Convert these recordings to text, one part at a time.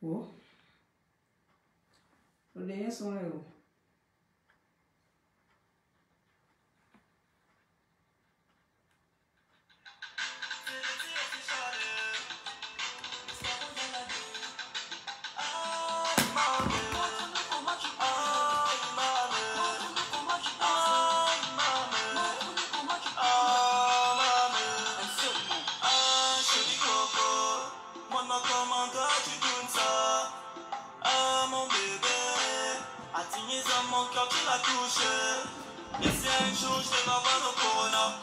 Oh. Le dernier son là. Oh. Et si un jour je vais avoir le corona,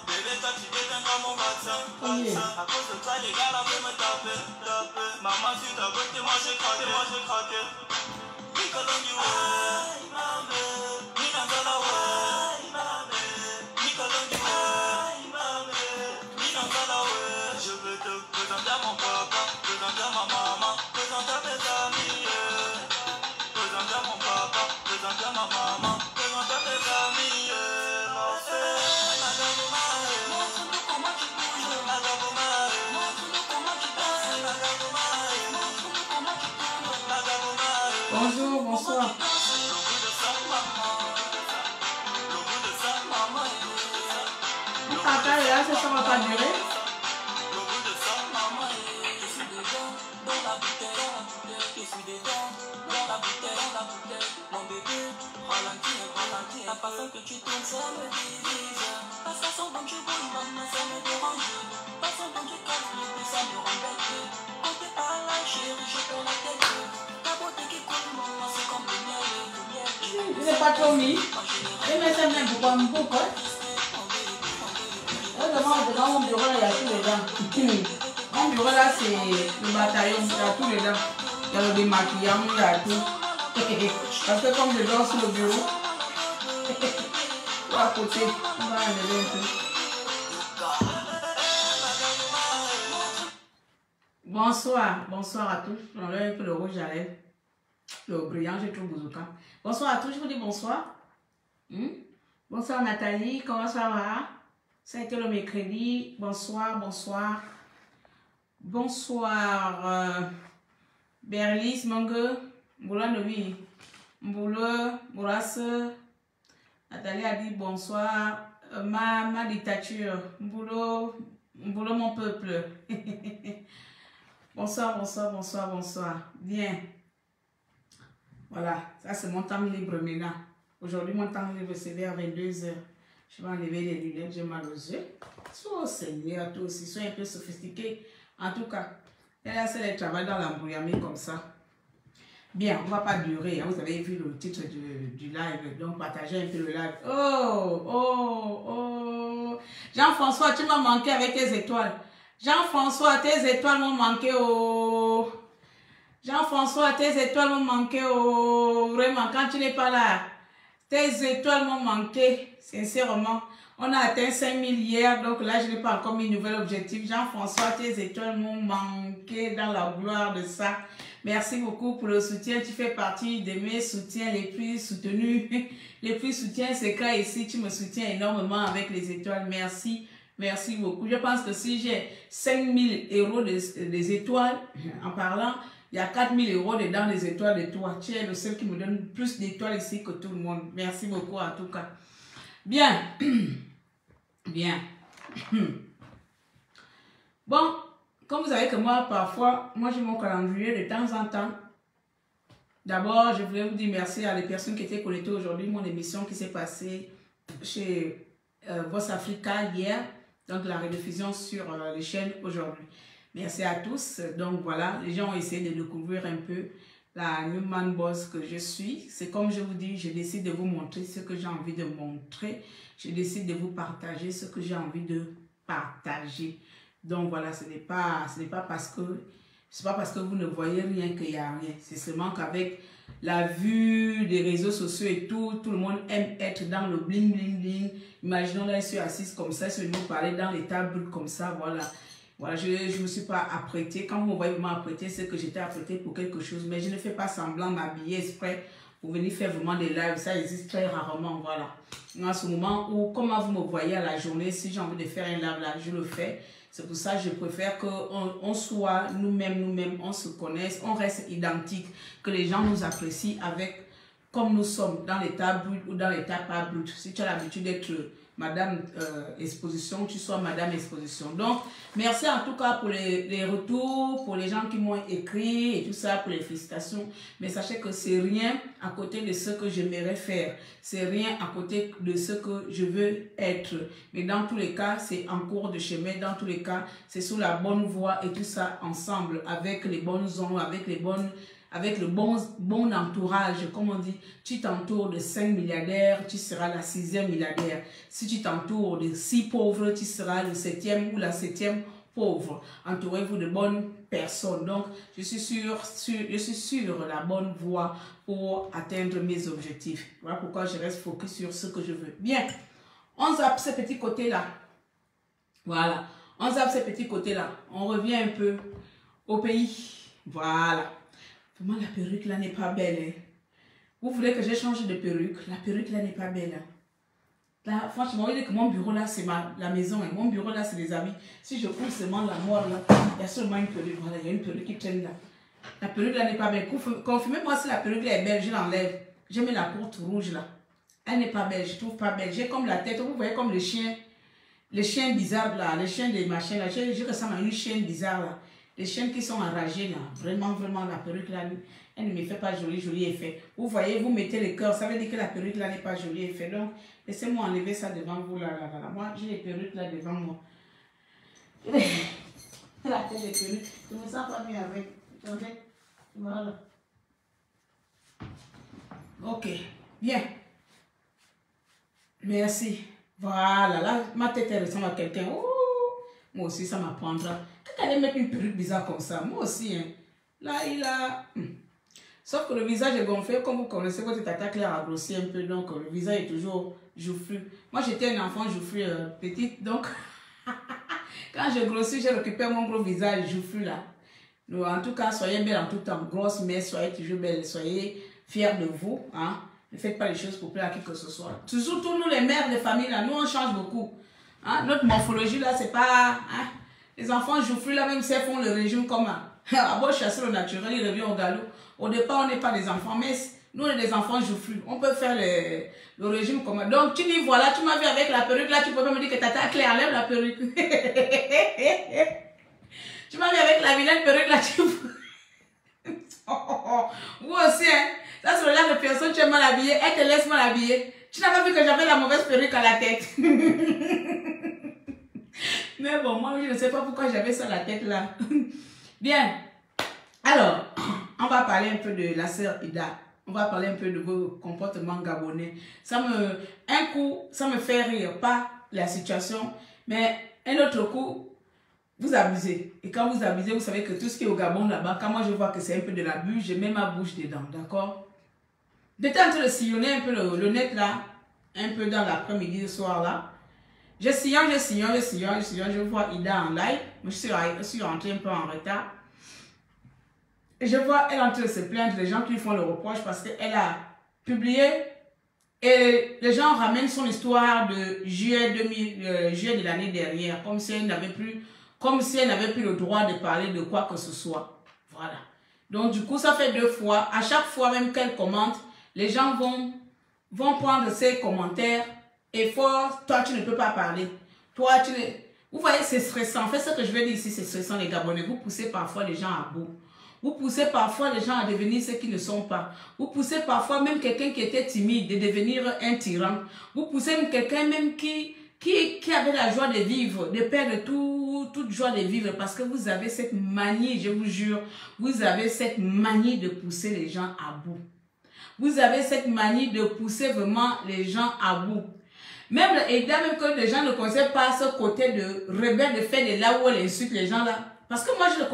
bébé toi tu deviendras mon vaccin. À cause de toi les gars là veulent me taper. Maman tu t'as beauté, moi j'ai craqué. Nicolas you way, Ninangala way, Nicolas you way, Ninangala way. Je veux te présenter à mon papa, présenter à ma maman, présenter à mes amis. Présenter à mon papa, présenter à ma maman. Bonjour, bonsoir. Papa, là, ça ne va pas durer. La façon que tu tournes, ça me divise. La façon dont tu bouges, maman, ça me dérange. La façon dont tu casses les pieds, ça me rend bête. Quand t'es pas là, chérie, je prends la tête. Ta beauté qui coule, maman, c'est comme le miel. Je n'ai pas trop mis. Je mets ça même pourquoi. Dans mon bureau, il y a tous les dents. Mon bureau là, c'est le bataillon, il y a tous les dents. Il y a le démaquillant, il y a tout. Parce que comme je dors sur le bureau, à côté, on va enlever un peu. Bonsoir, bonsoir à tous. J'enlève un peu le rouge à lèvres. Le brillant, j'ai trop bouzouka. Bonsoir à tous, je vous dis bonsoir. Bonsoir Nathalie, comment ça va? Ça a été le mercredi. Bonsoir, bonsoir. Bonsoir Berlis, Mangue, Mboula Novi, Mboula, Mourasse. Nathalie a dit bonsoir. Ma dictature, Mboulot, mon peuple. Bonsoir, bonsoir, bonsoir, bonsoir. Bien. Voilà, ça c'est mon temps libre maintenant. Aujourd'hui, mon temps libre c'est vers 22h. Je vais enlever les lunettes, j'ai mal aux yeux. Sois au Seigneur, toi aussi, sois un peu sophistiqué. En tout cas, elle a fait le travail dans l'embrouillamé comme ça. Bien, on ne va pas durer. Hein. Vous avez vu le titre du live, donc partagez un peu le live. Oh. Jean-François, tu m'as manqué avec tes étoiles. Jean-François, tes étoiles m'ont manqué. Oh. Jean-François, tes étoiles m'ont manqué. Oh. Vraiment, quand tu n'es pas là, tes étoiles m'ont manqué. Sincèrement, on a atteint 5000 hier, donc là, je n'ai pas encore mis un nouvel objectif. Jean-François, tes étoiles m'ont manqué dans la gloire de ça. Merci beaucoup pour le soutien. Tu fais partie de mes soutiens les plus soutenus, les plus soutiens secrets ici. Tu me soutiens énormément avec les étoiles. Merci, merci beaucoup. Je pense que si j'ai 5000 € des étoiles, en parlant, il y a 4000 € dedans les étoiles de toi. Tu es le seul qui me donne plus d'étoiles ici que tout le monde. Merci beaucoup en tout cas. Bien. Bien. Bon. Comme vous savez que moi, parfois, moi j'ai mon calendrier de temps en temps. D'abord, je voulais vous dire merci à les personnes qui étaient connectées aujourd'hui. Mon émission qui s'est passée chez Voice Africa hier. Donc la rediffusion sur les chaînes aujourd'hui. Merci à tous. Donc voilà, les gens ont essayé de découvrir un peu la Newman Boss que je suis. C'est comme je vous dis, je décide de vous montrer ce que j'ai envie de montrer. Je décide de vous partager ce que j'ai envie de partager. Donc voilà, ce n'est pas parce que vous ne voyez rien qu'il n'y a rien. C'est seulement qu'avec la vue des réseaux sociaux et tout le monde aime être dans le bling bling bling. Imaginons là, je suis assise comme ça, je vais nous parler dans les tables comme ça, voilà. Voilà, je ne me suis pas apprêtée. Quand vous me voyez vraiment apprêtée, c'est que j'étais apprêtée pour quelque chose. Mais je ne fais pas semblant m'habiller exprès pour venir faire vraiment des lives. Ça existe très rarement, voilà. En ce moment où, comment vous me voyez à la journée, si j'ai envie de faire un live là, je le fais. C'est pour ça que je préfère qu'on soit nous-mêmes, on se connaisse, on reste identique, que les gens nous apprécient avec comme nous sommes, dans l'état brut ou dans l'état pas brut. Si tu as l'habitude d'être Madame Exposition, tu sois Madame Exposition. Donc, merci en tout cas pour les retours, pour les gens qui m'ont écrit et tout ça, pour les félicitations. Mais sachez que c'est rien à côté de ce que j'aimerais faire. C'est rien à côté de ce que je veux être. Mais dans tous les cas, c'est en cours de chemin. Dans tous les cas, c'est sous la bonne voie et tout ça ensemble, avec les bonnes ondes, avec le bon entourage. Comme on dit, tu t'entoures de 5 milliardaires, tu seras la 6e milliardaire. Si tu t'entoures de 6 pauvres, tu seras le 7e ou la 7e pauvre. Entourez-vous de bonnes personnes. Donc, je suis sur la bonne voie pour atteindre mes objectifs. Voilà pourquoi je reste focus sur ce que je veux. Bien, on zappe ce petit côté-là. Voilà, on zappe ce petit côté-là. On revient un peu au pays. Voilà. Vraiment, la perruque là n'est pas belle. Hein. Vous voulez que j'ai changé de perruque? La perruque là n'est pas belle. Hein. Là, franchement, vous voyez que mon bureau là, c'est la maison. Hein. Mon bureau là, c'est les habits. Si je coupe seulement la moire là, il y a seulement une perruque. Voilà, il y a une perruque qui traîne là. La perruque là n'est pas belle. Confirmez-moi si la perruque là est belle, je l'enlève. Je mets la courte rouge là. Elle n'est pas belle, je trouve pas belle. J'ai comme la tête, vous voyez comme les chiens bizarres là, les chiens des machins là. Je ressemble à une chienne bizarre là. Les chiens qui sont enragés là, vraiment, la perruque là, elle ne me fait pas joli effet. Vous voyez, vous mettez le cœur, ça veut dire que la perruque là n'est pas joli effet. Donc, laissez-moi enlever ça devant vous là. Moi, j'ai les perruques là devant moi. La tête des perruques, je ne me sens pas bien avec. Attendez, voilà. Ok, bien. Merci. Voilà, là, ma tête elle ressemble à quelqu'un. Moi aussi, ça m'apprendra. Quand elle met une perruque bizarre comme ça, moi aussi, hein. Là, il a... Sauf que le visage est gonflé, comme vous connaissez, votre tata Claire a grossi un peu, donc le visage est toujours joufflu. Moi, j'étais un enfant joufflu petite, donc quand je grossis, j'ai récupéré mon gros visage joufflu là. Donc, en tout cas, soyez belle en tout temps, grosse, mais soyez toujours belle, soyez fiers de vous, hein. Ne faites pas les choses pour plaire à qui que ce soit. Surtout nous, les mères de famille, là, nous, on change beaucoup. Hein? Notre morphologie, là, c'est pas... Hein? Les enfants joufflus, là, même si elles font le régime comme... À beau chasser le naturel, ils reviennent au galop. Au départ, on n'est pas des enfants, mais nous, on est des enfants joufflus. On peut faire le régime comme... Donc, tu dis, voilà, tu m'as vu avec la perruque, là, tu peux pas me dire que tata Claire enlève la perruque. Tu m'as vu avec la vilaine perruque, là, tu... Vous aussi, hein. Ça, c'est le genre de personne, tu es mal habillée, elle te laisse mal habillée. Tu n'as pas vu que j'avais la mauvaise perruque à la tête. Mais bon, moi, je ne sais pas pourquoi j'avais ça à la tête là. Bien. Alors, on va parler un peu de la sœur Ida. On va parler un peu de vos comportements gabonais. Un coup, ça me fait rire, pas la situation, mais un autre coup, vous abusez. Et quand vous abusez, vous savez que tout ce qui est au Gabon là-bas, quand moi je vois que c'est un peu de l'abus, je mets ma bouche dedans, d'accord? J'étais en train de sillonner un peu le net là, un peu dans l'après-midi, le soir là. Je sillonne, je vois Ida en live. Je suis rentrée un peu en retard. Et je vois elle en train de se plaindre, les gens qui lui font le reproche parce qu'elle a publié et les gens ramènent son histoire de juillet de l'année dernière, comme si elle n'avait plus le droit de parler de quoi que ce soit. Voilà. Donc du coup, ça fait 2 fois. À chaque fois même qu'elle commente, les gens vont prendre ses commentaires et toi, tu ne peux pas parler. Vous voyez, c'est stressant. En fait, ce que je veux dire ici, c'est stressant, les Gabonais. Vous poussez parfois les gens à bout. Vous poussez parfois les gens à devenir ce qu'ils ne sont pas. Vous poussez parfois même quelqu'un qui était timide de devenir un tyran. Vous poussez même quelqu'un même qui avait la joie de vivre, de perdre toute joie de vivre parce que vous avez cette manie, je vous jure, vous avez cette manie de pousser les gens à bout. Vous avez cette manie de pousser vraiment les gens à bout. Même que les gens ne connaissaient pas ce côté de rebelle, de faire des là où elle insulte les gens là. Parce que moi, je ne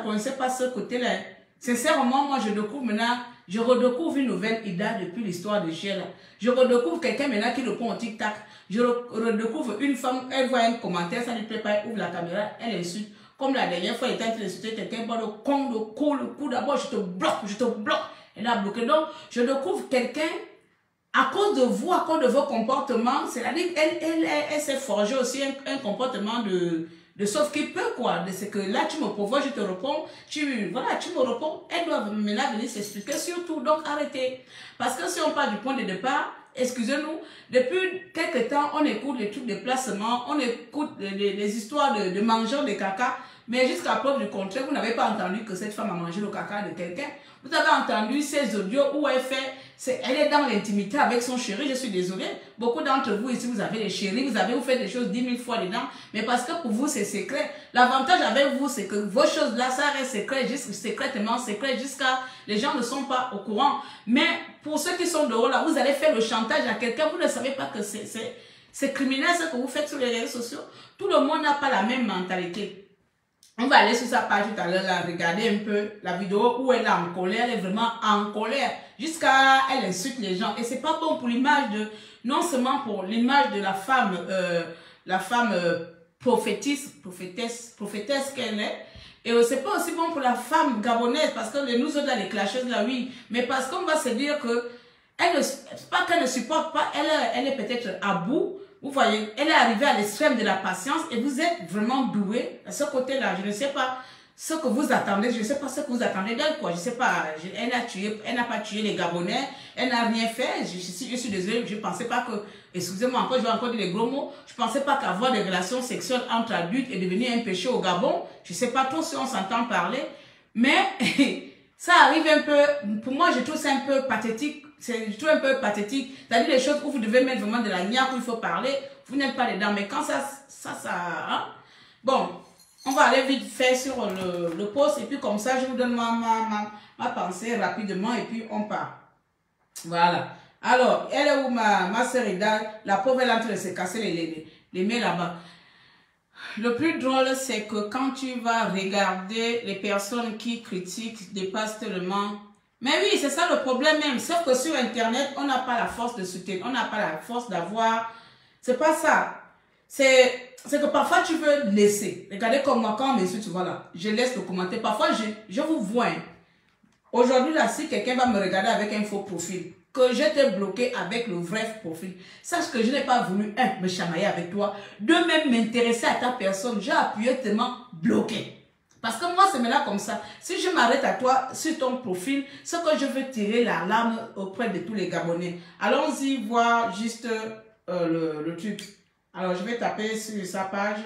connaissais pas ce côté-là. Sincèrement, moi, je redécouvre une nouvelle Ida depuis l'histoire de Giel. Je redécouvre quelqu'un maintenant qui le prend au tic-tac. Je redécouvre une femme, elle voit un commentaire, ça ne lui plaît pas, elle ouvre la caméra, elle insulte. Comme la dernière fois, elle était en train d'insulter quelqu'un, le coup, d'abord, je te bloque. Elle a bloqué. Donc, je découvre quelqu'un, à cause de vous, à cause de vos comportements, c'est-à-dire qu'elle s'est forgée aussi un comportement de de sauf qu'il peut quoi, de ce que là tu me provoques, je te réponds, voilà, tu me réponds, elle doit maintenant venir s'expliquer surtout, donc arrêtez. Parce que si on part du point de départ, excusez-nous, depuis quelques temps, on écoute les trucs de placement, on écoute les histoires de mangeurs de caca, mais jusqu'à preuve du contraire, vous n'avez pas entendu que cette femme a mangé le caca de quelqu'un. Vous avez entendu ces audios où elle est dans l'intimité avec son chéri, je suis désolée. Beaucoup d'entre vous ici, vous avez des chéris, vous faites des choses 10 000 fois dedans, mais parce que pour vous, c'est secret. L'avantage avec vous, c'est que vos choses-là, ça reste secret, secrètement secret, jusqu'à les gens ne sont pas au courant. Mais pour ceux qui sont dehors, là, vous allez faire le chantage à quelqu'un, vous ne savez pas que c'est criminel ce que vous faites sur les réseaux sociaux. Tout le monde n'a pas la même mentalité. On va aller sur sa page tout à l'heure, regarder un peu la vidéo où elle est en colère, elle est vraiment en colère, jusqu'à elle insulte les gens. Et c'est pas bon pour l'image non seulement pour l'image de la femme prophétesse qu'elle est, et c'est pas aussi bon pour la femme gabonaise, parce que nous autres, les clasheuses là, oui, mais parce qu'on va se dire que, pas qu'elle ne supporte pas, elle est peut-être à bout. Vous voyez, elle est arrivée à l'extrême de la patience et vous êtes vraiment doué à ce côté-là. Je ne sais pas ce que vous attendez, je ne sais pas ce que vous attendez d'elle, quoi. Je ne sais pas, elle n'a pas tué les Gabonais, elle n'a rien fait. Je suis désolée, je ne pensais pas que, excusez-moi encore, je vais encore dire les gros mots, je ne pensais pas qu'avoir des relations sexuelles entre adultes est devenu un péché au Gabon. Je ne sais pas trop si on s'entend parler, mais ça arrive un peu, pour moi je trouve ça un peu pathétique. Je trouve un peu pathétique. C'est-à-dire les choses où vous devez mettre vraiment de la niaque, où il faut parler, vous n'êtes pas dedans. Mais quand ça hein? Bon, on va aller vite faire sur le post et puis comme ça, je vous donne ma pensée rapidement et puis on part. Voilà. Alors, elle est où ma sœur Ida? La pauvre, elle est en train de se casser les mains là-bas. Le plus drôle, c'est que quand tu vas regarder les personnes qui critiquent, dépassent tellement. Mais oui, c'est ça le problème même. Sauf que sur Internet, on n'a pas la force de soutenir. On n'a pas la force d'avoir... C'est pas ça. C'est que parfois, tu veux laisser. Regardez comme moi, quand on m'insulte, voilà. Je laisse le commentaire. Parfois, je vous vois. Hein. Aujourd'hui, là, si quelqu'un va me regarder avec un faux profil, que je t'ai bloqué avec le vrai profil, sache que je n'ai pas voulu, me chamailler avec toi. De même m'intéresser à ta personne. J'ai appuyé tellement bloqué. Parce que moi, c'est maintenant comme ça. Si je m'arrête à toi sur ton profil, c'est que je veux tirer l'alarme auprès de tous les Gabonais. Allons-y voir juste le truc. Alors, je vais taper sur sa page.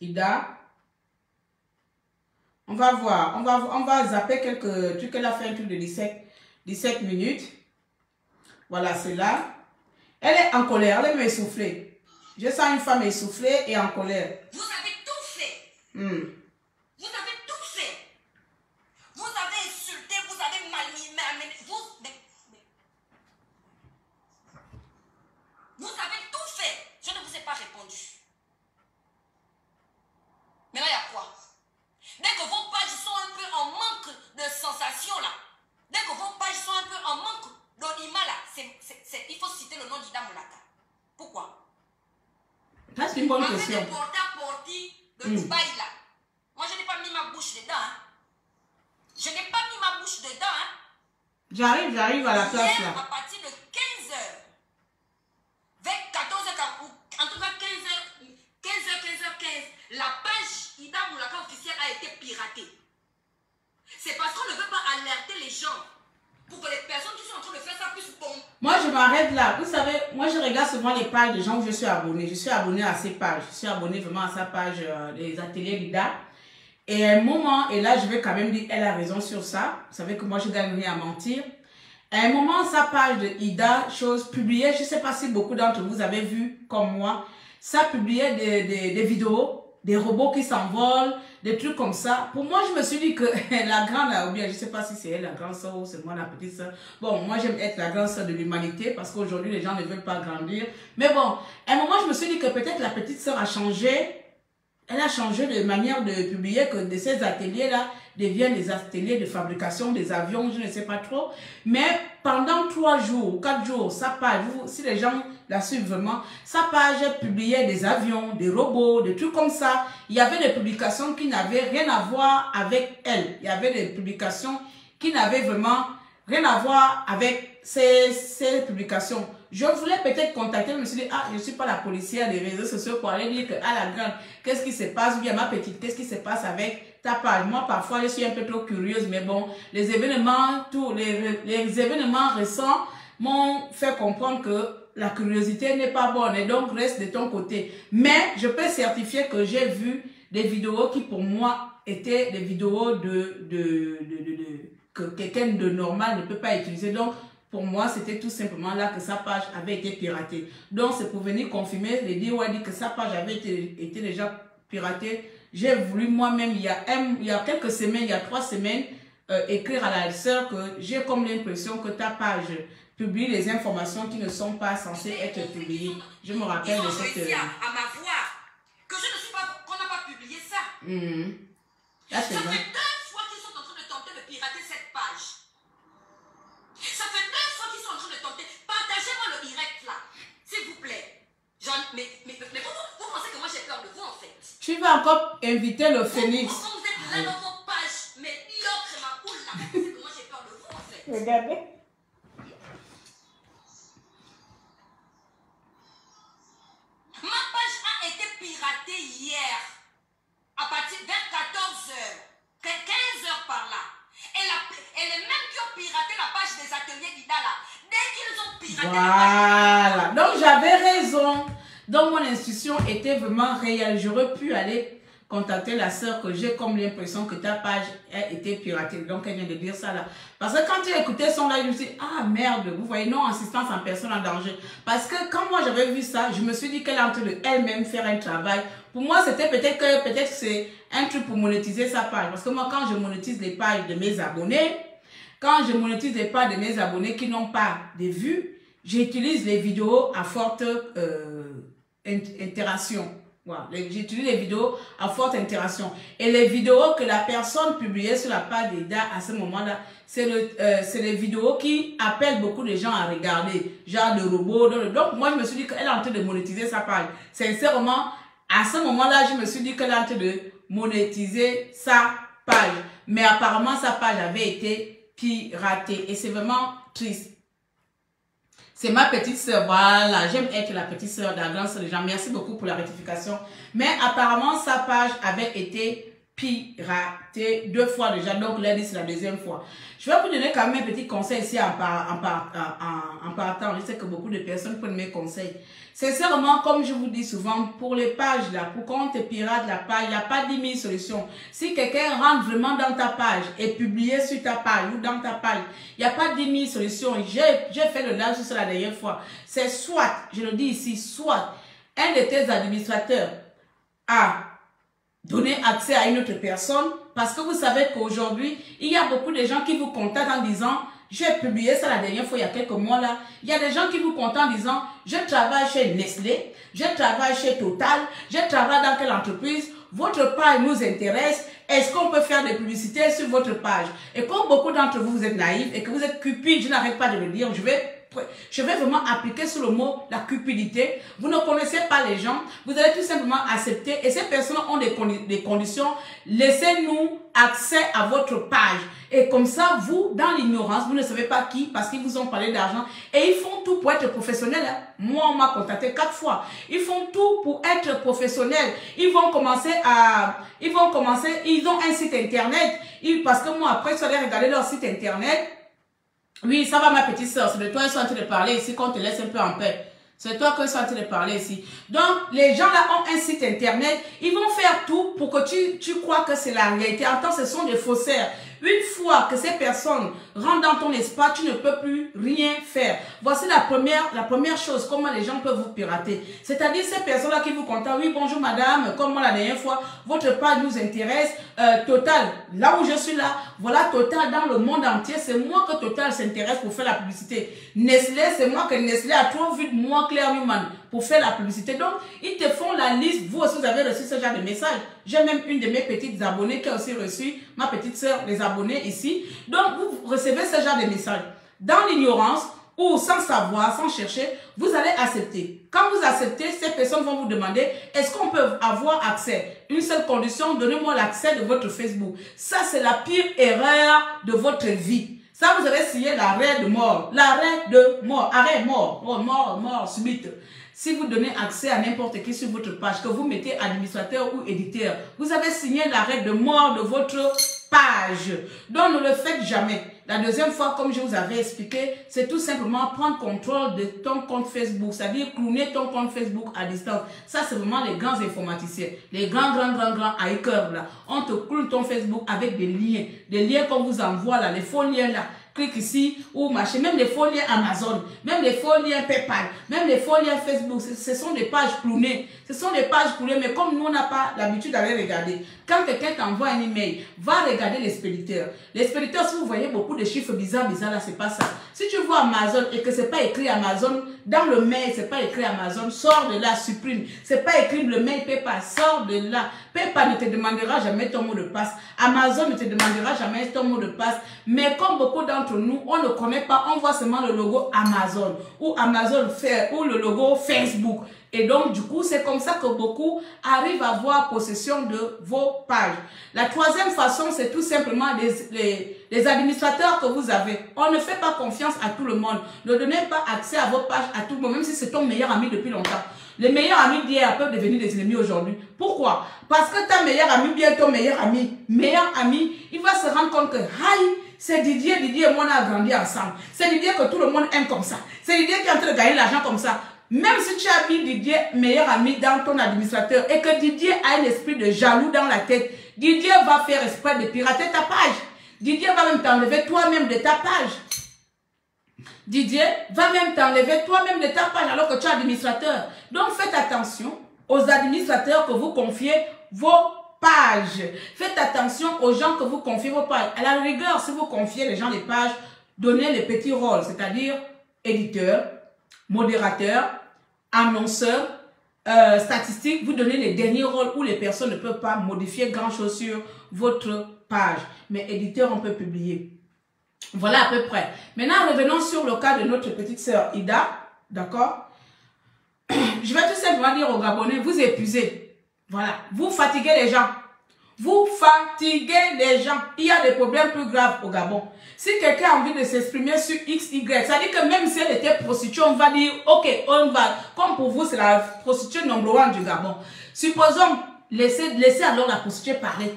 Ida. On va voir. On va zapper quelques trucs. Elle a fait un truc de 17 minutes. Voilà, c'est là. Elle est en colère. Elle est essoufflée. Je sens une femme essoufflée et en colère. Vous avez tout fait. Vous avez tout fait. Vous avez insulté, vous avez malmené, vous avez tout fait. Je ne vous ai pas répondu. Mais là, il y a quoi? Dès que vos pages sont un peu en manque de sensations là, dès que vos pages sont un peu en manque d'anima là, il faut citer le nom d'Ida Moulaka. Pourquoi? C'est une bonne question. De Dubaï là. Moi je n'ai pas mis ma bouche dedans. Hein. Je n'ai pas mis ma bouche dedans. Hein. J'arrive à la place là. À partir de 15h, vers 14h, en tout cas 15h15, la page Ida Moulaka officielle a été piratée. C'est parce qu'on ne veut pas alerter les gens pour que les personnes qui sont en train de faire ça puissent tomber. Moi, je m'arrête là. Vous savez, moi, je regarde souvent les pages des gens où je suis abonnée. Je suis abonnée à ces pages. Je suis abonnée vraiment à sa page des ateliers d'Ida. Et à un moment, et là, je vais quand même dire, elle a raison sur ça. Vous savez que moi, je ne gagne rien à mentir. À un moment, sa page de Ida, chose publiée, je ne sais pas si beaucoup d'entre vous avez vu, comme moi, ça publiait des vidéos, des robots qui s'envolent, des trucs comme ça. Pour moi, je me suis dit que la grande, ou bien je ne sais pas si c'est elle la grande soeur ou c'est moi la petite soeur. Bon, moi j'aime être la grande soeur de l'humanité parce qu'aujourd'hui les gens ne veulent pas grandir. Mais bon, à un moment je me suis dit que peut-être la petite soeur a changé. Elle a changé de manière de publier, que de ces ateliers-là deviennent des ateliers de fabrication des avions, je ne sais pas trop. Mais pendant 3 jours ou 4 jours, sa page, si les gens la suivent vraiment, sa page publiait des avions, des robots, des trucs comme ça. Il y avait des publications qui n'avaient rien à voir avec elle. Il y avait des publications qui n'avaient vraiment rien à voir avec ces publications. je voulais peut-être contacter, je me suis dit, ah, je ne suis pas la policière des réseaux sociaux pour aller dire que, ah, la grande, qu'est-ce qui se passe, ou bien ma petite, qu'est-ce qui se passe avec ta page. Moi, parfois, je suis un peu trop curieuse, mais bon, les événements, les événements récents m'ont fait comprendre que la curiosité n'est pas bonne et donc reste de ton côté. Mais je peux certifier que j'ai vu des vidéos qui pour moi étaient des vidéos que quelqu'un de normal ne peut pas utiliser. Donc pour moi c'était tout simplement là que sa page avait été piratée. Donc c'est pour venir confirmer, les dire ouais, dit que sa page avait été déjà piratée. J'ai voulu moi-même il y a quelques semaines, il y a 3 semaines, écrire à la sœur que j'ai comme l'impression que ta page publie les informations qui ne sont pas censées être publiées. Je me rappelle de cette... à m'avoir que je ne suis pas... qu'on n'a pas publié ça. Là, Ça fait 2 fois qu'ils sont en train de tenter de pirater cette page. Ça fait 2 fois qu'ils sont en train de tenter. Partagez-moi le direct là, s'il vous plaît. Mais vous pensez que moi j'ai peur de vous en fait? Tu vas encore inviter le Phénix. Quand vous êtes là dans vos pages, mais médiocre ma poule là, vous pensez que moi j'ai peur de vous en fait? Regardez. Ma page a été piratée hier, à partir vers 14h, 15h par là. Et les mêmes qui ont piraté la page des ateliers d'Ida là, dès qu'ils ont piraté voilà. Donc j'avais raison. Donc mon institution était vraiment réelle. J'aurais pu aller contacter la sœur que j'ai comme l'impression que ta page a été piratée. Donc elle vient de dire ça là. Parce que quand tu écoutais son live, je me suis dit, ah merde, vous voyez, non, assistance en personne en danger. Parce que quand moi j'avais vu ça, je me suis dit qu'elle est en train de elle-même faire un travail. Pour moi, c'était peut-être que c'est un truc pour monétiser sa page. Parce que moi, quand je monétise les pages de mes abonnés, quand je monétise les pages de mes abonnés qui n'ont pas de vues, j'utilise les vidéos à forte interaction. Voilà. J'utilise les vidéos à forte interaction. Et les vidéos que la personne publiait sur la page d'Ida à ce moment-là, c'est les vidéos qui appellent beaucoup de gens à regarder. Genre le robot. Donc moi, je me suis dit qu'elle est en train de monétiser sa page. Sincèrement, à ce moment-là, je me suis dit qu'elle est en train de monétiser sa page. Mais apparemment, sa page avait été piratée. Et c'est vraiment triste. C'est ma petite sœur, voilà, j'aime être la petite sœur de la grande sœur des gens. Merci beaucoup pour la rectification. Mais apparemment, sa page avait été piratée 2 fois déjà, donc lundi c'est la 2e fois. Je vais vous donner quand même un petit conseil ici en partant. Je sais que beaucoup de personnes prennent mes conseils. Sincèrement, comme je vous dis souvent, pour les pages là, pour qu'on te pirate la page, il n'y a pas 10 000 solutions. Si quelqu'un rentre vraiment dans ta page et publié sur ta page ou dans ta page, il n'y a pas 10 000 solutions. J'ai fait le live sur ça la dernière fois. C'est soit, je le dis ici, soit un de tes administrateurs a donné accès à une autre personne, parce que vous savez qu'aujourd'hui, il y a beaucoup de gens qui vous contactent en disant, j'ai publié ça la dernière fois, il y a quelques mois là, il y a des gens qui vous contactent en disant, je travaille chez Nestlé, je travaille chez Total, je travaille dans quelle entreprise, votre page nous intéresse, est-ce qu'on peut faire des publicités sur votre page? Et comme beaucoup d'entre vous, vous êtes naïfs et que vous êtes cupides, je n'arrête pas de le dire, je vais vraiment appliquer sur le mot la cupidité. Vous ne connaissez pas les gens, vous allez tout simplement accepter et ces personnes ont des conditions. Laissez-nous accès à votre page. Et comme ça, vous, dans l'ignorance, vous ne savez pas qui, parce qu'ils vous ont parlé d'argent. Et ils font tout pour être professionnels. Moi, on m'a contacté 4 fois. Ils font tout pour être professionnels. Ils ont un site internet. Parce que moi, après, je suis allée regarder leur site internet. Oui, ça va ma petite soeur, c'est de toi qu'ils sont en train de parler ici, qu'on te laisse un peu en paix. C'est toi qu'ils sont en train de parler ici. Donc, les gens là ont un site internet, ils vont faire tout pour que tu crois que c'est la réalité. En tant que ce sont des faussaires. Une fois que ces personnes rentrent dans ton espace, tu ne peux plus rien faire. Voici la première chose, comment les gens peuvent vous pirater. C'est-à-dire ces personnes-là qui vous contactent, oui, bonjour madame, comme moi la dernière fois, votre page nous intéresse, Total, là où je suis là, voilà Total dans le monde entier, c'est moi que Total s'intéresse pour faire la publicité. Nestlé, c'est moi que Nestlé a trop vu de moi, Claire Newman, pour faire la publicité. Donc, ils te font la liste, vous aussi vous avez reçu ce genre de message. J'ai même une de mes petites abonnées qui a aussi reçu, ma petite soeur, les abonnés ici. Donc, vous recevez ce genre de message. Dans l'ignorance ou sans savoir, sans chercher, vous allez accepter. Quand vous acceptez, ces personnes vont vous demander, est-ce qu'on peut avoir accès? Une seule condition, donnez-moi l'accès de votre Facebook. Ça, c'est la pire erreur de votre vie. Ça, vous avez signé l'arrêt de mort. L'arrêt de mort. Arrêt mort. Oh, mort subite. Si vous donnez accès à n'importe qui sur votre page, que vous mettez administrateur ou éditeur, vous avez signé l'arrêt de mort de votre page. Donc, ne le faites jamais. La deuxième fois, comme je vous avais expliqué, c'est tout simplement prendre contrôle de ton compte Facebook, c'est-à-dire cloner ton compte Facebook à distance. Ça, c'est vraiment les grands informaticiens, les grands hackers là. On te cloune ton Facebook avec des liens qu'on vous envoie là, les faux liens là. Clique ici ou machin, même les faux liens Amazon, même les faux liens PayPal, même les faux liens Facebook, ce sont des pages clonées. Ce sont des pages clonées, mais comme nous, on n'a pas l'habitude d'aller regarder. Quand quelqu'un t'envoie un email, va regarder l'expéditeur. L'expéditeur, si vous voyez beaucoup de chiffres bizarres là, c'est pas ça. Si tu vois Amazon et que c'est pas écrit Amazon, dans le mail, c'est pas écrit Amazon, sors de là, supprime. C'est pas écrit le mail PayPal, sors de là. PayPal ne te demandera jamais ton mot de passe. Amazon ne te demandera jamais ton mot de passe. Mais comme beaucoup d'entre nous, on ne connaît pas, on voit seulement le logo Amazon ou Amazon ou le logo Facebook. Et donc, du coup, c'est comme ça que beaucoup arrivent à avoir possession de vos pages. La troisième façon, c'est tout simplement les administrateurs que vous avez. On ne fait pas confiance à tout le monde. Ne donnez pas accès à vos pages à tout le monde, même si c'est ton meilleur ami depuis longtemps. Les meilleurs amis d'hier peuvent devenir des ennemis aujourd'hui. Pourquoi? Parce que ta meilleure amie, bien ton meilleur ami, il va se rendre compte que, c'est Didier et moi on a grandi ensemble. C'est Didier que tout le monde aime comme ça. C'est Didier qui est en train de gagner l'argent comme ça. Même si tu as mis Didier, meilleur ami, dans ton administrateur et que Didier a un esprit de jaloux dans la tête, Didier va faire exprès de pirater ta page. Didier va même t'enlever toi-même de ta page. Didier va même t'enlever toi-même de ta page alors que tu es administrateur. Donc faites attention aux administrateurs que vous confiez vos pages. Faites attention aux gens que vous confiez vos pages. À la rigueur, si vous confiez les gens les pages, donnez les petits rôles, c'est-à-dire éditeur, modérateur, annonceur, statistique. Vous donnez les derniers rôles où les personnes ne peuvent pas modifier grand-chose sur votre page. Mais éditeur, on peut publier. Voilà à peu près. Maintenant, revenons sur le cas de notre petite sœur Ida. D'accord? Je vais tout simplement dire aux Gabonais, vous épuisez. Voilà. Vous fatiguez les gens. Vous fatiguez les gens. Il y a des problèmes plus graves au Gabon. Si quelqu'un a envie de s'exprimer sur X, Y, ça dit que même si elle était prostituée, on va dire, ok, on va. Comme pour vous, c'est la prostituée number 1 du Gabon. Supposons, laissez alors la prostituée parler.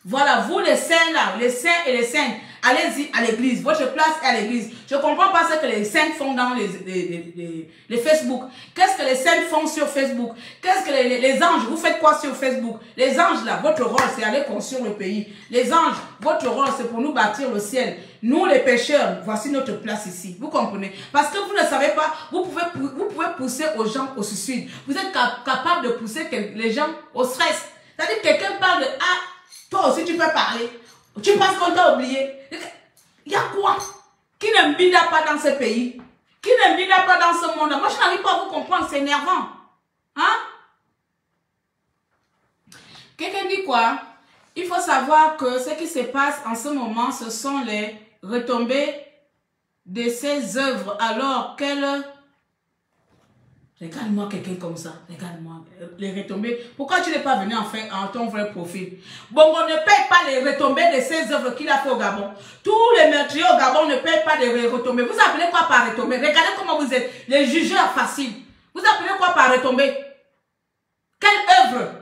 Voilà, vous les saints là, les saints et les saintes, allez-y à l'église. Votre place est à l'église. Je ne comprends pas ce que les saints font dans les Facebook. Qu'est-ce que les saints font sur Facebook? Qu'est-ce que les anges, vous faites quoi sur Facebook? Les anges là, votre rôle c'est aller construire le pays. Les anges, votre rôle c'est pour nous bâtir le ciel. Nous les pécheurs, voici notre place ici. Vous comprenez? Parce que vous ne savez pas, vous pouvez pousser aux gens au suicide. Vous êtes capable de pousser les gens au stress. C'est-à-dire que quelqu'un parle de toi aussi tu peux parler. Tu penses qu'on t'a oublié? Il y a quoi? Qui ne bida pas dans ce pays? Qui ne bida pas dans ce monde? Moi, je n'arrive pas à vous comprendre, c'est énervant. Hein? Quelqu'un dit quoi? Il faut savoir que ce qui se passe en ce moment, ce sont les retombées de ces œuvres. Alors qu'elles... Regarde-moi quelqu'un comme ça. Regarde-moi. Les retombées. Pourquoi tu n'es pas venu en fait en ton vrai profil? Bon, on ne paye pas les retombées de ces œuvres qu'il a fait au Gabon. Tous les meurtriers au Gabon ne payent pas les retombées. Vous appelez quoi par retombées? Regardez comment vous êtes. Les jugeurs faciles. Vous appelez quoi par retombées? Quelle œuvre?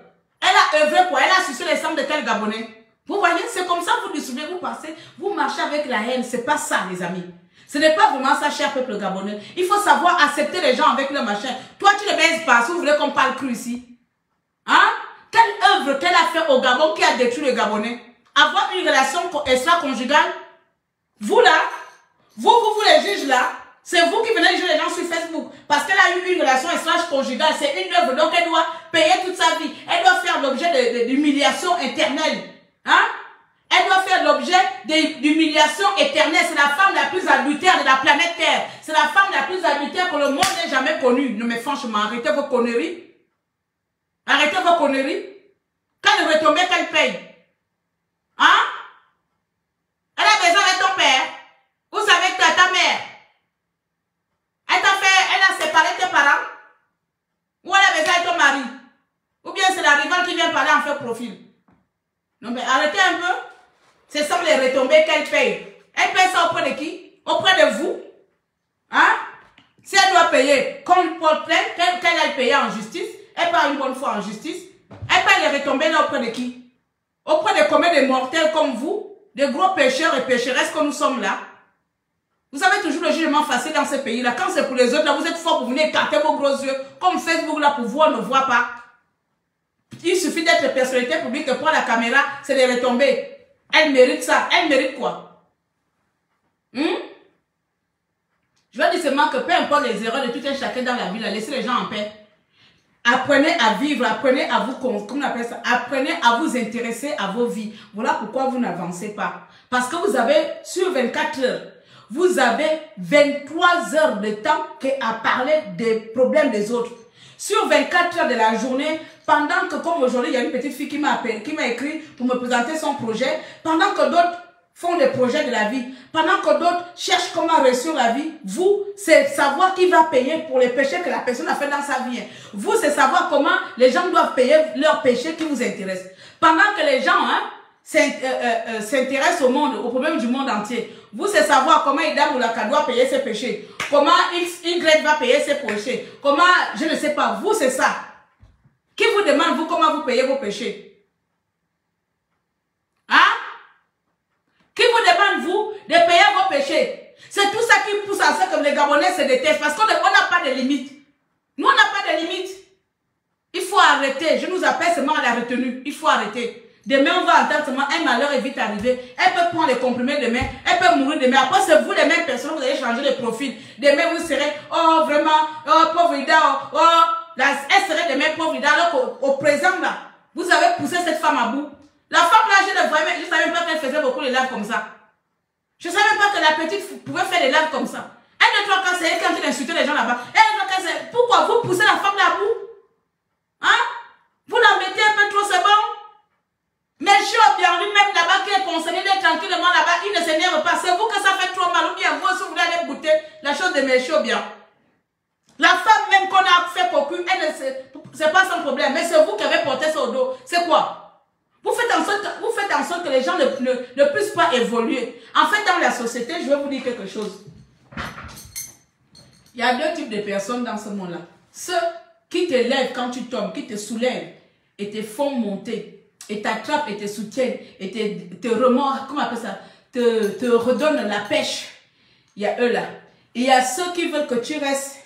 Elle a œuvré quoi? Elle a sucé les sangs de quel Gabonais? Vous voyez, c'est comme ça que vous distribuez, vous passez, vous marchez avec la haine. C'est pas ça, les amis. Ce n'est pas vraiment ça, cher peuple gabonais. Il faut savoir accepter les gens avec le machin. Toi, tu ne baises pas. Si vous voulez qu'on parle cru ici. Hein? Quelle œuvre qu'elle a fait au Gabon qui a détruit le Gabonais? Avoir une relation extra-conjugale? Vous là, vous les juges là, c'est vous qui venez juger les gens sur Facebook. Parce qu'elle a eu une relation extra-conjugale. C'est une œuvre. Donc, elle doit payer toute sa vie. Elle doit faire l'objet d'humiliation éternelle. Hein? Elle doit faire l'objet d'humiliation éternelle. C'est la femme la plus adultère de la planète Terre. C'est la femme la plus adultère que le monde n'ait jamais connue. Non mais franchement, arrêtez vos conneries. Arrêtez vos conneries. Quelle retombée qu'elle paye? Hein? Elle a besoin de ton père. Vous savez que ta mère, elle a séparé tes parents. Ou elle a besoin de ton mari. Ou bien c'est la rivale qui vient parler en fait profil. Non mais arrêtez un peu. Ce sont les retombées qu'elle paye. Elle Elle paye ça auprès de qui? Auprès de vous. Hein? Si elle doit payer, qu'on porte plainte, qu'elle aille payer en justice, elle part une bonne fois en justice, elle paye les retombées là auprès de qui? Auprès de combien de mortels comme vous, de gros pécheurs et pécheresses que nous sommes là. Vous avez toujours le jugement facile dans ce pays-là. Quand c'est pour les autres, là, vous êtes fort pour venir écarter vos gros yeux. Comme Facebook, là, pour vous, on ne voit pas. Il suffit d'être personnalité publique, de prendre la caméra, c'est les retombées. Elle mérite ça. Elle mérite quoi? Je vais dire seulement que peu importe les erreurs de tout un chacun dans la vie, là, laissez les gens en paix. Apprenez à vivre, apprenez à vous, comment on appelle ça, apprenez à vous intéresser à vos vies. Voilà pourquoi vous n'avancez pas. Parce que vous avez, sur 24 heures, vous avez 23 heures de temps à parler des problèmes des autres. Sur 24 heures de la journée, pendant que, comme aujourd'hui, il y a une petite fille qui m'a écrit pour me présenter son projet, pendant que d'autres font des projets de la vie, pendant que d'autres cherchent comment réussir la vie, vous, c'est savoir qui va payer pour les péchés que la personne a fait dans sa vie. Vous, c'est savoir comment les gens doivent payer leurs péchés qui vous intéressent. Pendant que les gens s'intéressent au monde, aux problèmes du monde entier, vous, c'est savoir comment Ida Moulaka doit payer ses péchés, comment Y va payer ses péchés, comment, je ne sais pas, vous, c'est ça. Qui vous demande, vous, comment vous payez vos péchés? Hein? Qui vous demande, vous, de payer vos péchés? C'est tout ça qui pousse à ce que les Gabonais se détestent. Parce qu'on n'a pas de limite. Nous, on n'a pas de limite. Il faut arrêter. Je nous appelle seulement à la retenue. Il faut arrêter. Demain, on va entendre seulement un malheur est vite arrivé. Elle peut prendre les comprimés demain. Elle peut mourir demain. Après, c'est vous les mêmes personnes. Vous allez changer de profil. Demain, vous serez, oh, vraiment, oh, pauvre Ida, oh, elle serait demain pauvre Ida. Alors qu'au présent, là, vous avez poussé cette femme à bout. La femme là, je ne savais même pas qu'elle faisait beaucoup de lives comme ça. Je ne savais même pas que la petite pouvait faire des lives comme ça. Elle ne doit pas c'est elle quand il insultait les gens là-bas. Pourquoi vous poussez la femme là à bout? Hein? Vous la mettez un peu trop, c'est bon? Mais je suis bien lui-même là-bas qui est conseillé d'être tranquillement là-bas, il ne s'énerve pas. C'est vous que ça fait trop mal ou bien vous aussi vous voulez aller goûter la chose de mes choses bien. La femme même qu'on a fait cocu, c'est pas son problème, mais c'est vous qui avez porté ça au dos. C'est quoi? Vous faites en sorte que les gens ne puissent pas évoluer. En fait, dans la société, je vais vous dire quelque chose. Il y a deux types de personnes dans ce monde-là. Ceux qui te lèvent quand tu tombes, qui te soulèvent et te font monter, et t'attrapent et te soutiennent, et te remontent, comment on appelle ça, te redonnent la pêche. Il y a eux là. Et il y a ceux qui veulent que tu restes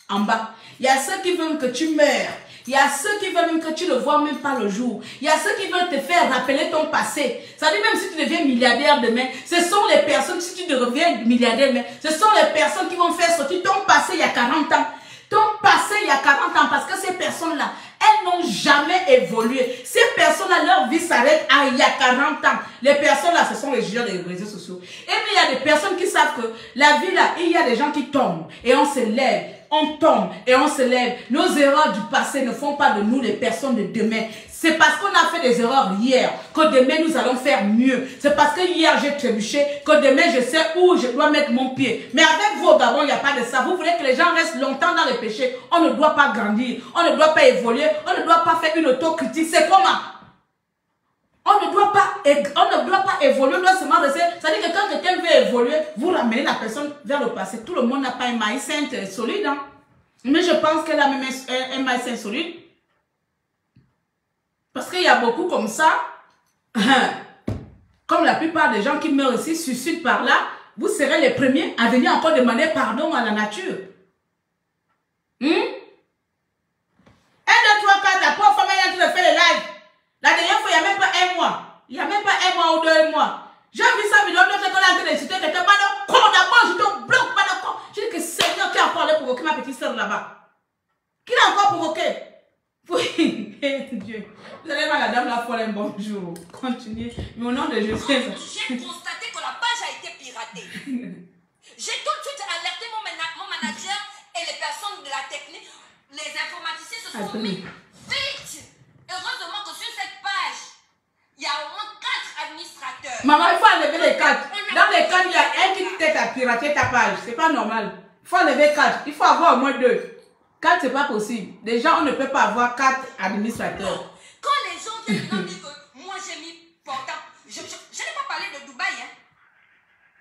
en bas. Il y a ceux qui veulent que tu meurs. Il y a ceux qui veulent même que tu ne vois même pas le jour. Il y a ceux qui veulent te faire rappeler ton passé. Ça dit même si tu deviens milliardaire demain, ce sont les personnes, si tu deviens milliardaire demain, ce sont les personnes qui vont faire sortir ton passé il y a 40 ans. Ton passé il y a 40 ans parce que ces personnes-là, elles n'ont jamais évolué. Ces personnes-là, leur vie s'arrête à il y a 40 ans. Les personnes-là, ce sont les géants des réseaux sociaux. Et puis il y a des personnes qui savent que la vie là, il y a des gens qui tombent et on se lève. On tombe et on se lève. Nos erreurs du passé ne font pas de nous les personnes de demain. C'est parce qu'on a fait des erreurs hier que demain nous allons faire mieux. C'est parce que hier j'ai trébuché que demain je sais où je dois mettre mon pied. Mais avec vous au Gabon, il n'y a pas de ça. Vous voulez que les gens restent longtemps dans les péchés. On ne doit pas grandir. On ne doit pas évoluer. On ne doit pas faire une autocritique. C'est comment? On ne doit pas évoluer, on doit seulement rester. C'est-à-dire que quand quelqu'un veut évoluer, vous ramenez la personne vers le passé. Tout le monde n'a pas un mindset solide. Hein? Mais je pense qu'elle a même un mindset solide. Parce qu'il y a beaucoup comme ça. Comme la plupart des gens qui meurent ici, suicident par là, vous serez les premiers à venir encore demander pardon à la nature. 1, 2, 3, 4, la pauvre femme est en train de faire le live. La dernière fois, il n'y a même pas un mois. Il n'y a même pas un mois ou 2 mois. J'ai vu sa vidéo, l'autre qu'on a en train d'insulter quelqu'un. Pas de con d'abord, je te bloque, pas de con. Je dis que Seigneur qui a encore allé provoquer ma petite soeur là-bas. Qui l'a encore provoqué? Oui, Dieu. Vous allez voir la dame la folle un bonjour. Continuez. Mais au nom de Jésus. J'ai constaté que la page a été piratée. J'ai tout de suite alerté mon manager et les personnes de la technique. Les informaticiens se sont mis vite. Heureusement que sur cette page, il y a au moins 4 administrateurs. Maman, il faut enlever les 4. Dans les 4, il y a un qui t'aide à pirater ta page. C'est pas normal. Il faut enlever 4. Il faut avoir au moins 2. 4, c'est pas possible. Déjà, on ne peut pas avoir 4 administrateurs. Non. Quand les gens viennent disent que moi j'ai mis portable, je n'ai pas parlé de Dubaï. Hein.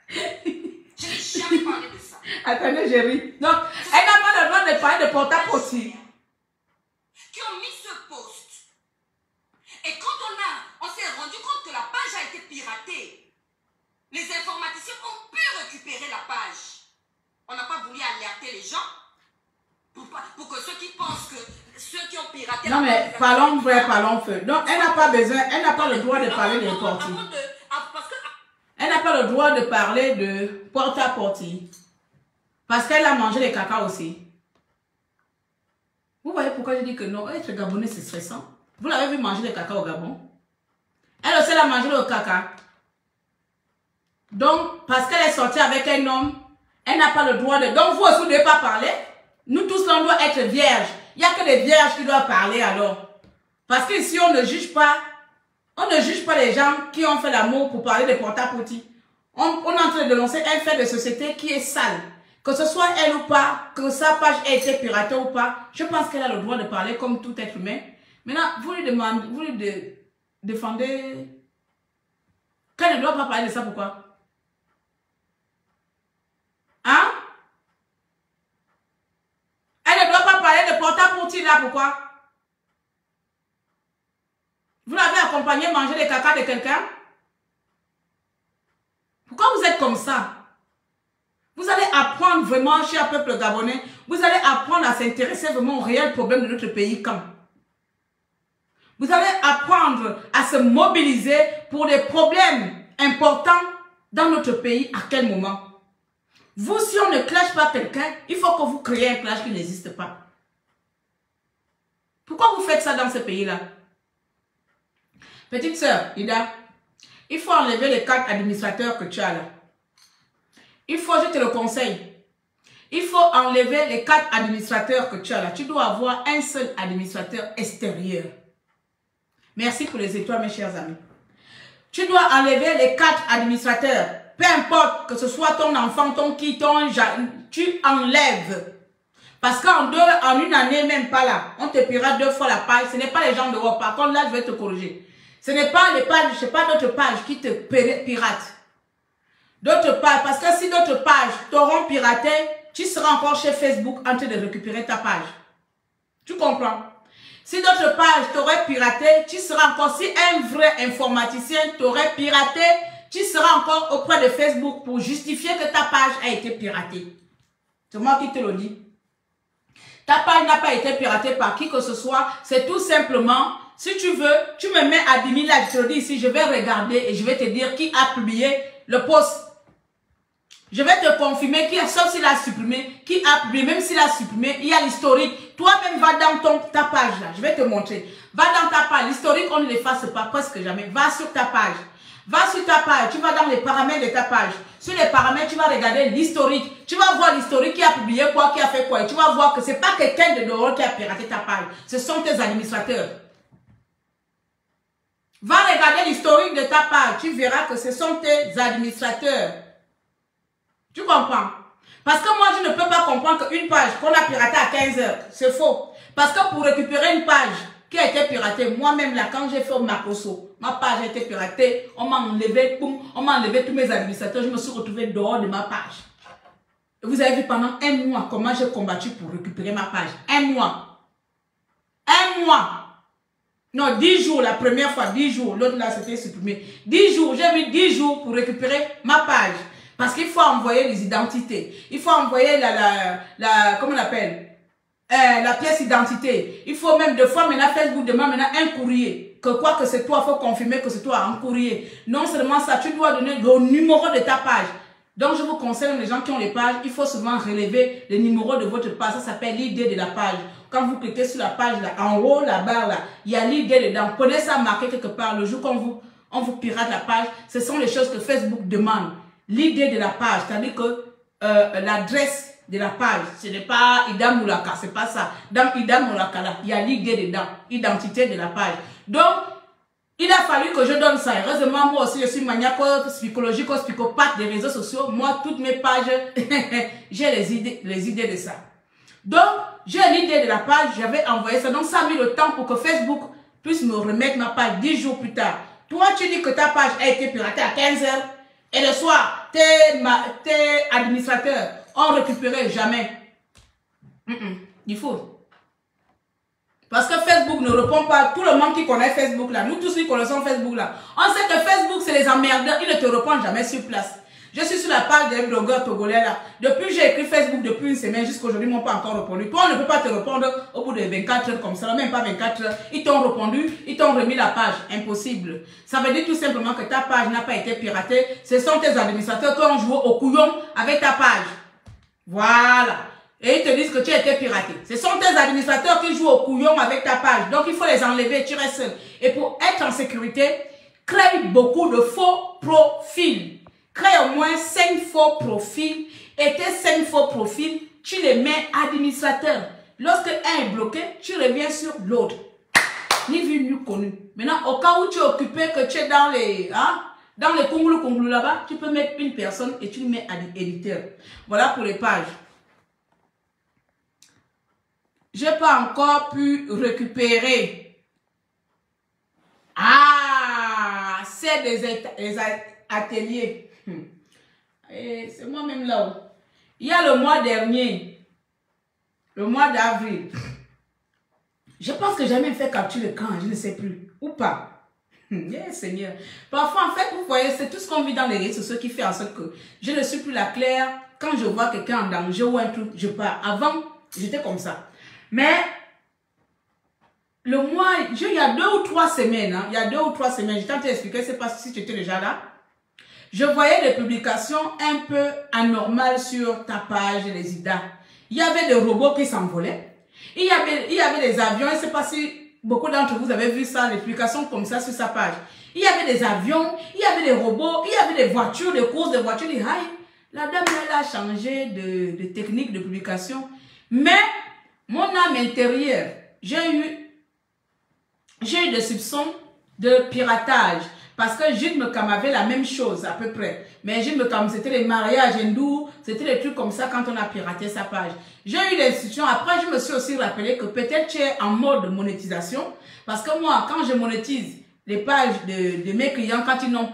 Je n'ai jamais parlé de ça. Attendez, j'ai ri. Donc, elle n'a pas le droit de parler de porte-à-porte. Qui ont mis ce post. Et quand on s'est rendu compte que la page a été piratée, les informaticiens ont pu récupérer la page. On n'a pas voulu alerter les gens pour que ceux qui pensent que ceux qui ont piraté... Non mais parlons vrai, parlons feu. Donc elle n'a pas besoin, elle n'a pas le droit de parler de porte. Elle n'a pas le droit de parler de porte-à-porte. Parce qu'elle a mangé les caca aussi. Vous voyez pourquoi je dis que non, être gabonais c'est stressant. Vous l'avez vu manger les caca au Gabon. Elle aussi elle a mangé le caca. Donc, parce qu'elle est sortie avec un homme, elle n'a pas le droit de... Donc, vous aussi, vous ne devez pas parler. Nous tous, on doit être vierges. Il n'y a que les vierges qui doivent parler alors. Parce qu'ici, on ne juge pas. On ne juge pas les gens qui ont fait l'amour pour parler de porte-à-porte. On est en train de dénoncer un fait de société qui est sale. Que ce soit elle ou pas, que sa page ait été piratée ou pas, je pense qu'elle a le droit de parler comme tout être humain. Maintenant, vous lui demandez, vous lui défendez... Qu'elle ne doit pas parler de ça, pourquoi? Hein? Elle ne doit pas parler de porte-à-porte là, pourquoi? Vous l'avez accompagné manger les caca de quelqu'un? Pourquoi vous êtes comme ça? Vous allez apprendre vraiment, cher peuple gabonais, vous allez apprendre à s'intéresser vraiment aux réels problèmes de notre pays quand? Vous allez apprendre à se mobiliser pour des problèmes importants dans notre pays à quel moment? Vous, si on ne clash pas quelqu'un, il faut que vous créez un clash qui n'existe pas. Pourquoi vous faites ça dans ce pays-là? Petite sœur, Ida, il faut enlever les 4 administrateurs que tu as là. Il faut, je te le conseille, il faut enlever les 4 administrateurs que tu as là. Tu dois avoir un seul administrateur extérieur. Merci pour les étoiles, mes chers amis. Tu dois enlever les 4 administrateurs. Peu importe que ce soit ton enfant, ton qui, tu enlèves. Parce qu'en une année, même pas là, on te pirate 2 fois la page. Ce n'est pas les gens de Europe. Par contre, là, je vais te corriger. Ce n'est pas les pages, je sais pas d'autres pages qui te piratent. D'autres pages, parce que si d'autres pages t'auront piraté, tu seras encore chez Facebook en train de récupérer ta page. Tu comprends? Si d'autres pages t'auraient piraté, tu seras encore, si un vrai informaticien t'aurait piraté, tu seras encore auprès de Facebook pour justifier que ta page a été piratée. C'est moi qui te le dis. Ta page n'a pas été piratée par qui que ce soit. C'est tout simplement, si tu veux, tu me mets à 10 000 là, je te le dis ici, je vais regarder et je vais te dire qui a publié le post. Je vais te confirmer qui, sauf s'il a supprimé, qui a publié, même s'il a supprimé, il y a l'historique. Toi-même, va dans ta page là, je vais te montrer. Va dans ta page, l'historique, on ne l'efface pas, presque jamais. Va sur ta page. Va sur ta page, tu vas dans les paramètres de ta page. Sur les paramètres, tu vas regarder l'historique. Tu vas voir l'historique qui a publié quoi, qui a fait quoi. Et tu vas voir que ce n'est pas quelqu'un de dehors qui a piraté ta page. Ce sont tes administrateurs. Va regarder l'historique de ta page. Tu verras que ce sont tes administrateurs. Tu comprends? Parce que moi, je ne peux pas comprendre qu'une page qu'on a piratée à 15 heures, c'est faux. Parce que pour récupérer une page qui a été piratée, moi-même là, quand j'ai fait Makoso, ma page a été piratée, on m'a enlevé, boum, on m'a enlevé tous mes administrateurs, je me suis retrouvée dehors de ma page. Et vous avez vu pendant un mois comment j'ai combattu pour récupérer ma page. Un mois. Un mois. Non, 10 jours la première fois, 10 jours. L'autre là, c'était supprimé. 10 jours, j'ai mis 10 jours pour récupérer ma page. Parce qu'il faut envoyer les identités. Il faut envoyer comment on appelle? La pièce d'identité. Il faut même, deux fois, maintenant, Facebook demande maintenant un courrier. Que quoi que c'est toi, il faut confirmer que c'est toi un courrier. Non seulement ça, tu dois donner le numéro de ta page. Donc, je vous conseille, les gens qui ont les pages, il faut souvent relever le numéro de votre page. Ça s'appelle l'idée de la page. Quand vous cliquez sur la page, là, en haut, la barre, là, il y a l'idée dedans. Prenez ça, marqué quelque part. Le jour qu'on vous pirate la page, ce sont les choses que Facebook demande. L'idée de la page, c'est-à-dire que l'adresse de la page, ce n'est pas Ida Moulaka, c'est pas ça. Dans Ida Moulaka, là, il y a l'idée dedans, identité de la page. Donc, il a fallu que je donne ça. Heureusement, moi aussi, je suis maniaque psychologique, psychopathe des réseaux sociaux. Moi, toutes mes pages, j'ai les idées de ça. Donc, j'ai l'idée de la page, j'avais envoyé ça. Donc, ça a mis le temps pour que Facebook puisse me remettre ma page 10 jours plus tard. Toi, tu dis que ta page a été piratée à 15 heures. Et le soir, tes administrateurs ont récupéré, jamais. Il faut. Parce que Facebook ne répond pas. Tout le monde qui connaît Facebook là, nous tous qui connaissons Facebook là, on sait que Facebook c'est les emmerdeurs, ils ne te répondent jamais sur place. Je suis sur la page des blogueurs togolais là. Depuis j'ai écrit Facebook depuis une semaine jusqu'à aujourd'hui, ils m'ont pas encore répondu. Toi on ne peut pas te répondre au bout de 24 heures comme ça, même pas 24 heures. Ils t'ont répondu, ils t'ont remis la page. Impossible. Ça veut dire tout simplement que ta page n'a pas été piratée. Ce sont tes administrateurs qui ont joué au couillon avec ta page. Voilà. Et ils te disent que tu as été piraté. Ce sont tes administrateurs qui jouent au couillon avec ta page. Donc il faut les enlever, tu restes seul. Et pour être en sécurité, crée beaucoup de faux profils. Crée au moins 5 faux profils. Et tes 5 faux profils, tu les mets administrateurs. Lorsque un est bloqué, tu reviens sur l'autre. Ni vu, ni connu. Maintenant, au cas où tu es occupé, que tu es dans les Kongulu là-bas, tu peux mettre une personne et tu le mets à éditeur. Voilà pour les pages. Je n'ai pas encore pu récupérer. Ah, c'est des ateliers. C'est moi-même là-haut. Il y a le mois dernier, le mois d'avril. Je pense que j'ai même fait capture l'écran, je ne sais plus. Ou pas. Seigneur. Parfois, en fait, vous voyez, c'est tout ce qu'on vit dans les réseaux sociaux qui fait en sorte que je ne suis plus la Claire. Quand je vois quelqu'un en danger ou un truc, je pars. Avant, j'étais comme ça. Mais, le mois, il y a 2 ou 3 semaines, il y a 2 ou 3 semaines, je t'ai expliqué, c'est pas si tu étais déjà là. Je voyais des publications un peu anormales sur ta page, les IDA. Il y avait des robots qui s'envolaient. Il y avait des avions, je ne sais pas si beaucoup d'entre vous avez vu ça, des publications comme ça sur sa page. Il y avait des avions, il y avait des robots, il y avait des voitures, des courses de voitures. La dame, elle a changé de technique de publication. Mais, mon âme intérieure, j'ai eu des soupçons de piratage. Parce que Gilles Mekam avait la même chose à peu près. Mais Gilles Mekam, c'était les mariages hindous, c'était des trucs comme ça quand on a piraté sa page. J'ai eu des discussions. Après, je me suis aussi rappelé que peut-être tu es en mode monétisation. Parce que moi, quand je monétise les pages de mes clients, quand ils n'ont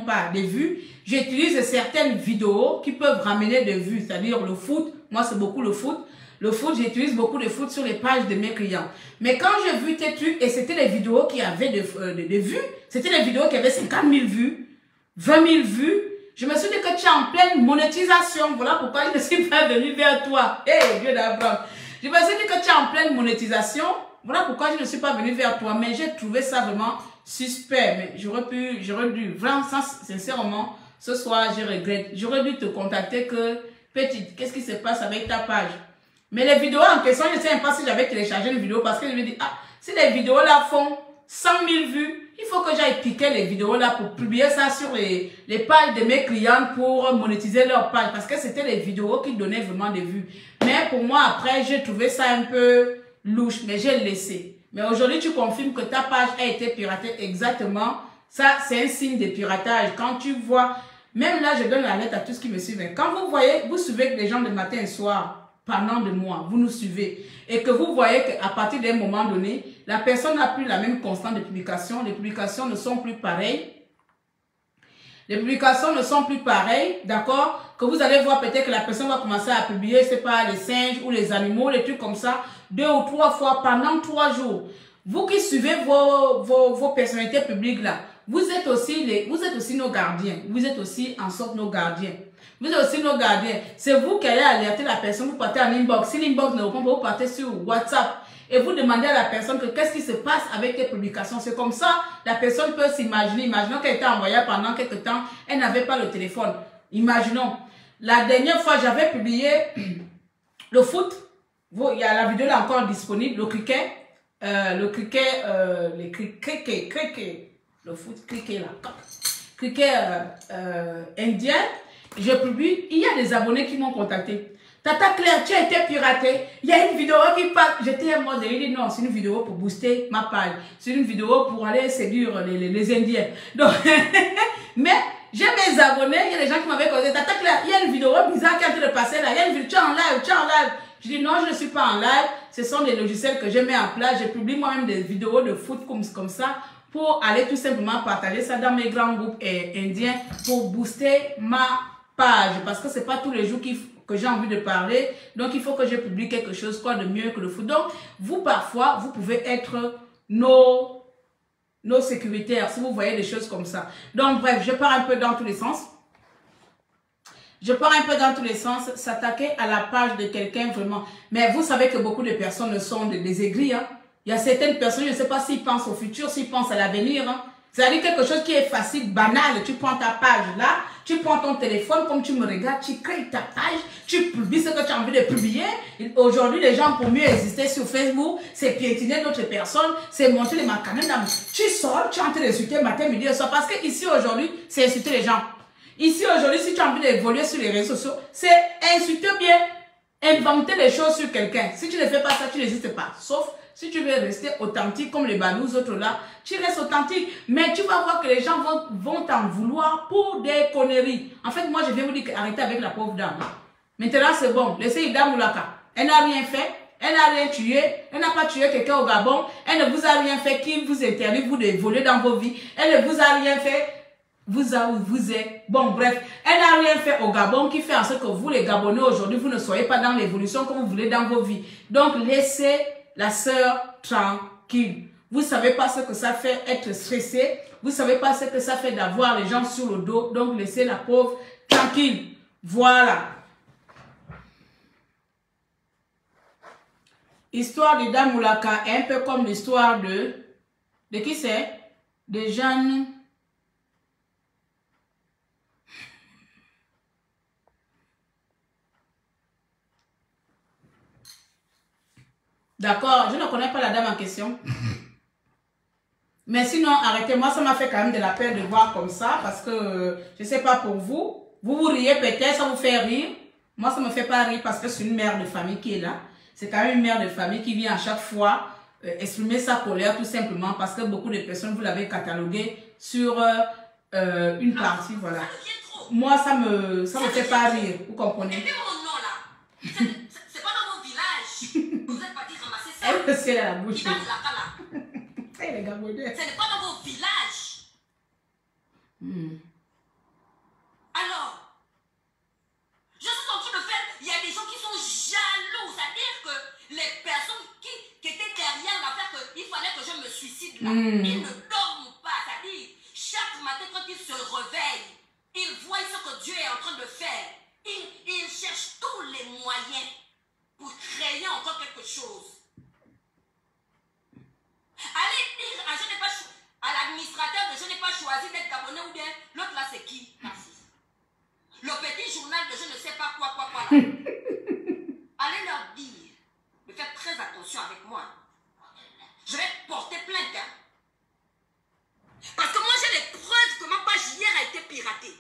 pas de vues, j'utilise certaines vidéos qui peuvent ramener des vues. C'est-à-dire le foot. Moi, c'est beaucoup le foot. Le foot, j'utilise beaucoup de foot sur les pages de mes clients. Mais quand j'ai vu tes trucs, et c'était les vidéos qui avaient des vues, c'était les vidéos qui avaient 50 000 vues, 20 000 vues, je me suis dit que tu es en pleine monétisation. Voilà pourquoi je ne suis pas venue vers toi. Hey, Dieu d'Abraham. Je me suis dit que tu es en pleine monétisation. Voilà pourquoi je ne suis pas venue vers toi. Mais j'ai trouvé ça vraiment suspect. Mais j'aurais dû, vraiment, sincèrement, ce soir, je regrette. J'aurais dû te contacter que, petite, qu'est-ce qui se passe avec ta page? Mais les vidéos en question, je ne sais même pas si j'avais téléchargé une vidéo parce que je me dis, ah, si les vidéos là font 100 000 vues, il faut que j'aille piquer les vidéos là pour publier ça sur les pages de mes clients pour monétiser leur page. Parce que c'était les vidéos qui donnaient vraiment des vues. Mais pour moi, après, j'ai trouvé ça un peu louche, mais j'ai laissé. Mais aujourd'hui, tu confirmes que ta page a été piratée exactement. Ça, c'est un signe de piratage. Quand tu vois, même là, je donne la lettre à tous qui me suivent. Quand vous voyez, vous suivez les gens de matin et soir, pendant de mois, vous nous suivez et que vous voyez qu'à partir d'un moment donné, la personne n'a plus la même constante de publication, les publications ne sont plus pareilles. Les publications ne sont plus pareilles, d'accord? Que vous allez voir peut-être que la personne va commencer à publier, c'est pas les singes ou les animaux, les trucs comme ça, 2 ou 3 fois pendant 3 jours. Vous qui suivez vos personnalités publiques là, vous êtes aussi nos gardiens. Vous êtes aussi en sorte nos gardiens. Vous êtes aussi nos gardiens. C'est vous qui allez alerter la personne, vous partez en inbox. Si l'inbox ne répond pas, vous partez sur WhatsApp et vous demandez à la personne que qu'est-ce qui se passe avec tes publications. C'est comme ça, la personne peut s'imaginer. Imaginons qu'elle était envoyée pendant quelques temps, elle n'avait pas le téléphone. Imaginons. La dernière fois, j'avais publié le foot. Il y a la vidéo là encore disponible, le cricket. Le foot cricket là. Cricket indien. Je publie, il y a des abonnés qui m'ont contacté. Tata Claire, tu as été piratée. Il y a une vidéo qui parle. J'étais en mode, il dit non, c'est une vidéo pour booster ma page. C'est une vidéo pour aller séduire les Indiens. Donc, mais j'ai mes abonnés, il y a des gens qui m'avaient contacté. Tata Claire, il y a une vidéo bizarre qui est en train de passer là. Il y a une vidéo, tu es en live. Je dis non, je ne suis pas en live. Ce sont des logiciels que je mets en place. Je publie moi-même des vidéos de foot comme ça pour aller tout simplement partager ça dans mes grands groupes indiens pour booster ma page. Parce que c'est pas tous les jours que j'ai envie de parler. Donc, il faut que je publie quelque chose, quoi de mieux que le foot. Donc, vous, parfois, vous pouvez être nos sécuritaires si vous voyez des choses comme ça. Donc, bref, je pars un peu dans tous les sens. S'attaquer à la page de quelqu'un vraiment. Mais vous savez que beaucoup de personnes sont des aigris. Hein. Il y a certaines personnes, je ne sais pas s'ils pensent au futur, s'ils pensent à l'avenir. Hein. C'est-à-dire quelque chose qui est facile, banal. Tu prends ta page là, tu prends ton téléphone, comme tu me regardes, tu crées ta page, tu publies ce que tu as envie de publier. Aujourd'hui, les gens, pour mieux exister sur Facebook, c'est piétiner d'autres personnes, c'est montrer les macanes. Tu sors, tu es en train d'insulter matin, midi et soir. Parce que ici aujourd'hui, c'est insulter les gens. Ici, aujourd'hui, si tu as envie d'évoluer sur les réseaux sociaux, c'est insulter bien, inventer les choses sur quelqu'un. Si tu ne fais pas ça, tu n'existes pas. Sauf si tu veux rester authentique comme les banous autres là, tu restes authentique. Mais tu vas voir que les gens vont t'en vouloir pour des conneries. En fait, moi, je viens vous dire arrêtez avec la pauvre dame. Maintenant, c'est bon. Laissez Ida Moulaka. Elle n'a rien fait. Elle n'a rien tué. Elle n'a pas tué quelqu'un au Gabon. Elle ne vous a rien fait qui vous interdit vous de voler dans vos vies. Elle ne vous a rien fait. Vous êtes... Bon, bref, elle n'a rien fait au Gabon qui fait en sorte que vous, les Gabonais, aujourd'hui, vous ne soyez pas dans l'évolution que vous voulez dans vos vies. Donc, laissez la sœur tranquille. Vous ne savez pas ce que ça fait être stressé. Vous ne savez pas ce que ça fait d'avoir les gens sur le dos. Donc, laissez la pauvre tranquille. Voilà. Histoire de Dame Moulaka est un peu comme l'histoire de qui c'est? Des jeunes... D'accord, je ne connais pas la dame en question. Mais sinon, arrêtez-moi, ça m'a fait quand même de la peine de voir comme ça. Parce que, je ne sais pas pour vous. Vous vous riez peut-être, ça vous fait rire. Moi, ça ne me fait pas rire parce que c'est une mère de famille qui est là. C'est quand même une mère de famille qui vient à chaque fois exprimer sa colère tout simplement. Parce que beaucoup de personnes, vous l'avez catalogué sur une partie, voilà. Moi, ça me fait pas rire, vous comprenez? Et puis mon nom là, c'est pas dans mon village. Vous êtes partis ramasser ça. Elle me serre la bouche. Ce n'est pas dans vos villages. Alors, je suis en train de faire, il y a des gens qui sont jaloux. C'est-à-dire que les personnes qui étaient derrière l'affaire qu'il fallait que je me suicide là, ils ne dorment pas. C'est-à-dire, chaque matin quand ils se réveillent, ils voient ce que Dieu est en train de faire. Ils cherchent tous les moyens pour créer encore quelque chose. Allez dire à l'administrateur que je n'ai pas choisi d'être Gabonais ou bien l'autre là c'est qui? Le petit journal de je ne sais pas quoi là. Allez leur dire de faire très attention avec moi. Je vais porter plainte. Hein. Parce que moi j'ai les preuves que ma page hier a été piratée.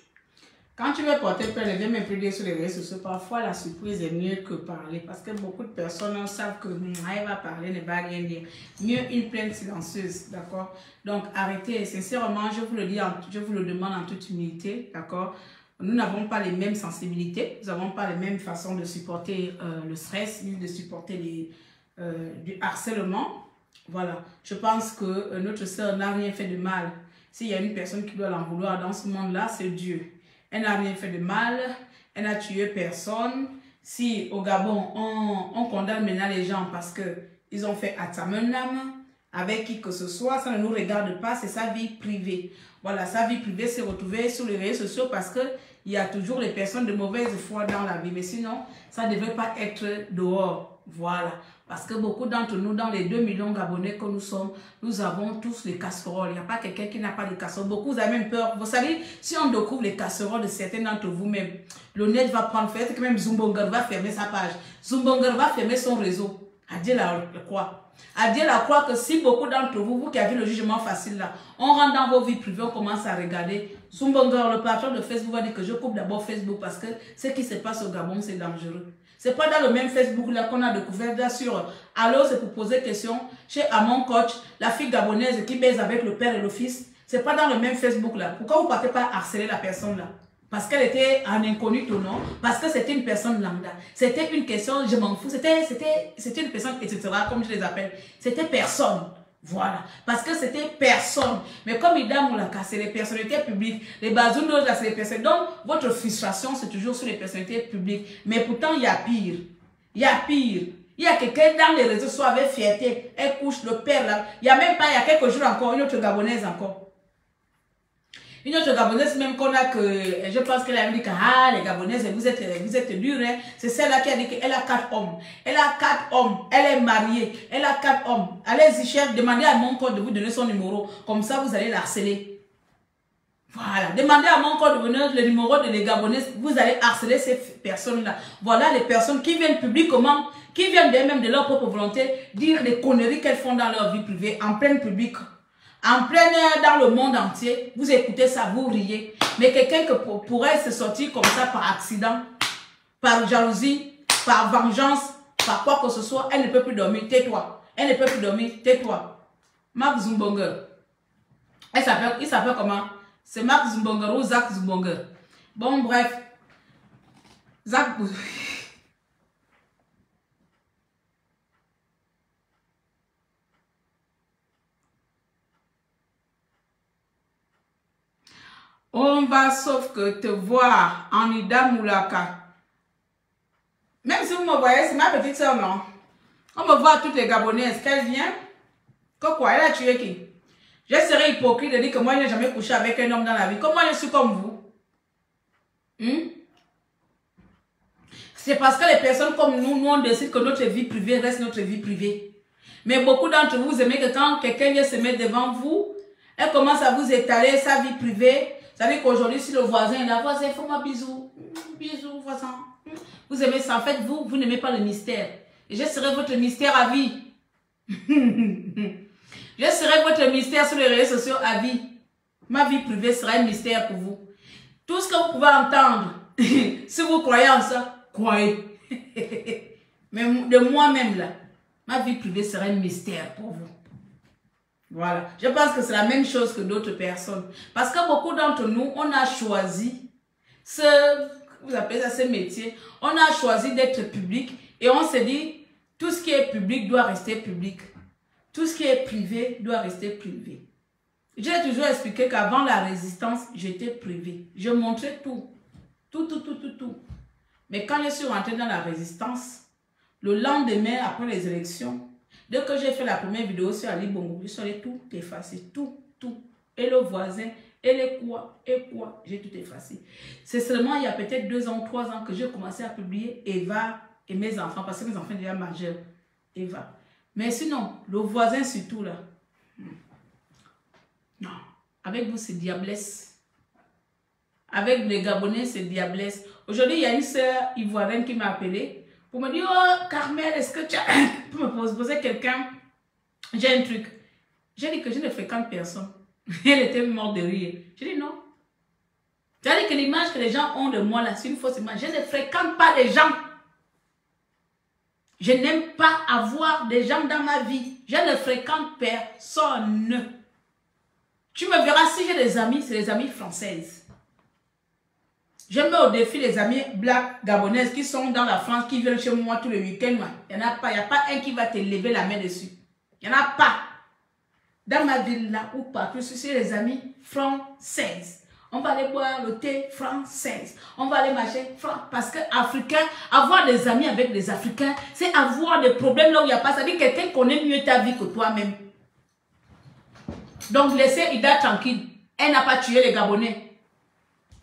Quand tu veux porter plainte, viens m'impliquer sur les réseaux sociaux. Parfois, la surprise est mieux que parler. Parce que beaucoup de personnes savent que elle va parler, ne va rien dire. Mieux une plainte silencieuse, d'accord? Donc, arrêtez. Sincèrement, je vous le dis, je vous le demande en toute humilité, d'accord? Nous n'avons pas les mêmes sensibilités. Nous n'avons pas les mêmes façons de supporter le stress, ni de supporter du harcèlement. Voilà. Je pense que notre sœur n'a rien fait de mal. S'il y a une personne qui doit l'en vouloir dans ce monde-là, c'est Dieu. Elle n'a rien fait de mal, elle n'a tué personne. Si au Gabon, on condamne maintenant les gens parce qu'ils ont fait atamenam avec qui que ce soit, ça ne nous regarde pas, c'est sa vie privée. Voilà, sa vie privée s'est retrouvée sur les réseaux sociaux parce qu'il y a toujours les personnes de mauvaise foi dans la vie. Mais sinon, ça ne devrait pas être dehors. Voilà. Parce que beaucoup d'entre nous, dans les 2 millions Gabonais que nous sommes, nous avons tous les casseroles. Il n'y a pas quelqu'un qui n'a pas de casseroles. Beaucoup, vous avez même peur. Vous savez, si on découvre les casseroles de certains d'entre vous-même, le net va prendre fête, que même Zumbongar va fermer sa page. Zumbongar va fermer son réseau. Adieu la croix. Adieu la croix que si beaucoup d'entre vous, vous qui avez le jugement facile là, on rentre dans vos vies privées, on commence à regarder. Zumbongar, le patron de Facebook, va dire que je coupe d'abord Facebook parce que ce qui se passe au Gabon, c'est dangereux. C'est pas dans le même Facebook là qu'on a découvert là sur alors c'est pour poser question chez Amon Coach, la fille gabonaise qui baise avec le père et le fils. C'est pas dans le même Facebook là. Pourquoi vous partez pas harceler la personne là? Parce qu'elle était en inconnu ou non? Parce que c'était une personne lambda. C'était une question, je m'en fous. C'était une personne, etc. comme je les appelle. C'était personne. Voilà. Parce que c'était personne. Mais comme Ida Moulaka, c'est les personnalités publiques. Les Bazoum, c'est les personnalités. Donc, votre frustration, c'est toujours sur les personnalités publiques. Mais pourtant, il y a pire. Il y a pire. Il y a quelqu'un dans les réseaux sociaux avec fierté. Elle couche le père là. Il y a même pas, il y a quelques jours encore, une autre Gabonaise encore. Une autre Gabonaise même qu'on a que, je pense qu'elle a dit que, ah, les Gabonaises, vous êtes durs, hein. C'est celle-là qui a dit qu'elle a 4 hommes. Elle a 4 hommes. Elle est mariée. Elle a 4 hommes. Allez-y, chef, demandez à mon code de vous donner son numéro. Comme ça, vous allez l'harceler. Voilà. Demandez à mon code de vous donner le numéro de les Gabonaises. Vous allez harceler ces personnes-là. Voilà les personnes qui viennent publiquement, qui viennent d'elles-mêmes de leur propre volonté, dire les conneries qu'elles font dans leur vie privée, en plein public. En plein air, dans le monde entier, vous écoutez ça, vous riez. Mais quelqu'un qui pourrait se sortir comme ça par accident, par jalousie, par vengeance, par quoi que ce soit, elle ne peut plus dormir, tais-toi. Elle ne peut plus dormir, tais-toi. Mark Zumbonga. Il s'appelle comment? C'est Mark Zumbonga ou Zach Zumbonga. Bon, bref. Zach... On va sauf que te voir en Ida Moulaka. Même si vous me voyez, c'est ma petite soeur, non? On me voit toutes les Gabonaises. Qu'elle vient? Quoi? Elle a tué qui? Je serais hypocrite de dire que moi, je n'ai jamais couché avec un homme dans la vie. Comme moi, je suis comme vous. C'est parce que les personnes comme nous, on décide que notre vie privée reste notre vie privée. Mais beaucoup d'entre vous, vous aimez que quand quelqu'un vient se mettre devant vous, elle commence à vous étaler sa vie privée. Vous savez qu'aujourd'hui, si le voisin est là, voisin, fais-moi bisous. Bisous, voisin. Vous aimez ça. En fait, vous n'aimez pas le mystère. Et je serai votre mystère à vie. Je serai votre mystère sur les réseaux sociaux à vie. Ma vie privée sera un mystère pour vous. Tout ce que vous pouvez entendre, si vous croyez en ça, croyez. Mais de moi-même, là, ma vie privée sera un mystère pour vous. Voilà. Je pense que c'est la même chose que d'autres personnes. Parce que beaucoup d'entre nous, on a choisi vous appelez ça ce métier, on a choisi d'être public et on s'est dit, tout ce qui est public doit rester public. Tout ce qui est privé doit rester privé. J'ai toujours expliqué qu'avant la résistance, j'étais privé. Je montrais tout. Tout. Mais quand je suis rentrée dans la résistance, le lendemain, après les élections, dès que j'ai fait la première vidéo sur Ali Bongo, je suis allée tout effacer, tout. Et le voisin, et les quoi, j'ai tout effacé. C'est seulement il y a peut-être 2 ans, 3 ans que j'ai commencé à publier Eva et mes enfants, parce que mes enfants sont déjà majeurs. Eva. Mais sinon, le voisin surtout là, non. Avec vous, c'est diablesse. Avec les Gabonais, c'est diablesse. Aujourd'hui, il y a une sœur ivoirienne qui m'a appelé pour me dire, oh, Carmel, est-ce que tu as... pour me poser quelqu'un, j'ai un truc. J'ai dit que je ne fréquente personne. Elle était morte de rire. J'ai dit non. C'est-à-dire que l'image que les gens ont de moi là, c'est une fausse image. Je ne fréquente pas les gens. Je n'aime pas avoir des gens dans ma vie. Je ne fréquente personne. Tu me verras si j'ai des amis, c'est des amis françaises. Je mets au défi les amis black gabonaises qui sont dans la France, qui viennent chez moi tous les week-ends. Il n'y en a pas. Il n'y a pas un qui va te lever la main dessus. Il n'y en a pas. Dans ma ville là ou partout, je suis les amis françaises. On va aller boire le thé française. On va aller marcher parce que Africain, avoir des amis avec des Africains, c'est avoir des problèmes là où il n'y a pas. Ça veut dire que quelqu'un connaît mieux ta vie que toi-même. Donc laissez Ida tranquille. Elle n'a pas tué les Gabonais.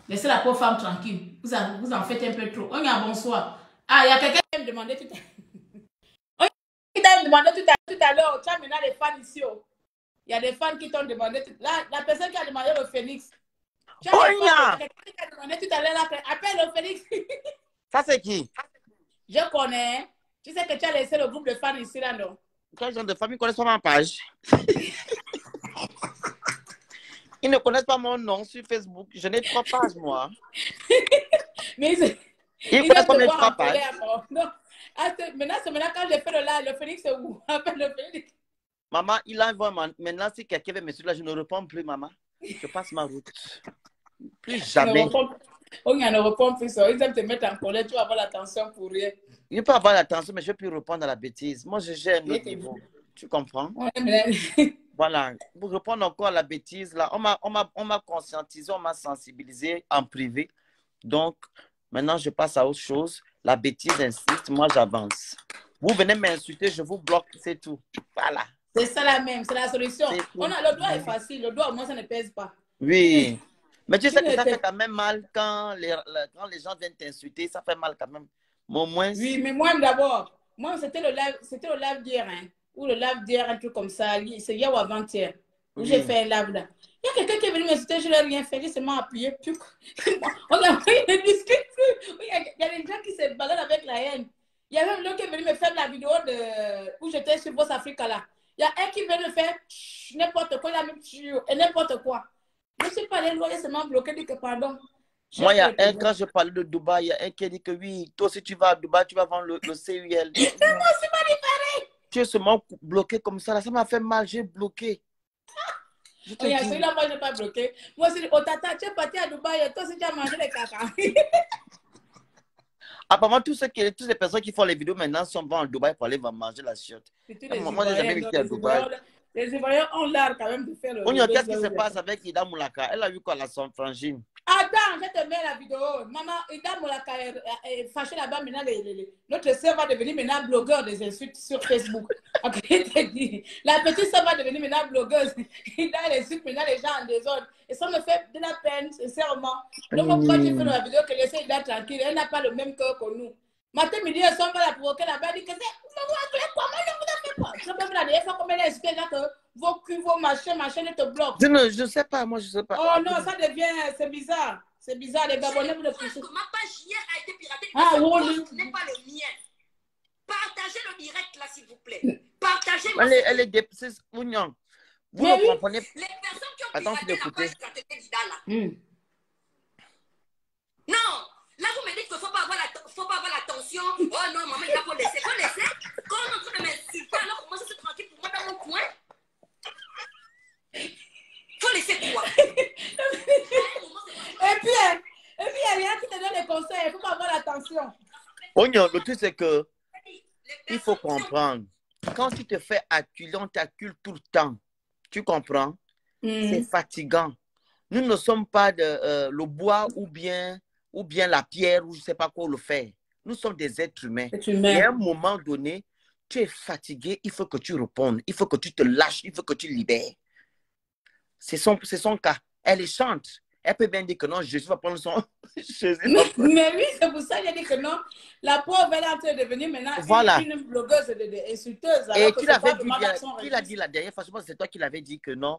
Laissez la pauvre femme tranquille. Vous en faites un peu trop. On y a bonsoir. Ah, il y a quelqu'un qui me demandait tout à l'heure. Qui t'a demandé tout à l'heure. Tu as maintenant les fans ici. Il y a des fans qui t'ont demandé. Là, la personne qui a demandé le Phoenix. Tu as quelqu'un qui a demandé tout à l'heure. Appelle le Phoenix. Ça, c'est qui? Je connais. Tu sais que tu as laissé le groupe de fans ici, là, non? Quel genre de famille connaissent pas ma page? Ils ne connaissent pas mon nom sur Facebook. Je n'ai 3 pages, moi. Mais ils connaissent pas mes 3 pages. Non. Maintenant, quand j'ai fait le live, le Phoenix, c'est où? Appelle le Phoenix. Maman, il envoie maintenant, si quelqu'un veut me suivre là, je ne réponds plus, maman. Je passe ma route. Plus jamais. On ne répond plus. Ils aiment te mettre en colère, tu vas avoir l'attention pour rien. Il peut avoir l'attention, mais je ne vais plus répondre à la bêtise. Moi, je gère un autre niveau. Tu comprends? Ouais, mais... Voilà. Pour répondre encore à la bêtise, là, on m'a conscientisé, on m'a sensibilisé en privé. Donc, maintenant, je passe à autre chose. La bêtise insiste, moi, j'avance. Vous venez m'insulter, je vous bloque, c'est tout. Voilà. C'est ça la même, c'est la solution. Le doigt est facile, le doigt au moins ça ne pèse pas. Oui. Mais tu sais que ça fait quand même mal quand les gens viennent t'insulter, ça fait mal quand même. Mais au moins... Oui, mais moi d'abord, moi c'était le live d'hier, hein, ou le live d'hier, un truc comme ça, c'est hier ou avant-hier, où j'ai fait un live là. Il y a quelqu'un qui est venu m'insulter, je n'ai rien fait, j'ai seulement appuyé, on a pris une discussion. Il y a des gens qui se baladent avec la haine. Il y a même l'autre qui est venu me faire la vidéo où j'étais sur Boss Africa là. Il y a un qui veut me faire n'importe quoi, il a même et n'importe quoi. Je ne suis pas allé loin, il seulement bloqué, dit que pardon. Moi, il y a un, quand je parlais de Dubaï, il y a un qui a dit que oui, toi, si tu vas à Dubaï, tu vas vendre le CUL. C'est moi, c'est pas différent. Tu es seulement bloqué comme ça, là, ça m'a fait mal, j'ai bloqué. Celui-là, moi, je n'ai pas bloqué. Moi, c'est au tata, tu es parti à Dubaï, toi, si tu as mangé les caca. Apparemment, toutes les personnes qui font les vidéos maintenant sont en Dubaï pour aller manger la chiotte. Moi, je n'ai jamais vécu à Dubaï. Les Ivoiriens ont l'art quand même de faire le... Qu'est-ce qui se passe avec Ida Moulaka? Elle a eu quoi, la son frangine? Attends, je te mets la vidéo. Maman, Ida Moulaka est fâchée là-bas. Maintenant, notre sœur va devenir maintenant blogueur des insultes sur Facebook. Ok, je te dis. La petite sœur va devenir maintenant blogueuse. Ida, elle insulte maintenant les gens en désordre. Et ça me fait de la peine, sincèrement. Donc, pourquoi j'ai fait la vidéo que laisser Ida tranquille? Elle n'a pas le même cœur que nous. Matin, midi, elle s'en va la provoquer là-bas. Elle dit que c'est... Moi, je ne vous en fais pas. Je peux me la dire. Il faut qu'on me laisse que vos culs, vos machins ne te bloquent. Je ne sais pas, moi, je ne sais pas. Oh non, ça devient... C'est bizarre. C'est bizarre, les Gabonais vous le poussez. Ma page hier a été piratée. Ah, Ce n'est pas le mien. Partagez le direct là, s'il vous plaît. Partagez. Elle est dépassée. Vous ne comprenez pas. Les personnes qui ont piraté la page Katete Dida là. Non. Là, vous me dites qu'il ne faut pas avoir l'attention. Oh non, maman, il faut laisser. Faut laisser. Quand on est en train de m'insulter, alors comment ça c'est tranquille pour moi dans mon coin? Faut laisser quoi? Et puis, il y a rien qui te donne des conseils. Il ne faut pas avoir l'attention. Le truc, c'est que il faut comprendre. Quand tu te fais acculer, on t'accule tout le temps. Tu comprends? C'est fatigant. Nous ne sommes pas le bois ou bien la pierre ou je ne sais pas quoi le faire. Nous sommes des êtres humains. Et à un moment donné, tu es fatigué, il faut que tu répondes, il faut que tu te lâches, il faut que tu libères. C'est son cas. Elle est chante. Elle peut bien dire que non, Jésus va prendre son... Mais oui, c'est pour ça qu'il a dit que non. La pauvre, elle est en train de devenir maintenant une blogueuse insulteuse. Et tu l'avais dit, qui l'a dit la dernière fois, je pense que c'est toi qui l'avais dit que non.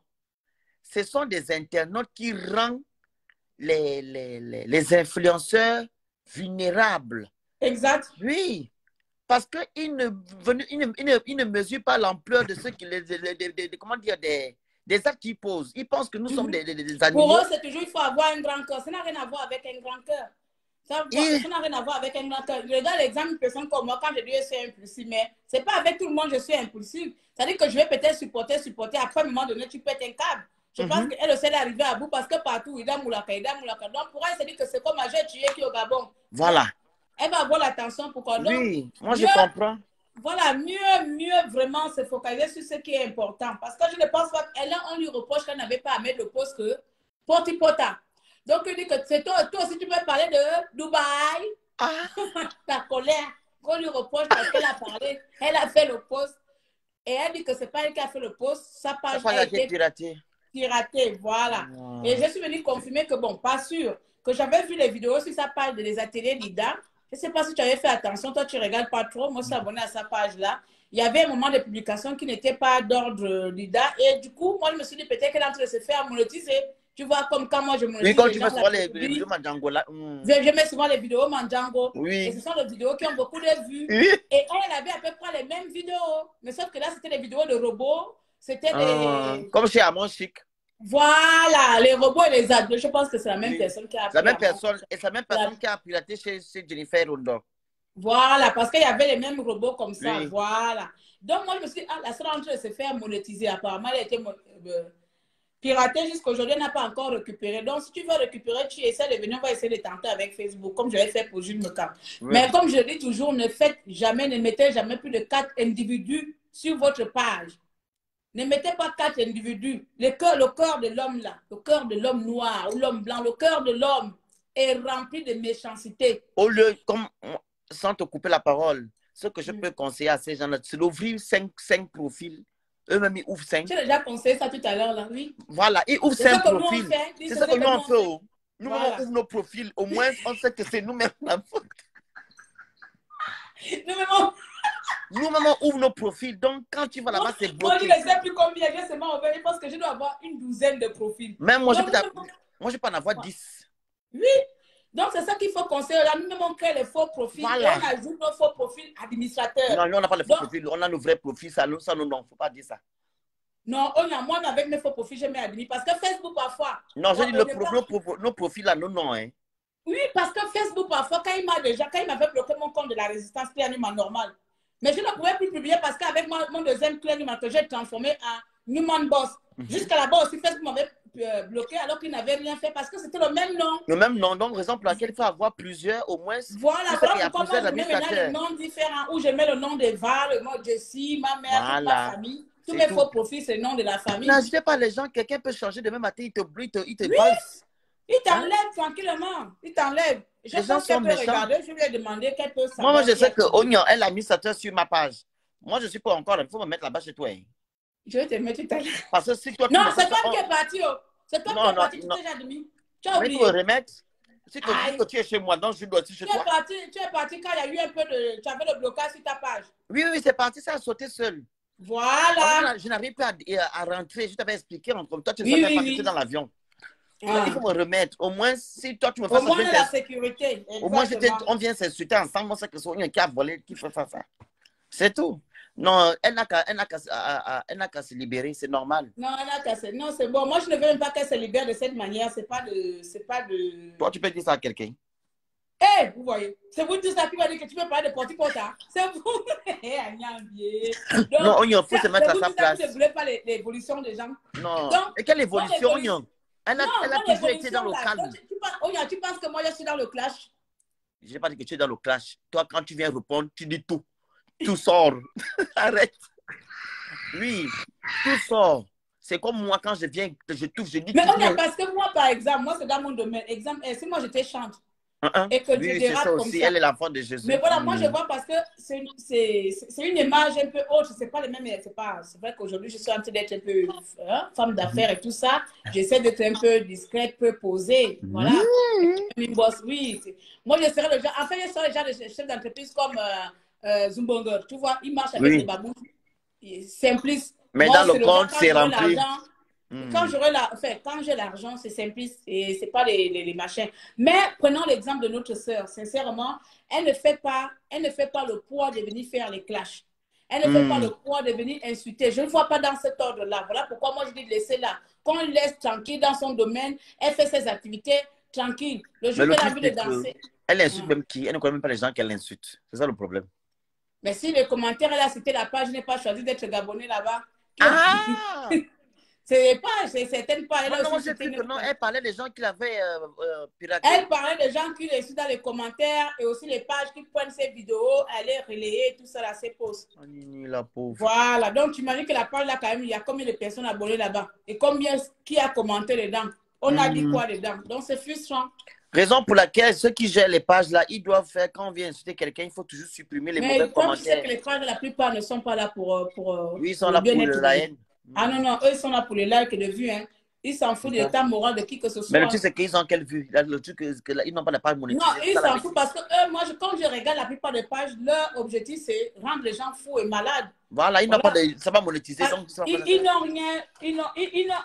Ce sont des internautes qui rendent les influenceurs vulnérables. Exact. Oui. Parce qu'ils ne mesurent pas l'ampleur de ce qui comment dire, des actes qu'ils posent. Ils pensent que nous sommes des animaux. Pour eux, c'est toujours, il faut avoir un grand cœur. Ça n'a rien à voir avec un grand cœur. Ça n'a rien à voir avec un grand cœur. Je regarde l'exemple d'une personne comme moi, quand je dis que je suis impulsive, mais ce n'est pas avec tout le monde que je suis impulsive. C'est-à-dire que je vais peut-être supporter. Après, à un moment donné, tu pètes un câble. Je pense qu'elle essaie d'arriver à bout parce que partout, Ida Moulaka. Donc, pour elle, c'est dit que c'est comme j'ai tué qui au Gabon. Voilà. Elle va avoir l'attention pour quoi. Oui, moi je comprends. Voilà, mieux vraiment se focaliser sur ce qui est important. Parce que je ne pense pas qu'elle, on lui reproche qu'elle n'avait pas à mettre le poste que porti-pota. Donc, il dit que c'est toi aussi, tu peux parler de Dubaï. Ta colère qu'on lui reproche parce qu'elle a parlé, elle a fait le poste. Et elle dit que ce n'est pas elle qui a fait le poste, sa page a été piratée. Voilà. Et je suis venue confirmer que, bon, pas sûr, que j'avais vu les vidéos sur sa page des ateliers d'Ida. Je ne sais pas si tu avais fait attention, toi tu ne regardes pas trop, moi je suis abonné à sa page-là. Il y avait un moment de publication qui n'était pas d'ordre d'Ida et du coup, moi je me suis dit peut-être qu'elle est en train de se faire monétiser. Tu vois, comme quand moi je monétise. Oui, quand tu fais souvent les vidéos Mandjango là. Je mets souvent les vidéos Mandjango. Oui. Et ce sont des vidéos qui ont beaucoup de vues. Oui. Et elle avait à peu près les mêmes vidéos. Mais sauf que là, c'était des vidéos de robots. C'était des... Comme chez Amon Chic. Voilà, les robots et les adultes. Je pense que c'est la même personne qui a la même personne. Et c'est la même personne qui a piraté chez Jennifer Rondo. Voilà, parce qu'il y avait les mêmes robots comme ça. Voilà. Donc, moi, je me suis dit, la seule en train de se faire monétiser. Apparemment, elle a été piraté jusqu'à aujourd'hui, elle n'a pas encore récupéré. Donc, si tu veux récupérer, tu essaies de venir, on va essayer de tenter avec Facebook, comme je l'ai fait pour Jules Meka. Oui. Mais comme je dis toujours, ne faites jamais, ne mettez jamais plus de 4 individus sur votre page. Ne mettez pas 4 individus. Le cœur de l'homme là, le cœur de l'homme noir ou l'homme blanc, le cœur de l'homme est rempli de méchanceté. Au lieu, comme, sans te couper la parole, ce que je peux conseiller à ces gens-là, c'est d'ouvrir 5 profils. Eux-mêmes, ils ouvrent 5. J'ai déjà conseillé ça tout à l'heure, là, oui. Voilà, ils ouvrent 5 profils. C'est ça que nous on fait. Nous, voilà. On ouvre nos profils. Au moins, on sait que c'est nous-mêmes la faute. Nous-mêmes, on ouvre nos profils. Donc, quand tu vas là-bas, c'est bloqué. Moi, je ne sais plus combien. Je sais pas, parce que je dois avoir une douzaine de profils. Même moi, je peux en avoir 10. Oui. Donc, c'est ça qu'il faut conseiller. Là, nous-mêmes, on crée les faux profils. Voilà. Et on ajoute nos faux profils administrateurs. Non, nous, on n'a pas les faux profils. On a nos vrais profils. Ça, non, il ne faut pas dire ça. Non, moi, avec mes faux profils, je mets admis. Parce que Facebook, parfois... Non, je dis nos profils là, non, hein. Oui, parce que Facebook, parfois, quand il m'avait bloqué mon compte de la résistance clé Newman normal, mais je ne pouvais plus publier parce qu'avec mon deuxième clé Newman que j'ai transformé en Newman Boss. Jusqu'à là-bas aussi, Facebook m'avait bloqué alors qu'il n'avait rien fait parce que c'était le même nom. Le même nom, donc raison pour laquelle il faut avoir plusieurs, au moins. Voilà, pourquoi moi je mets maintenant des noms différents où je mets le nom de Val, le nom de Jessie, ma mère, toute ma famille. Tous mes faux profils, c'est le nom de la famille. N'ajoutez pas les gens, quelqu'un peut changer demain matin, il te balse. Il t'enlève tranquillement. Il t'enlève. Je pense qu'elle peut regarder. Je lui ai demandé qu'elle peut savoir. Moi, je sais que Oignon, elle a mis sa tête sur ma page. Moi, je ne suis pas encore. Il faut me mettre là-bas chez toi. Je vais te mettre tout à l'heure. Parce que si toi. Non, c'est toi qui es parti. C'est toi qui es parti. Tu t'es déjà admis. Tu as oublié. Mais tu veux remettre. Si tu dis que tu es chez moi, donc je dois être chez toi. Tu es parti quand il y a eu un peu de. Tu avais le blocage sur ta page. Oui, c'est parti. Ça a sauté seul. Voilà. Je n'arrive pas à rentrer. Je t'avais expliqué. Comme toi, tu ne savais pas que tu es dans l'avion. Il faut me remettre. Au moins, si toi, tu me fais ça. Au moins, la sécurité. Au moins, on vient s'insulter ensemble. On sait que c'est un qui a volé, qui fait ça. C'est tout. Non, elle n'a qu'à se libérer, c'est normal. Non, elle n'a qu'à se... Non, c'est bon. Moi, je ne veux même pas qu'elle se libère de cette manière. C'est pas de... Toi, tu peux dire ça à quelqu'un. Eh, vous voyez, c'est vous tout ça qui va dire que tu peux parler de Porticota. C'est vous. Non, on faut se mettre à sa place. Vous ne voulez pas l'évolution des gens. Non. Et quelle évolution, Oignon? Elle a toujours été dans le calme. Tu penses que moi, je suis dans le clash? Je n'ai pas dit que tu es dans le clash. Toi, quand tu viens répondre, tu dis tout. Tout sort. Arrête. Oui, tout sort. C'est comme moi, quand je viens, je touche, je dis... Mais parce que moi, par exemple, moi, c'est dans mon domaine. Exemple, si moi, je te chante, et que oui, c'est ça aussi. Elle est l'enfant de Jésus. Mais voilà, moi, je vois parce que c'est une image un peu autre. C'est pas le même... C'est vrai qu'aujourd'hui, je suis en train d'être un peu femme d'affaires et tout ça. J'essaie d'être un peu discrète, peu posée. Voilà. Oui. Moi, je serais le genre... En fait, je serais le genre de chef d'entreprise comme Zumbonger. Tu vois, il marche avec des babous. Simpliste. Mais moi, dans le compte, c'est rempli. Quand j'ai l'argent, c'est simpliste et c'est pas les machins. Mais prenons l'exemple de notre sœur. Sincèrement, elle ne fait pas le poids de venir faire les clashs. Elle ne fait pas le poids de venir insulter. Je ne vois pas dans cet ordre-là. Voilà pourquoi moi je dis de laisser là. Qu'on lui laisse tranquille dans son domaine, elle fait ses activités tranquille. Le jour qu'elle a envie de danser. Elle insulte même qui? Elle ne connaît même pas les gens qu'elle insulte. C'est ça le problème. Mais si le commentaire, elle a cité la page, je n'ai pas choisi d'être gabonais là-bas. Ah! C'est certaines pages. Elle parlait des gens qui l'avaient piraté. Elle parlait des gens qui les suivent dans les commentaires et aussi les pages qui prennent ces vidéos, elle les relayer, tout ça là, ses posts. Oh, Nini, la pauvre. Voilà, donc tu imagines que la page là, quand même, il y a combien de personnes abonnées là-bas et combien qui a commenté dedans. On a dit quoi dedans. Donc c'est frustrant. Raison pour laquelle ceux qui gèrent les pages là, ils doivent faire, quand on vient insulter quelqu'un, il faut toujours supprimer les mauvais commentaires. Mais comme tu sais que les pages, la plupart ne sont pas là pour oui, ils sont là pour la haine. Ah non, eux, ils sont là pour les likes et les vues. Hein. Ils s'en foutent de l'état moral de qui que ce soit. Mais le truc, c'est qu'ils ont quelle vue? Le truc, ils n'ont pas de page monétisée. Non, ils s'en foutent parce que eux, moi, quand je regarde la plupart des pages, leur objectif, c'est rendre les gens fous et malades. Voilà, ils n'ont pas de... Ça va monétiser. Donc ils n'ont rien.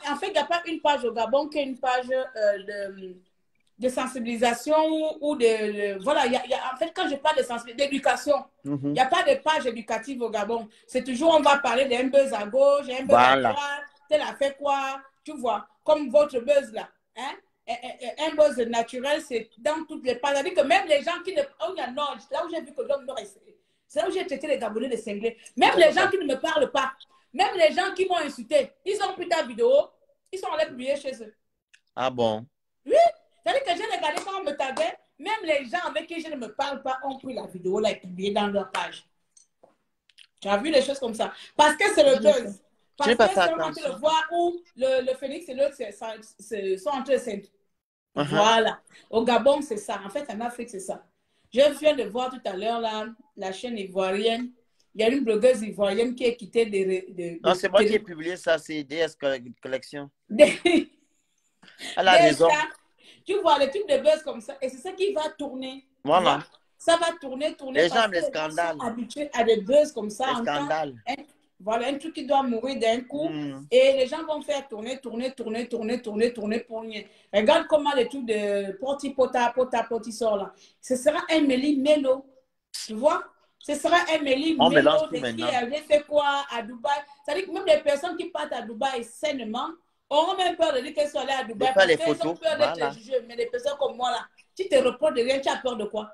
En fait, il n'y a pas une page au Gabon qui est une page de sensibilisation ou de voilà, en fait, quand je parle de sensibilisation, d'éducation, il n'y a pas de page éducative au Gabon. C'est toujours, on va parler d'un buzz à gauche, un buzz à droite, tel a fait quoi, tu vois, comme votre buzz là. Hein? Un buzz naturel, c'est dans toutes les pages. C'est-à-dire que même les gens qui ne... là où j'ai vu que l'homme nord, c'est là où j'ai traité les Gabonais de cinglés. Même les gens qui ne me parlent pas, même les gens qui m'ont insulté, ils ont pris ta vidéo, Ils sont allés publier chez eux. Ah bon? Oui. C'est-à-dire que j'ai regardé quand on me taguait, même les gens avec qui je ne me parle pas ont pris la vidéo là et publié dans leur page. Tu as vu des choses comme ça? Parce que c'est le buzz. Parce que c'est en train de voir où le Phoenix et l'autre sont en train de s'entendre. Voilà. Au Gabon, c'est ça. En fait, en Afrique, c'est ça. Je viens de voir tout à l'heure la chaîne ivoirienne. Il y a une blogueuse ivoirienne qui est quittée de non, c'est moi qui ai publié ça, c'est DS Collection. Elle a raison. Tu vois, les trucs de buzz comme ça, et c'est ça qui va tourner. Voilà. Ça va tourner. Les gens aiment les scandales. Sont habitués à des buzz comme ça. Les scandales. Voilà, un truc qui doit mourir d'un coup. Et les gens vont faire tourner pour rien. Regarde comment les trucs de poti sort là. Ce sera un Méli Mélo. Tu vois? Ce sera un Méli Mélo qui avait fait quoi à Dubaï. C'est-à-dire que même les personnes qui partent à Dubaï sainement auront même peur de dire qu'elles sont allées à Dubaï. Parce qu'elles ont peur d'être jugées. Mais les personnes comme moi là, tu te reproches de rien, tu as peur de quoi?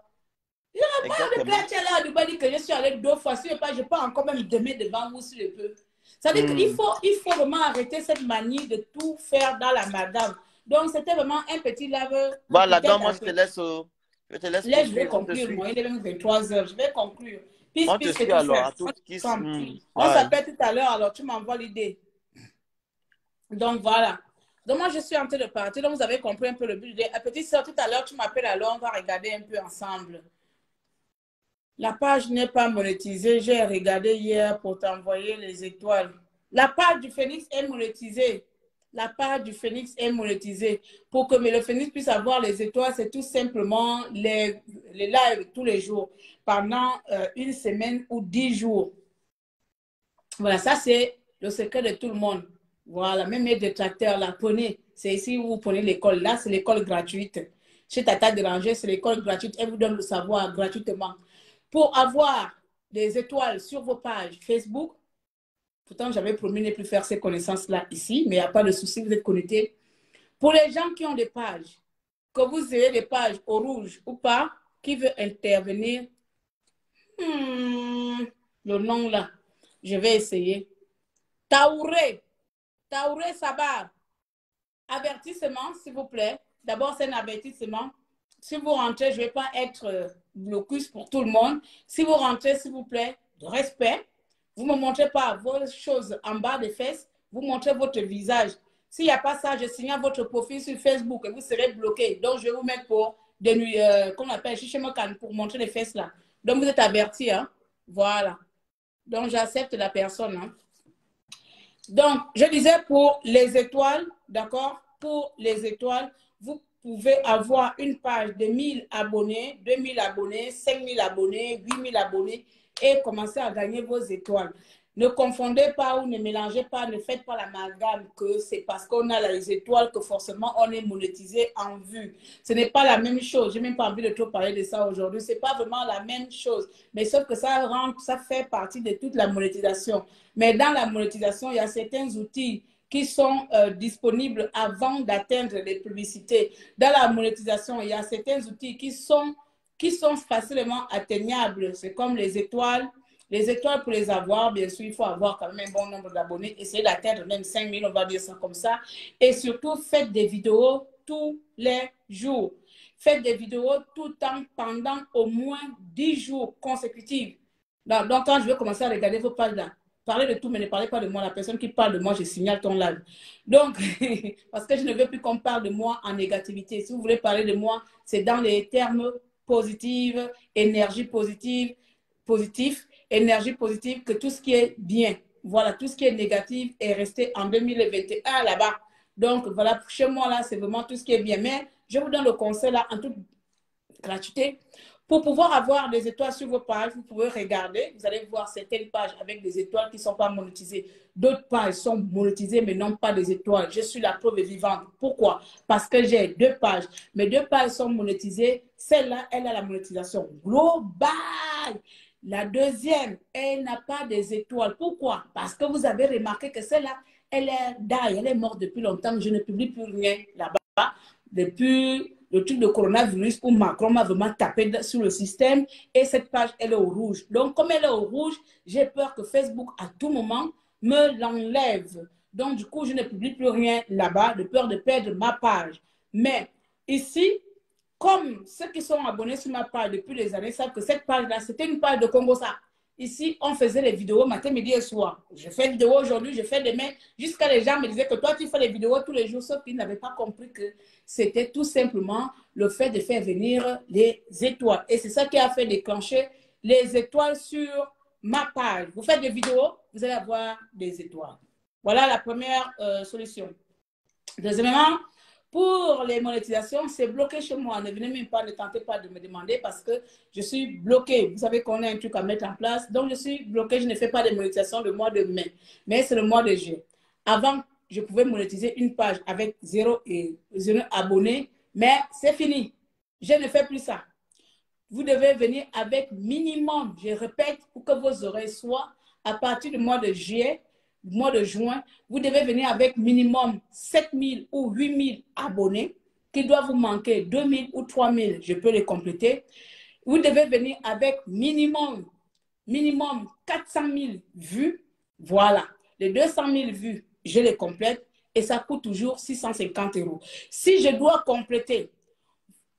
Je n'ai pas de peur, tu es là à Dubaï, dire que je suis allée 2 fois. Si je peux encore même demain devant vous si je peux. C'est-à-dire qu'il faut vraiment arrêter cette manie de tout faire dans la madame. Donc, c'était vraiment un petit laveur. Voilà, donc moi, je te laisse. Je vais conclure, moi. Il est même 23 h. Je vais conclure. On te suit alors, à tous qui on s'appelle tout à l'heure, alors tu m'envoies l'idée. Donc, voilà. Donc, moi, je suis en train de partir. Donc, vous avez compris un peu le but. Petite soeur, tout à l'heure, tu m'appelles alors, on va regarder un peu ensemble. La page n'est pas monétisée. J'ai regardé hier pour t'envoyer les étoiles. La page du Phoenix est monétisée. La page du Phoenix est monétisée. Pour que le Phoenix puisse avoir les étoiles, c'est tout simplement les lives tous les jours pendant une semaine ou 10 jours. Voilà, ça c'est le secret de tout le monde. Voilà, même les détracteurs, là, prenez. C'est ici où vous prenez l'école. Là, c'est l'école gratuite. Chez Tata Déranger, c'est l'école gratuite. Elle vous donne le savoir gratuitement. Pour avoir des étoiles sur vos pages Facebook, pourtant j'avais promis de ne plus faire ces connaissances-là ici, mais il n'y a pas de souci, vous êtes connectés. Pour les gens qui ont des pages, que vous ayez des pages au rouge ou pas, qui veut intervenir, le nom là, je vais essayer. Taouré Sabar, avertissement s'il vous plaît. D'abord c'est un avertissement. Si vous rentrez, je ne vais pas être blocus pour tout le monde. Si vous rentrez, s'il vous plaît, de respect. Vous ne me montrez pas vos choses en bas des fesses. Vous montrez votre visage. S'il n'y a pas ça, je signale votre profil sur Facebook et vous serez bloqué. Donc, je vais vous mettre pour des nuits, qu'on appelle chichemokan, pour montrer les fesses là. Donc, vous êtes avertis. Hein? Voilà. Donc, j'accepte la personne. Hein? Donc, je disais pour les étoiles, d'accord? Pour les étoiles, vous pouvez avoir une page de 1000 abonnés, 2000 abonnés, 5000 abonnés, 8000 abonnés et commencer à gagner vos étoiles. Ne confondez pas ou ne mélangez pas, ne faites pas l'amalgame que c'est parce qu'on a les étoiles que forcément on est monétisé en vue. Ce n'est pas la même chose. Je n'ai même pas envie de trop parler de ça aujourd'hui. Ce n'est pas vraiment la même chose. Mais sauf que ça fait partie de toute la monétisation. Mais dans la monétisation, il y a certains outils qui sont disponibles avant d'atteindre les publicités. Dans la monétisation, il y a certains outils qui sont facilement atteignables. C'est comme les étoiles. Les étoiles, pour les avoir, bien sûr, il faut avoir quand même un bon nombre d'abonnés. Essayez d'atteindre même 5000, on va dire ça comme ça. Et surtout, faites des vidéos tous les jours. Faites des vidéos tout le temps pendant au moins 10 jours consécutifs. Donc, quand je vais commencer à regarder vos pages là, parlez de tout, mais ne parlez pas de moi. La personne qui parle de moi, je signale ton live. Donc, parce que je ne veux plus qu'on parle de moi en négativité. Si vous voulez parler de moi, c'est dans les termes positifs, énergie positive, énergie positive, que tout ce qui est bien. Voilà, tout ce qui est négatif est resté en 2021 là-bas. Donc, voilà, chez moi, là, c'est vraiment tout ce qui est bien. Mais je vous donne le conseil, là, en toute gratuité. Pour pouvoir avoir des étoiles sur vos pages, vous pouvez regarder. Vous allez voir certaines pages avec des étoiles qui ne sont pas monétisées. D'autres pages sont monétisées, mais non pas des étoiles. Je suis la preuve vivante. Pourquoi? Parce que j'ai 2 pages. Mes 2 pages sont monétisées. Celle-là, elle a la monétisation globale. La deuxième, elle n'a pas des étoiles. Pourquoi? Parce que vous avez remarqué que celle-là, elle est morte depuis longtemps. Je ne publie plus rien là-bas. Depuis le truc de coronavirus où Macron m'a vraiment tapé sur le système et cette page, elle est au rouge. Donc, comme elle est au rouge, j'ai peur que Facebook, à tout moment, me l'enlève. Donc, du coup, je ne publie plus rien là-bas de peur de perdre ma page. Mais ici, comme ceux qui sont abonnés sur ma page depuis des années savent que cette page-là, c'était une page de Congosa. Ici, on faisait les vidéos matin, midi et soir. Je fais des vidéos aujourd'hui, je fais demain, jusqu'à les gens me disaient que toi, tu fais les vidéos tous les jours, sauf qu'ils n'avaient pas compris que c'était tout simplement le fait de faire venir les étoiles. Et c'est ça qui a fait déclencher les étoiles sur ma page. Vous faites des vidéos, vous allez avoir des étoiles. Voilà la première solution. Deuxièmement, pour les monétisations, c'est bloqué chez moi. Ne venez même pas, ne tentez pas de me demander parce que je suis bloqué. Vous savez qu'on a un truc à mettre en place. Donc, je suis bloqué. Je ne fais pas de monétisation le mois de mai. Mais c'est le mois de juillet. Avant, je pouvais monétiser une page avec 0 abonnés. Mais c'est fini. Je ne fais plus ça. Vous devez venir avec minimum, je répète, pour que vos oreilles soient à partir du mois de juillet, du mois de juin, vous devez venir avec minimum 7 000 ou 8 000 abonnés qui doivent vous manquer 2 000 ou 3 000, je peux les compléter. Vous devez venir avec minimum 400 000 vues. Voilà, les 200 000 vues, je les complète et ça coûte toujours 650 €. Si je dois compléter,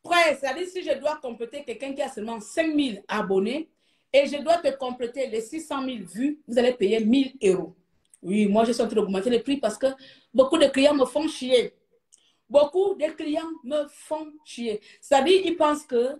c'est-à-dire si je dois compléter quelqu'un qui a seulement 5 000 abonnés et je dois te compléter les 600 000 vues, vous allez payer 1 000 €. Oui, moi, je suis en train d'augmenter les prix parce que beaucoup de clients me font chier. Beaucoup de clients me font chier. C'est-à-dire, ils pensent que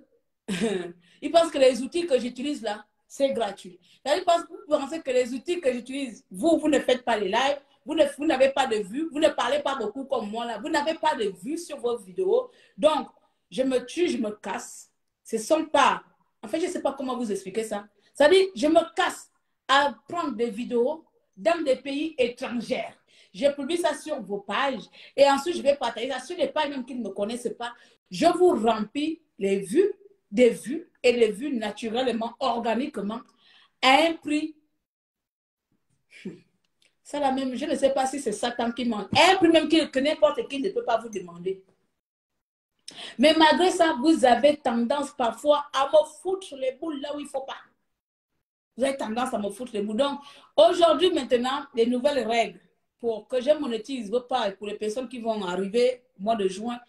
les outils que j'utilise là, c'est gratuit. C'est-à-dire, vous pensez que les outils que j'utilise, vous ne faites pas les lives, vous n'avez pas de vues, vous ne parlez pas beaucoup comme moi là, vous n'avez pas de vues sur vos vidéos. Donc, je me tue, je me casse. Ce ne sont pas... En fait, je ne sais pas comment vous expliquer ça. C'est-à-dire, je me casse à prendre des vidéos dans des pays étrangers. Je publie ça sur vos pages et ensuite je vais partager ça sur les pages même qui ne me connaissent pas. Je vous remplis les vues, des vues et les vues naturellement, organiquement à un prix. C'est la même, je ne sais pas si c'est Satan qui manque. Un prix même que n'importe qui ne peut pas vous demander. Mais malgré ça, vous avez tendance parfois à me foutre les boules là où il ne faut pas. Vous avez tendance à me foutre les boules. Donc, aujourd'hui, maintenant, les nouvelles règles pour que je monétise vos pages pour les personnes qui vont arriver au mois de juin,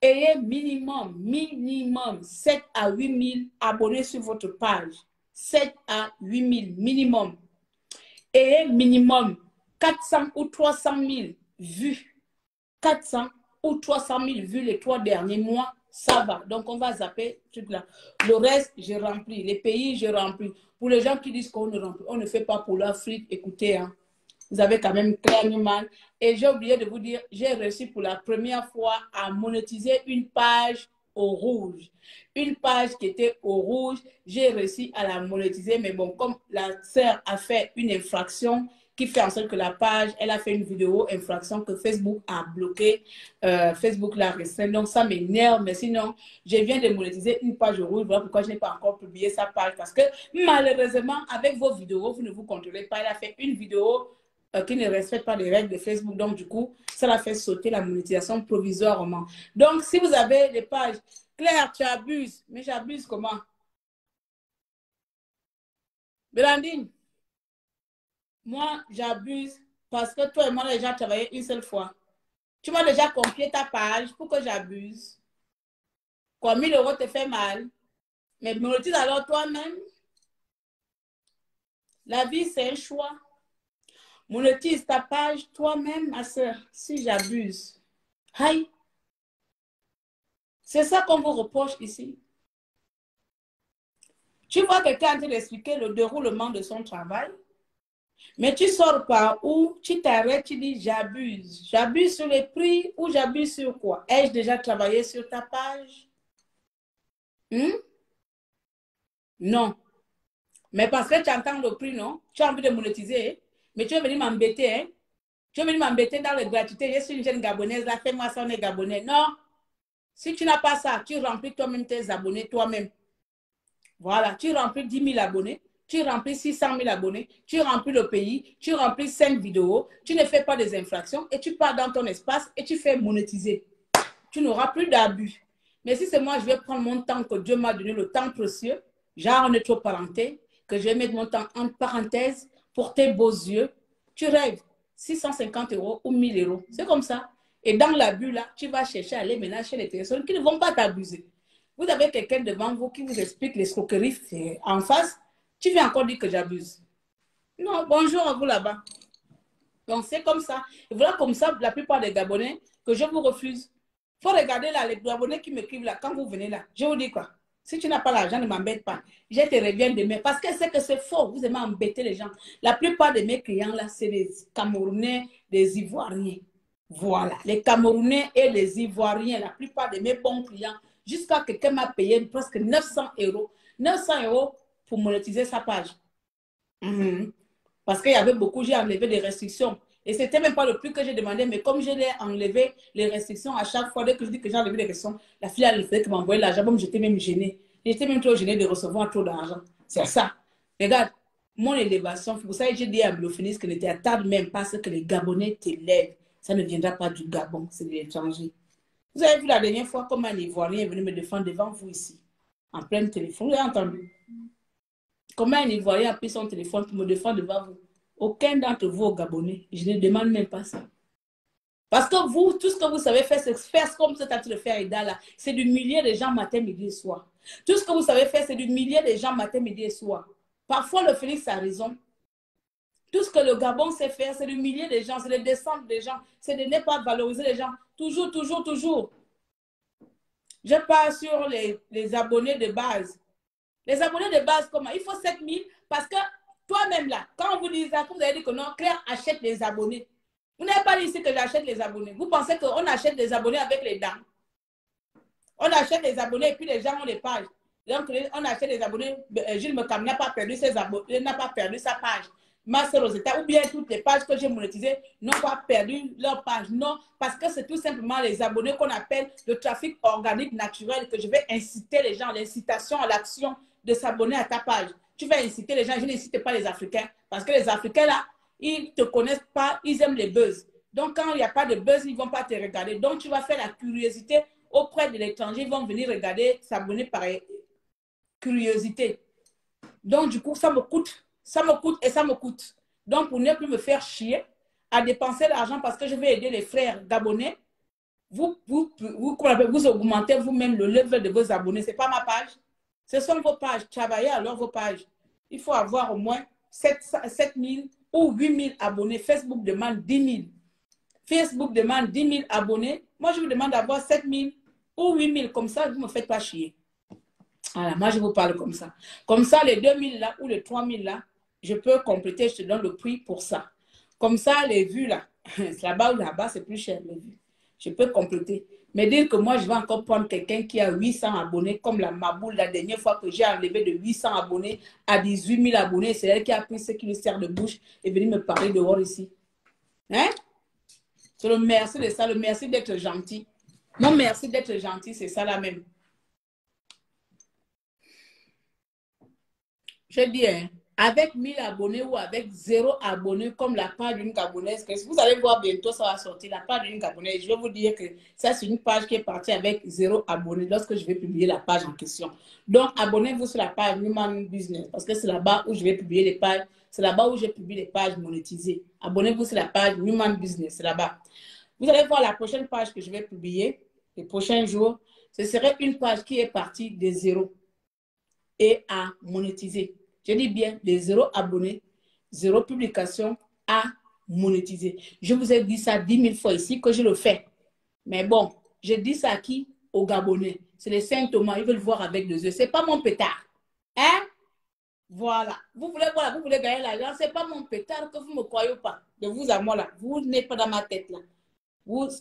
ayez minimum 7 à 8 000 abonnés sur votre page. 7 à 8 000 minimum. Ayez minimum 400 ou 300 000 vues. 400 ou 300 000 vues les 3 derniers mois, ça va. Donc, on va zapper tout là. Le reste, je remplis. Les pays, je remplis. Pour les gens qui disent qu'on ne remplit, on ne fait pas pour l'Afrique, écoutez, hein, vous avez quand même Claire Newman. Et j'ai oublié de vous dire, j'ai réussi pour la première fois à monétiser une page au rouge. Une page qui était au rouge, j'ai réussi à la monétiser. Mais bon, comme la sœur a fait une infraction qui fait en sorte que la page, elle a fait une vidéo infraction que Facebook a bloqué. Facebook l'a restreint. Donc, ça m'énerve. Mais sinon, je viens de monétiser une page au rouge. Voilà pourquoi je n'ai pas encore publié sa page. Parce que malheureusement, avec vos vidéos, vous ne vous contrôlez pas. Elle a fait une vidéo qui ne respecte pas les règles de Facebook. Donc, du coup, ça l'a fait sauter la monétisation provisoirement. Donc, si vous avez des pages, Claire, tu abuses. Mais j'abuse comment? Blandine, moi, j'abuse parce que toi et moi, on a déjà travaillé une seule fois. Tu m'as déjà confié ta page pour que j'abuse. Quoi, 1 000 € te fait mal. Mais monétise alors toi-même. La vie, c'est un choix. Monétise ta page toi-même, ma soeur, si j'abuse. Aïe. C'est ça qu'on vous reproche ici. Tu vois quelqu'un en train d'expliquer le déroulement de son travail, mais tu sors par où, tu t'arrêtes, tu dis j'abuse. J'abuse sur les prix ou j'abuse sur quoi? Ai-je déjà travaillé sur ta page? Non. Mais parce que tu entends le prix, non? Tu as envie de monétiser, mais tu veux venir m'embêter, hein? Tu veux venir m'embêter dans la gratuité. Je suis une jeune Gabonaise, là, fais-moi ça, on est Gabonais. Non. Si tu n'as pas ça, tu remplis toi-même tes abonnés, toi-même. Voilà, tu remplis 10 000 abonnés, tu remplis 600 000 abonnés, tu remplis le pays, tu remplis 5 vidéos, tu ne fais pas des infractions et tu pars dans ton espace et tu fais monétiser. Tu n'auras plus d'abus. Mais si c'est moi, je vais prendre mon temps que Dieu m'a donné, le temps précieux, genre on est trop parenté, que je vais mettre mon temps entre parenthèses pour tes beaux yeux, tu rêves. 650 € ou 1000 €. C'est comme ça. Et dans l'abus, là, tu vas chercher à aller maintenant chez les personnes qui ne vont pas t'abuser. Vous avez quelqu'un devant vous qui vous explique les escroqueries en face. Tu viens encore dire que j'abuse. Non, bonjour à vous là-bas. Donc, c'est comme ça. Et voilà comme ça, la plupart des Gabonais que je vous refuse. Il faut regarder là, les Gabonais qui m'écrivent là, quand vous venez là. Je vous dis quoi? Si tu n'as pas l'argent, ne m'embête pas. Je te reviens demain. Parce que c'est que c'est faux. Vous aimez embêter les gens. La plupart de mes clients là, c'est des Camerounais, des Ivoiriens. Voilà. Les Camerounais et les Ivoiriens, la plupart de mes bons clients, jusqu'à quelqu'un m'a payé presque 900 €. 900 € pour monétiser sa page. Parce qu'il y avait beaucoup, j'ai enlevé des restrictions. Et ce n'était même pas le prix que j'ai demandé, mais comme je l'ai enlevé les restrictions à chaque fois, dès que je dis que j'ai enlevé les restrictions, la fille a le fait que m'envoyer l'argent, bon, j'étais même gênée. J'étais même trop gênée de recevoir trop d'argent. C'est ça. Regarde, mon élévation, vous savez, j'ai dit à Biophénis que n'était à table même parce que les Gabonais t'élèvent. Ça ne viendra pas du Gabon, c'est de l'étranger. Vous avez vu la dernière fois comment un Ivoirien est venu me défendre devant vous ici, en plein téléphone. Vous avez entendu? Comment un Ivoirien a pris son téléphone pour me défendre devant vous? Aucun d'entre vous au Gabonais, je ne demande même pas ça. Parce que vous, tout ce que vous savez faire, c'est faire comme c'est en train de faire Ida là. C'est d'humilier les gens matin, midi et soir. Tout ce que vous savez faire, c'est d'humilier les gens matin, midi et soir. Parfois, le Félix a raison. Tout ce que le Gabon sait faire, c'est d'humilier les gens, c'est de descendre les gens, c'est de ne pas valoriser les gens. Toujours, toujours, toujours. Je parle sur les abonnés de base. Les abonnés de base, comment? Il faut 7000 parce que toi-même là, quand vous dites ça, vous avez dit que non, Claire achète les abonnés. Vous n'avez pas dit ici que j'achète les abonnés. Vous pensez qu'on achète les abonnés avec les dents. On achète les abonnés et puis les gens ont les pages. Donc, on achète les abonnés. Gilles Mekam n'a pas perdu ses abonnés, n'a pas perdu sa page. Ma soeur Rosetta, ou bien toutes les pages que j'ai monétisées n'ont pas perdu leur page. Non, parce que c'est tout simplement les abonnés qu'on appelle le trafic organique naturel que je vais inciter les gens, l'incitation à l'action de s'abonner à ta page. Tu vas inciter les gens, je n'incite pas les Africains, parce que les Africains là, ils ne te connaissent pas, ils aiment les buzz. Donc quand il n'y a pas de buzz, ils ne vont pas te regarder. Donc tu vas faire la curiosité auprès de l'étranger, ils vont venir regarder, s'abonner par curiosité. Donc du coup, ça me coûte et ça me coûte. Donc pour ne plus me faire chier à dépenser l'argent parce que je vais aider les frères gabonais, vous augmentez vous-même le level de vos abonnés. Ce n'est pas ma page. Ce sont vos pages. Travaillez alors vos pages. Il faut avoir au moins 7000 ou 8000 abonnés. Facebook demande 10 000. Facebook demande 10 000 abonnés. Moi, je vous demande d'avoir 7000 ou 8000. Comme ça, vous ne me faites pas chier. Voilà, moi, je vous parle comme ça. Comme ça, les 2000 là ou les 3000 là, je peux compléter, je te donne le prix pour ça. Comme ça, les vues là, là-bas ou là-bas, c'est plus cher les vues. Je peux compléter. Mais dire que moi, je vais encore prendre quelqu'un qui a 800 abonnés, comme la Maboule, la dernière fois que j'ai enlevé de 800 abonnés à 18 000 abonnés, c'est elle qui a pris ce qui lui sert de bouche et venu me parler dehors ici. Hein? C'est le merci de ça, le merci d'être gentil. Mon merci d'être gentil, c'est ça là même. Je dis, hein, avec 1000 abonnés ou avec 0 abonnés, comme la page d'une Gabonaise, vous allez voir bientôt, ça va sortir, la page d'une Gabonaise. Je vais vous dire que ça, c'est une page qui est partie avec 0 abonnés lorsque je vais publier la page en question. Donc, abonnez-vous sur la page Human Business, parce que c'est là-bas où je vais publier les pages. C'est là-bas où je publie les pages monétisées. Abonnez-vous sur la page Human Business, c'est là-bas. Vous allez voir la prochaine page que je vais publier, les prochains jours. Ce serait une page qui est partie de 0 et à monétiser. Je dis bien, les 0 abonnés, 0 publication à monétiser. Je vous ai dit ça 10 000 fois ici que je le fais. Mais bon, je dis ça à qui? Aux Gabonais. C'est les Saint Thomas, ils veulent voir avec les yeux. Ce n'est pas mon pétard. Hein? Voilà. Vous voulez gagner l'argent. Ce n'est pas mon pétard que vous ne me croyez pas. De vous à moi là. Vous n'êtes pas dans ma tête là.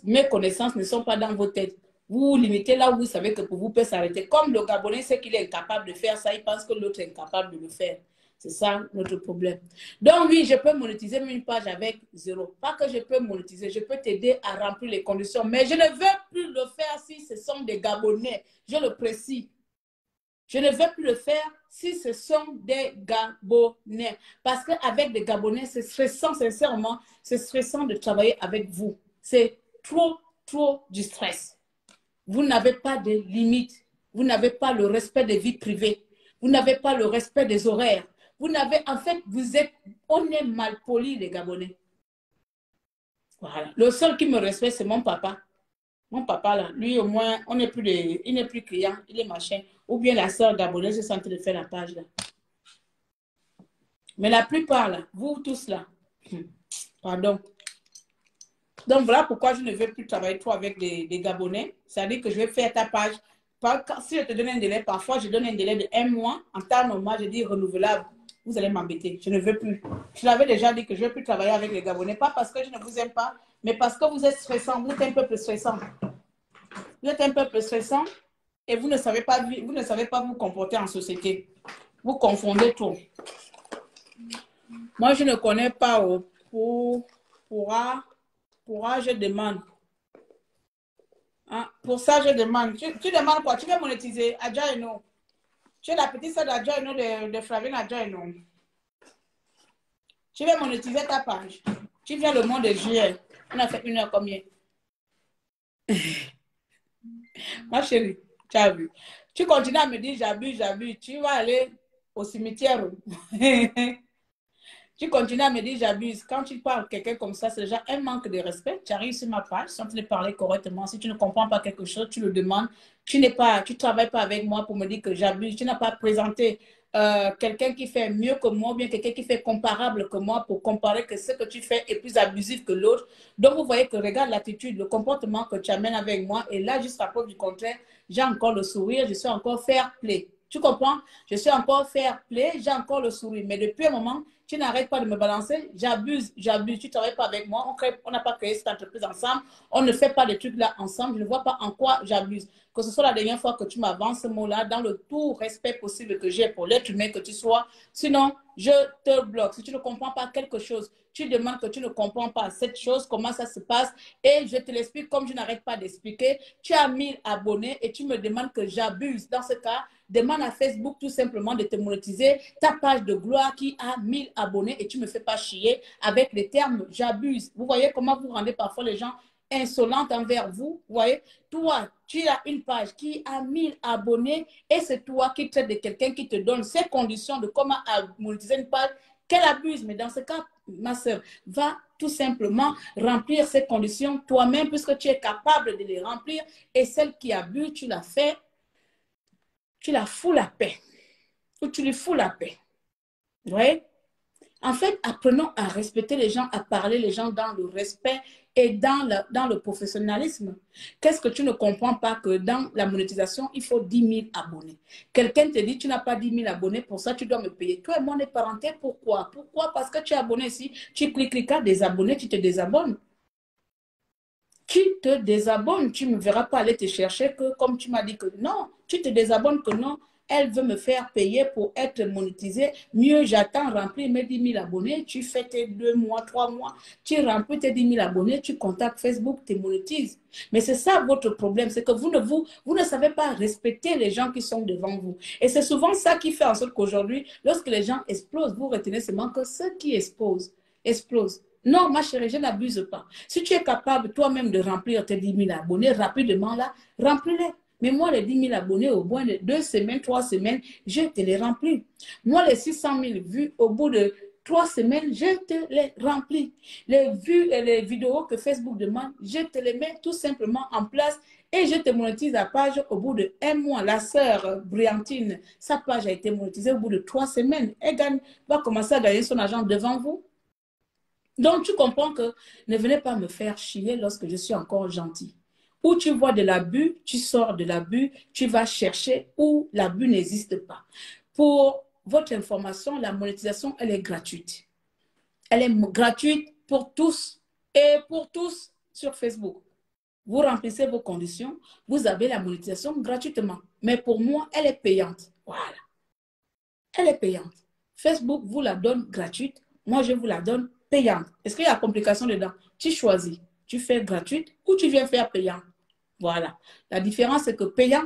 Mes connaissances ne sont pas dans vos têtes. Vous vous limitez là où vous savez que pour vous peut s'arrêter. Comme le Gabonais sait qu'il est incapable de faire ça, il pense que l'autre est incapable de le faire. C'est ça notre problème. Donc oui, je peux monétiser une page avec 0. Pas que je peux monétiser, je peux t'aider à remplir les conditions. Mais je ne veux plus le faire si ce sont des Gabonais. Je le précise. Je ne veux plus le faire si ce sont des Gabonais. Parce qu'avec des Gabonais, c'est stressant, sincèrement, c'est stressant de travailler avec vous. C'est trop du stress. Vous n'avez pas de limites. Vous n'avez pas le respect des vies privées. Vous n'avez pas le respect des horaires. Vous n'avez, en fait, on est mal poli, les Gabonais. Voilà. Le seul qui me respecte, c'est mon papa. Mon papa, là, lui, au moins, il n'est plus client, il est machin. Ou bien la sœur d'abonnés, je suis en train de faire la page, là. Mais la plupart, là, vous tous, là, pardon. Donc, voilà pourquoi je ne veux plus travailler trop avec des Gabonais. C'est-à-dire que je vais faire ta page. Si je te donne un délai, parfois, je donne un délai de 1 mois. En temps normal, je dis renouvelable. Vous allez m'embêter. Je ne veux plus. Je l'avais déjà dit que je ne veux plus travailler avec les Gabonais. Pas parce que je ne vous aime pas, mais parce que vous êtes stressant. Vous êtes un peuple stressant. Vous êtes un peuple stressant et vous ne savez pas vous comporter en société. Vous confondez tout. Moi, je ne connais pas pourra, je demande. Hein? Pour ça, je demande. Tu demandes quoi? Tu veux monétiser Adjaino. Tu es la petite sœur d'Adjaino de Flavine Adjaino. Tu veux monétiser ta page. Tu viens le mois de juillet. On a fait 1 heure combien? Ma chérie, tu as vu. Tu continues à me dire j'abuse. Tu vas aller au cimetière. Tu continues à me dire j'abuse. Quand tu parles quelqu'un comme ça, c'est déjà un manque de respect. Tu arrives sur ma page, sans te parler correctement. Si tu ne comprends pas quelque chose, tu le demandes. Tu ne travailles pas avec moi pour me dire que j'abuse. Tu n'as pas présenté quelqu'un qui fait mieux que moi, ou bien quelqu'un qui fait comparable que moi pour comparer que ce que tu fais est plus abusif que l'autre. Donc, vous voyez que regarde l'attitude, le comportement que tu amènes avec moi. Et là, jusqu'à preuve du contraire, j'ai encore le sourire, je suis encore fair play. Tu comprends? Je suis encore fair play, j'ai encore le sourire. Mais depuis un moment, tu n'arrêtes pas de me balancer. J'abuse. Tu ne travailles pas avec moi. On n'a pas créé cette entreprise ensemble. On ne fait pas de trucs là ensemble. Je ne vois pas en quoi j'abuse. Que ce soit la dernière fois que tu m'avances ce mot-là, dans le tout respect possible que j'ai pour l'être humain que tu sois. Sinon, je te bloque. Si tu ne comprends pas quelque chose, tu demandes que tu ne comprends pas cette chose, comment ça se passe, et je te l'explique comme je n'arrête pas d'expliquer. Tu as 1000 abonnés et tu me demandes que j'abuse. Dans ce cas, demande à Facebook tout simplement de te monétiser ta page de gloire qui a 1000 abonnés et tu ne me fais pas chier avec les termes j'abuse. Vous voyez comment vous rendez parfois les gens insolents envers vous. Vous voyez, toi, tu as une page qui a 1000 abonnés et c'est toi qui traites de quelqu'un qui te donne ces conditions de comment monétiser une page qu'elle abuse. Mais dans ce cas, ma soeur, va tout simplement remplir ces conditions toi-même puisque tu es capable de les remplir et celle qui abuse, tu la fais. Tu la fous la paix. Ou tu lui fous la paix. Vous voyez? En fait, apprenons à respecter les gens, à parler les gens dans le respect et dans le professionnalisme. Qu'est-ce que tu ne comprends pas que dans la monétisation, il faut 10 000 abonnés. Quelqu'un te dit, tu n'as pas 10 000 abonnés, pour ça, tu dois me payer. Toi et moi, on est parentés. Pourquoi? Pourquoi? Parce que tu es abonné ici. Tu cliques à désabonner, tu te désabonnes. Tu te désabonnes, tu ne me verras pas aller te chercher que comme tu m'as dit que non, tu te désabonnes que non, elle veut me faire payer pour être monétisée. Mieux, j'attends remplir mes 10 000 abonnés, tu fais tes 2 mois, 3 mois, tu remplis tes 10 000 abonnés, tu contactes Facebook, tu monétises. Mais c'est ça votre problème, c'est que vous ne savez pas respecter les gens qui sont devant vous. Et c'est souvent ça qui fait en sorte qu'aujourd'hui, lorsque les gens explosent, vous retenez seulement que ceux qui explosent. Non, ma chérie, je n'abuse pas. Si tu es capable toi-même de remplir tes 10 000 abonnés rapidement, là, remplis-les. Mais moi, les 10 000 abonnés, au bout de 2 semaines, 3 semaines, je te les remplis. Moi, les 600 000 vues, au bout de 3 semaines, je te les remplis. Les vues et les vidéos que Facebook demande, je te les mets tout simplement en place et je te monétise la page au bout de 1 mois. La sœur Briantine, sa page a été monétisée au bout de 3 semaines. Elle va commencer à gagner son argent devant vous. Donc, tu comprends que ne venez pas me faire chier lorsque je suis encore gentil. Où tu vois de l'abus, tu sors de l'abus, tu vas chercher où l'abus n'existe pas. Pour votre information, la monétisation, elle est gratuite. Elle est gratuite pour tous et pour tous sur Facebook. Vous remplissez vos conditions, vous avez la monétisation gratuitement. Mais pour moi, elle est payante. Voilà. Elle est payante. Facebook vous la donne gratuite, moi je vous la donne payante. Est-ce qu'il y a complication dedans? Tu choisis. Tu fais gratuite ou tu viens faire payant. Voilà. La différence, c'est que payant,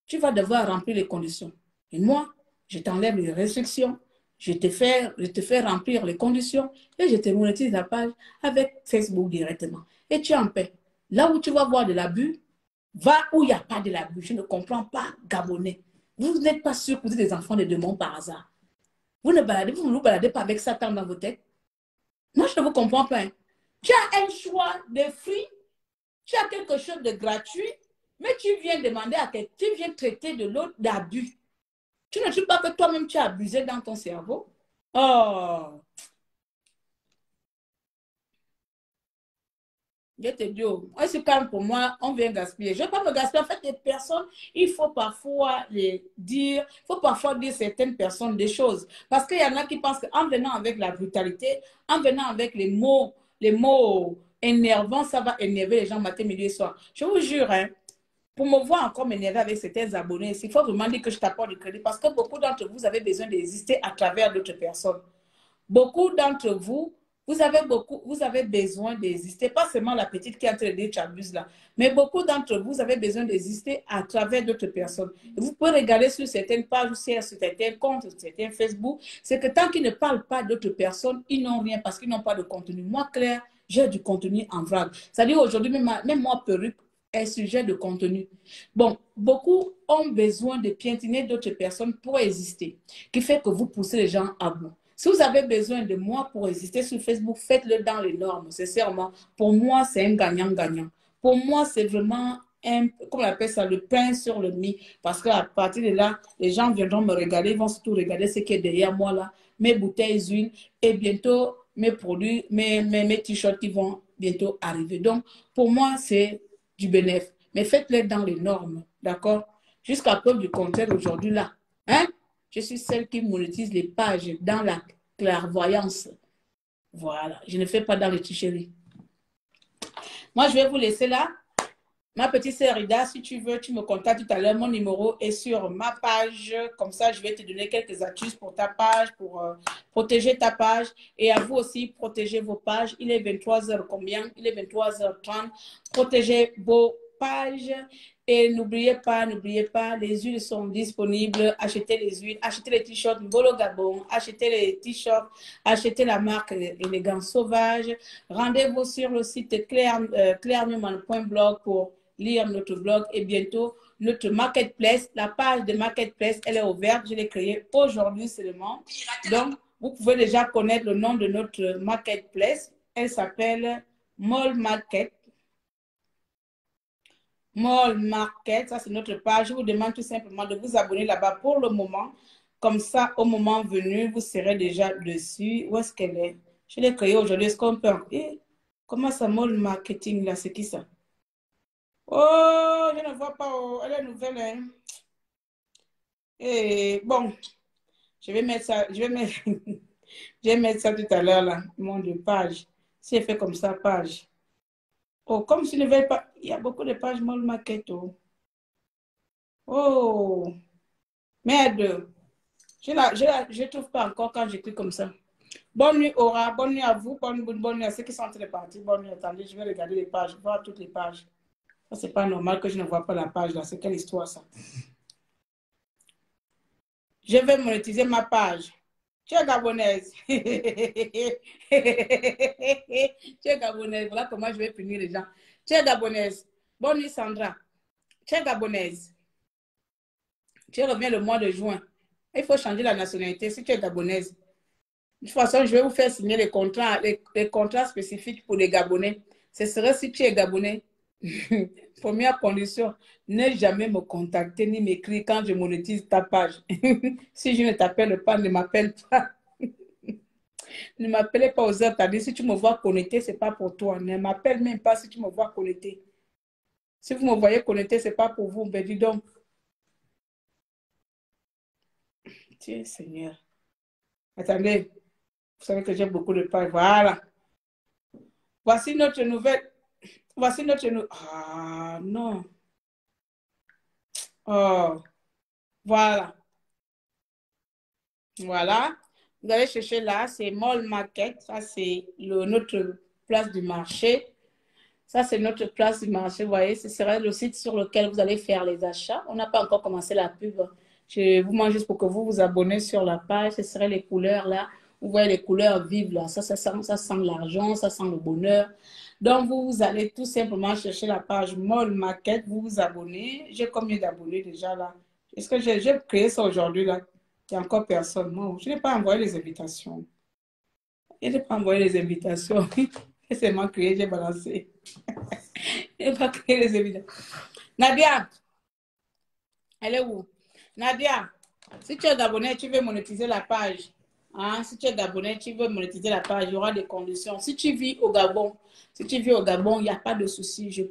tu vas devoir remplir les conditions. Et moi, je t'enlève les restrictions, je te fais remplir les conditions et je te monétise la page avec Facebook directement. Et tu es en paix. Là où tu vas voir de l'abus, va où il n'y a pas de l'abus. Je ne comprends pas, Gabonais. Vous n'êtes pas sûr que vous êtes des enfants de démons par hasard. Vous ne vous baladez pas avec Satan dans vos têtes. Moi, je ne vous comprends pas. Hein. Tu as un choix de fruits, tu as quelque chose de gratuit, mais tu viens demander à quelqu'un, tu viens traiter de l'autre d'abus. Tu ne trouves pas que toi-même tu as abusé dans ton cerveau? Oh! Je te dis, c'est calme pour moi, on vient gaspiller. Je ne vais pas me gaspiller. En fait, les personnes, il faut parfois les dire, il faut parfois dire certaines personnes des choses. Parce qu'il y en a qui pensent qu'en venant avec la brutalité, en venant avec les mots énervants, ça va énerver les gens matin, midi et soir. Je vous jure, hein, pour me voir encore m'énerver avec certains abonnés, il faut vraiment dire que je t'apporte du crédit parce que beaucoup d'entre vous avez besoin d'exister à travers d'autres personnes. Beaucoup d'entre vous, vous avez besoin d'exister, pas seulement la petite qui est en train de dire tu abuses là, mais beaucoup d'entre vous, vous avez besoin d'exister à travers d'autres personnes. Et vous pouvez regarder sur certaines pages, sur certains comptes, sur certains Facebook, c'est que tant qu'ils ne parlent pas d'autres personnes, ils n'ont rien parce qu'ils n'ont pas de contenu. Moi, Claire, j'ai du contenu en vrac. C'est-à-dire aujourd'hui, même moi, perruque, est sujet de contenu. Bon, beaucoup ont besoin de piétiner d'autres personnes pour exister, qui fait que vous poussez les gens à bout. Si vous avez besoin de moi pour exister sur Facebook, faites-le dans les normes, sincèrement. Pour moi, c'est un gagnant-gagnant. Pour moi, c'est vraiment comment on appelle ça, le pain sur le mie. Parce qu'à partir de là, les gens viendront me regarder, ils vont surtout regarder ce qui est derrière moi là, mes bouteilles d'huile et bientôt mes produits, mes t-shirts qui vont bientôt arriver. Donc, pour moi, c'est du bénéfice. Mais faites-le dans les normes, d'accord? Jusqu'à preuve du contraire aujourd'hui là. Hein? Je suis celle qui monétise les pages dans la clairvoyance. Voilà. Je ne fais pas dans les tricheries. Moi, je vais vous laisser là. Ma petite sœur Ida, si tu veux, tu me contactes tout à l'heure. Mon numéro est sur ma page. Comme ça, je vais te donner quelques astuces pour ta page, pour protéger ta page. Et à vous aussi, protégez vos pages. Il est 23h combien? Il est 23h30. Protégez vos pages. Et n'oubliez pas, les huiles sont disponibles. Achetez les huiles, achetez les t-shirts Mbolo Gabon, achetez les t-shirts, achetez la marque Élégance Sauvage. Rendez-vous sur le site clairenuman.blog pour lire notre blog et bientôt notre marketplace. La page de marketplace, elle est ouverte. Je l'ai créée aujourd'hui seulement. Donc, vous pouvez déjà connaître le nom de notre marketplace. Elle s'appelle Mall Market. Mall Market, ça c'est notre page. Je vous demande tout simplement de vous abonner là-bas pour le moment. Comme ça, au moment venu, vous serez déjà dessus. Où est-ce qu'elle est? Je l'ai créée aujourd'hui. Est-ce qu'on peut... comment ça, Mall Marketing là? C'est qui ça? Oh, je ne vois pas. Oh, elle est nouvelle. Hein? Et bon, je vais mettre ça. Je vais mettre ça tout à l'heure là. Mon de page. Si elle fait comme ça, page. Oh, comme je ne vais pas. Il y a beaucoup de pages Mall Market. Oh. Oh, merde. Je ne trouve pas encore quand j'écris comme ça. Bonne nuit, Aura. Bonne nuit à vous. Bonne nuit à ceux qui sont en train de partir. Bonne nuit. Attendez, je vais regarder les pages. Voir toutes les pages. Ça, c'est pas normal que je ne vois pas la page là. C'est quelle histoire ça? Je vais monétiser ma page. Tu es gabonaise. Tu es gabonaise. Voilà comment je vais punir les gens. Tu es gabonaise. Bonne nuit, Sandra. Tu es gabonaise. Tu reviens le mois de juin. Il faut changer la nationalité si tu es gabonaise. De toute façon, je vais vous faire signer les contrats spécifiques pour les Gabonais. Ce serait si tu es Gabonais. Première condition, ne jamais me contacter ni m'écrire quand je monétise ta page. Si je ne t'appelle pas, ne m'appelle pas. Ne m'appelez pas aux heures tardives. Si tu me vois connecter, ce n'est pas pour toi. Ne m'appelle même pas si tu me vois connecter. Si vous me voyez connecter, ce n'est pas pour vous. Ben dis donc. Tiens, Seigneur. Attendez. Vous savez que j'ai beaucoup de pages. Voilà. Voici notre nouvelle. Voici notre nouvelle. Ah, non. Oh. Voilà. Voilà. Vous allez chercher là. C'est Mall Market. Ça, c'est notre place du marché. Ça, c'est notre place du marché. Vous voyez, ce sera le site sur lequel vous allez faire les achats. On n'a pas encore commencé la pub. Je vous demande juste pour que vous vous abonnez sur la page. Ce seraient les couleurs là. Vous voyez les couleurs vives là. Ça sent l'argent, ça sent le bonheur. Donc, vous allez tout simplement chercher la page Mall Market. Vous vous abonnez. J'ai combien d'abonnés déjà là? Est-ce que j'ai créé ça aujourd'hui là? Il n'y a encore personne. Non, je n'ai pas envoyé les invitations. Je n'ai pas envoyé les invitations. C'est moi qui j'ai balancé. Je n'ai pas créé les évidents. Nadia, elle est où? Nadia, si tu es d'abonné, tu veux monétiser la page. Hein? Si tu es d'abonné, tu veux monétiser la page, il y aura des conditions. Si tu vis au Gabon, il n'y a pas de souci.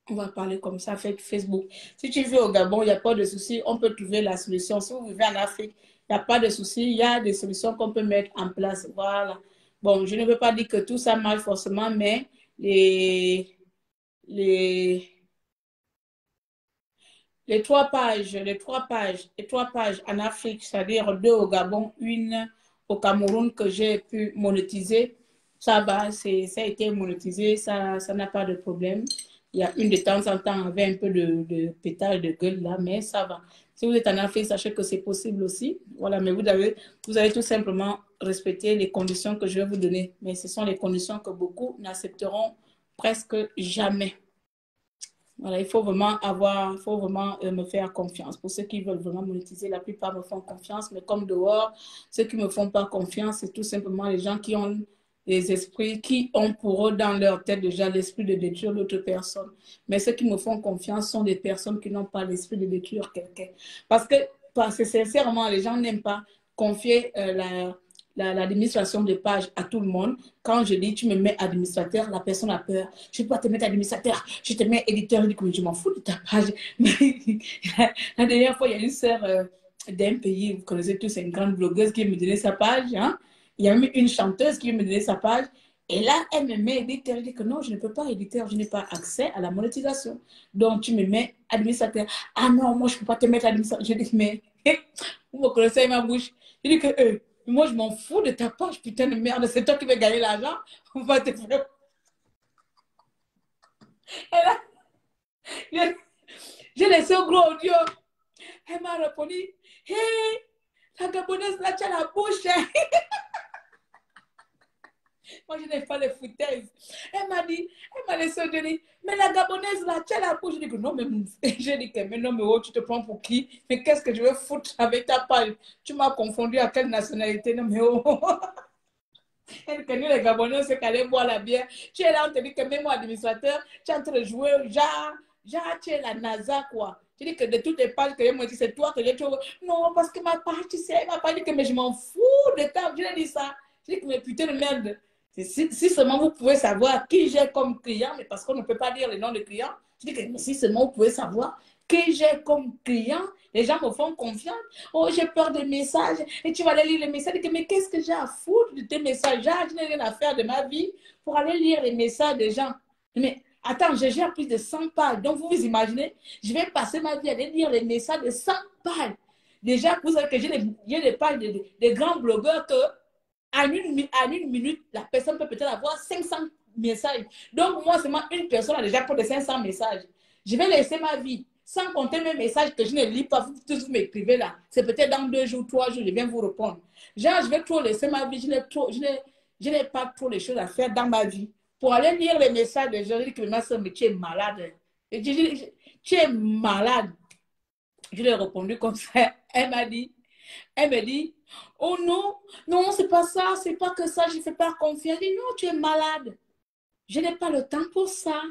On va parler comme ça avec Facebook. Si tu vis au Gabon, il n'y a pas de souci. On peut trouver la solution. Si vous vivez en Afrique, il n'y a pas de souci. Il y a des solutions qu'on peut mettre en place. Voilà. Bon, je ne veux pas dire que tout ça marche forcément, mais les 3 pages en Afrique, c'est-à-dire 2 au Gabon, 1 au Cameroun que j'ai pu monétiser, ça va, ça a été monétisé, ça n'a pas de problème. Il y a une de temps en temps avec un peu de pétale de gueule là, mais ça va. Si vous êtes en Afrique, sachez que c'est possible aussi. Voilà, mais vous allez tout simplement respecter les conditions que je vais vous donner. Mais ce sont les conditions que beaucoup n'accepteront presque jamais. Voilà, il faut vraiment me faire confiance. Pour ceux qui veulent vraiment monétiser, la plupart me font confiance, mais comme dehors, ceux qui ne me font pas confiance, c'est tout simplement les gens qui ont des esprits, qui ont pour eux dans leur tête déjà l'esprit de détruire l'autre personne. Mais ceux qui me font confiance sont des personnes qui n'ont pas l'esprit de détruire quelqu'un. Parce que sincèrement, les gens n'aiment pas confier l'administration des pages à tout le monde. Quand je dis tu me mets administrateur, la personne a peur. Je ne peux pas te mettre administrateur, je te mets éditeur. Je dis que je m'en fous de ta page. Mais la dernière fois, il y a une sœur d'un pays, vous connaissez tous, c'est une grande blogueuse qui me donnait sa page. Hein? Il y a même une chanteuse qui me donnait sa page. Et là, elle me met éditeur. Je dis que non, je ne peux pas éditeur, je n'ai pas accès à la monétisation. Donc, tu me mets administrateur. Ah non, moi, je ne peux pas te mettre administrateur. Je dis, mais vous me connaissez ma bouche. Je dis que moi, je m'en fous de ta page, putain de merde. C'est toi qui veux gagner l'argent. On va te faire. Et là, j'ai laissé un gros audio. Elle m'a répondu, hey, la Gabonaise, là, tu as la bouche. Moi, je n'ai pas les foutaises. Elle m'a laissé audio. Mais la Gabonaise, là, tu as la bouche. Je dis que non, mais non, mais oh, tu te prends pour qui? Mais qu'est-ce que je veux foutre avec ta page? Tu m'as confondu à quelle nationalité? Non, mais oh. Elle connaît les Gabonais, c'est qu'elle boit la bière. Tu es là, on te dit que même moi, administrateur, tu es en train de jouer, genre, tu es la NASA, quoi. Tu dis que de toutes les pages que j'ai dit, c'est toi que j'ai trouvé. Non, parce que ma page, tu sais, ma page dit que mais je m'en fous de ta. Je l'ai dit ça. Je dis que mais putain de merde. Si seulement vous pouvez savoir qui j'ai comme client, mais parce qu'on ne peut pas dire le nom de client, je dis que mais si seulement vous pouvez savoir qui j'ai comme client, les gens me font confiance. Oh, j'ai peur des messages. Et tu vas aller lire les messages. Je dis, mais qu'est-ce que j'ai à foutre de tes messages? Je n'ai rien à faire de ma vie pour aller lire les messages des gens. Mais attends, j'ai plus de 100 pages. Donc, vous vous imaginez, je vais passer ma vie à aller lire les messages de 100 pages. Déjà, vous savez que j'ai des pages de grands blogueurs que en une minute, la personne peut peut-être avoir 500 messages. Donc, moi, seulement une personne a déjà pour de 500 messages. Je vais laisser ma vie, sans compter mes messages que je ne lis pas, vous m'écrivez là. C'est peut-être dans 2 jours, 3 jours, je viens vous répondre. Genre, je vais trop laisser ma vie, je n'ai pas trop les choses à faire dans ma vie. Pour aller lire les messages de gens, je dis que ma soeur, mais tu es malade. Et je dis, tu es malade. Je lui ai répondu comme ça. Elle me dit, oh non, non, c'est pas ça, c'est pas que ça, je ne fais pas confiance. Je dis, non, tu es malade. Je n'ai pas le temps pour ça.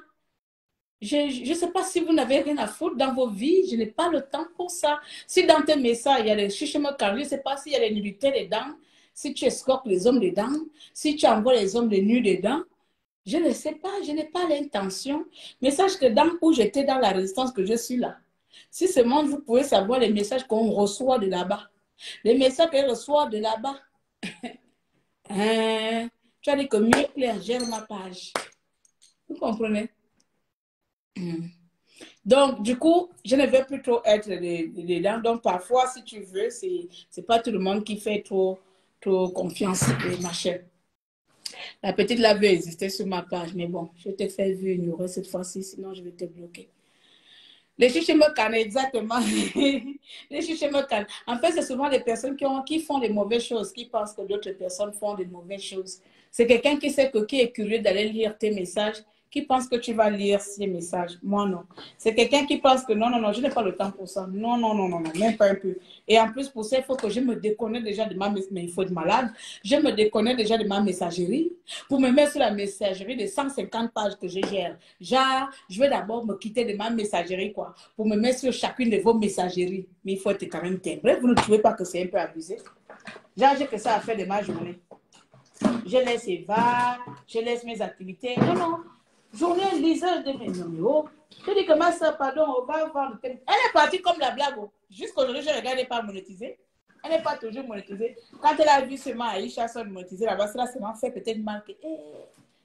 Je ne sais pas si vous n'avez rien à foutre dans vos vies, je n'ai pas le temps pour ça. Si dans tes messages, il y a des chuchements car je ne sais pas s'il y a des nudités dedans, si tu escortes les hommes dedans, si tu envoies les hommes de nus dedans, je ne sais pas, je n'ai pas l'intention. Mais sache que dans où j'étais dans la résistance que je suis là, si seulement vous pouvez savoir les messages qu'on reçoit de là-bas, les messages qu'on reçoit de là-bas, tu as dit que mieux clair, gère ma page. Vous comprenez? Donc, du coup, je ne veux plus trop être dedans. Donc, parfois, si tu veux, c'est pas tout le monde qui fait trop confiance, machin. La petite là veut exister sur ma page, mais bon, je t'ai fait vu ignorer cette fois-ci, sinon je vais te bloquer. Les chichis me cannent, exactement. Les chichis me cannent. En fait, c'est souvent les personnes qui font des mauvaises choses, qui pensent que d'autres personnes font des mauvaises choses. C'est quelqu'un qui sait qui est curieux d'aller lire tes messages, qui pense que tu vas lire ces messages. Moi, non. C'est quelqu'un qui pense que non, non, non, je n'ai pas le temps pour ça. Non, non, non, non, non, même pas un peu. Et en plus, pour ça, il faut que je me déconnecte déjà de ma messagerie. Mais il faut être malade. Je me déconnecte déjà de ma messagerie pour me mettre sur la messagerie de 150 pages que je gère. Genre, je vais d'abord me quitter de ma messagerie, quoi, pour me mettre sur chacune de vos messageries. Mais il faut être quand même timbré. Vous ne trouvez pas que c'est un peu abusé? Genre, j'ai que ça à faire de ma journée. Je laisse Eva, je laisse mes activités. Non, non. Journée liseuse de mes numéros. Je dis que ma soeur, pardon, on va voir le thème. Elle est partie comme la blague. Jusqu'à aujourd'hui, je ne regardais pas monétiser. Elle n'est pas toujours monétisée. Quand elle a vu seulement Aïcha Son monétiser là-bas, cela m'a fait peut-être mal.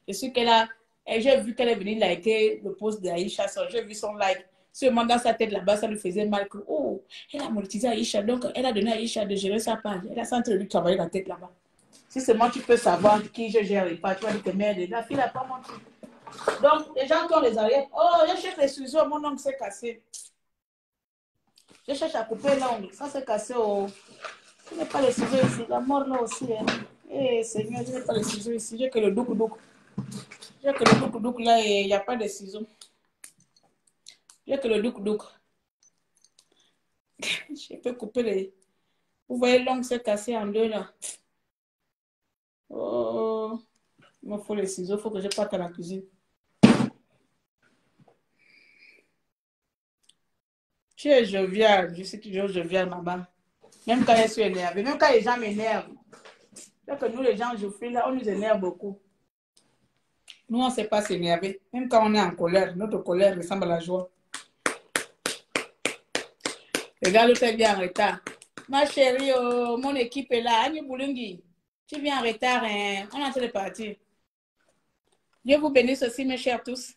Je suis qu'elle a. J'ai vu qu'elle est venue liker le post d'Aïcha Son. J'ai vu son like. Seulement dans sa tête là-bas, ça lui faisait mal que, oh, elle a monétisé Aïcha. Donc, elle a donné à Aïcha de gérer sa page. Elle a senti lui travailler la tête là-bas. Si seulement tu peux savoir qui je gère et pas, tu vas dire que merde, la fille n'a pas montré. Donc, les gens qui ont les arrières, oh, je cherche les ciseaux, mon ongle s'est cassé. Je cherche à couper l'ongle, ça s'est cassé. Oh. Je n'ai pas les ciseaux ici, la mort là aussi. Hein. Eh, Seigneur, je n'ai pas les ciseaux ici, j'ai que le douk-douk. J'ai que le douk-douk là et il n'y a pas de ciseaux. J'ai que le douk-douk. Je peux couper les. Vous voyez, l'ongle s'est cassé en deux là. Oh, il me faut les ciseaux, il faut que je parte à la cuisine. Tu es jovial, je suis toujours jovial, maman. Même quand je suis énervée, même quand les gens m'énervent. C'est que nous, les gens, je suis là, on nous énerve beaucoup. Nous, on ne sait pas s'énerver. Même quand on est en colère, notre colère ressemble à la joie. Regarde, l'autre est bien en retard. Ma chérie, oh, mon équipe est là. Annie Boulungi, tu viens en retard, hein? On est en train de partir. Dieu vous bénisse aussi, mes chers tous.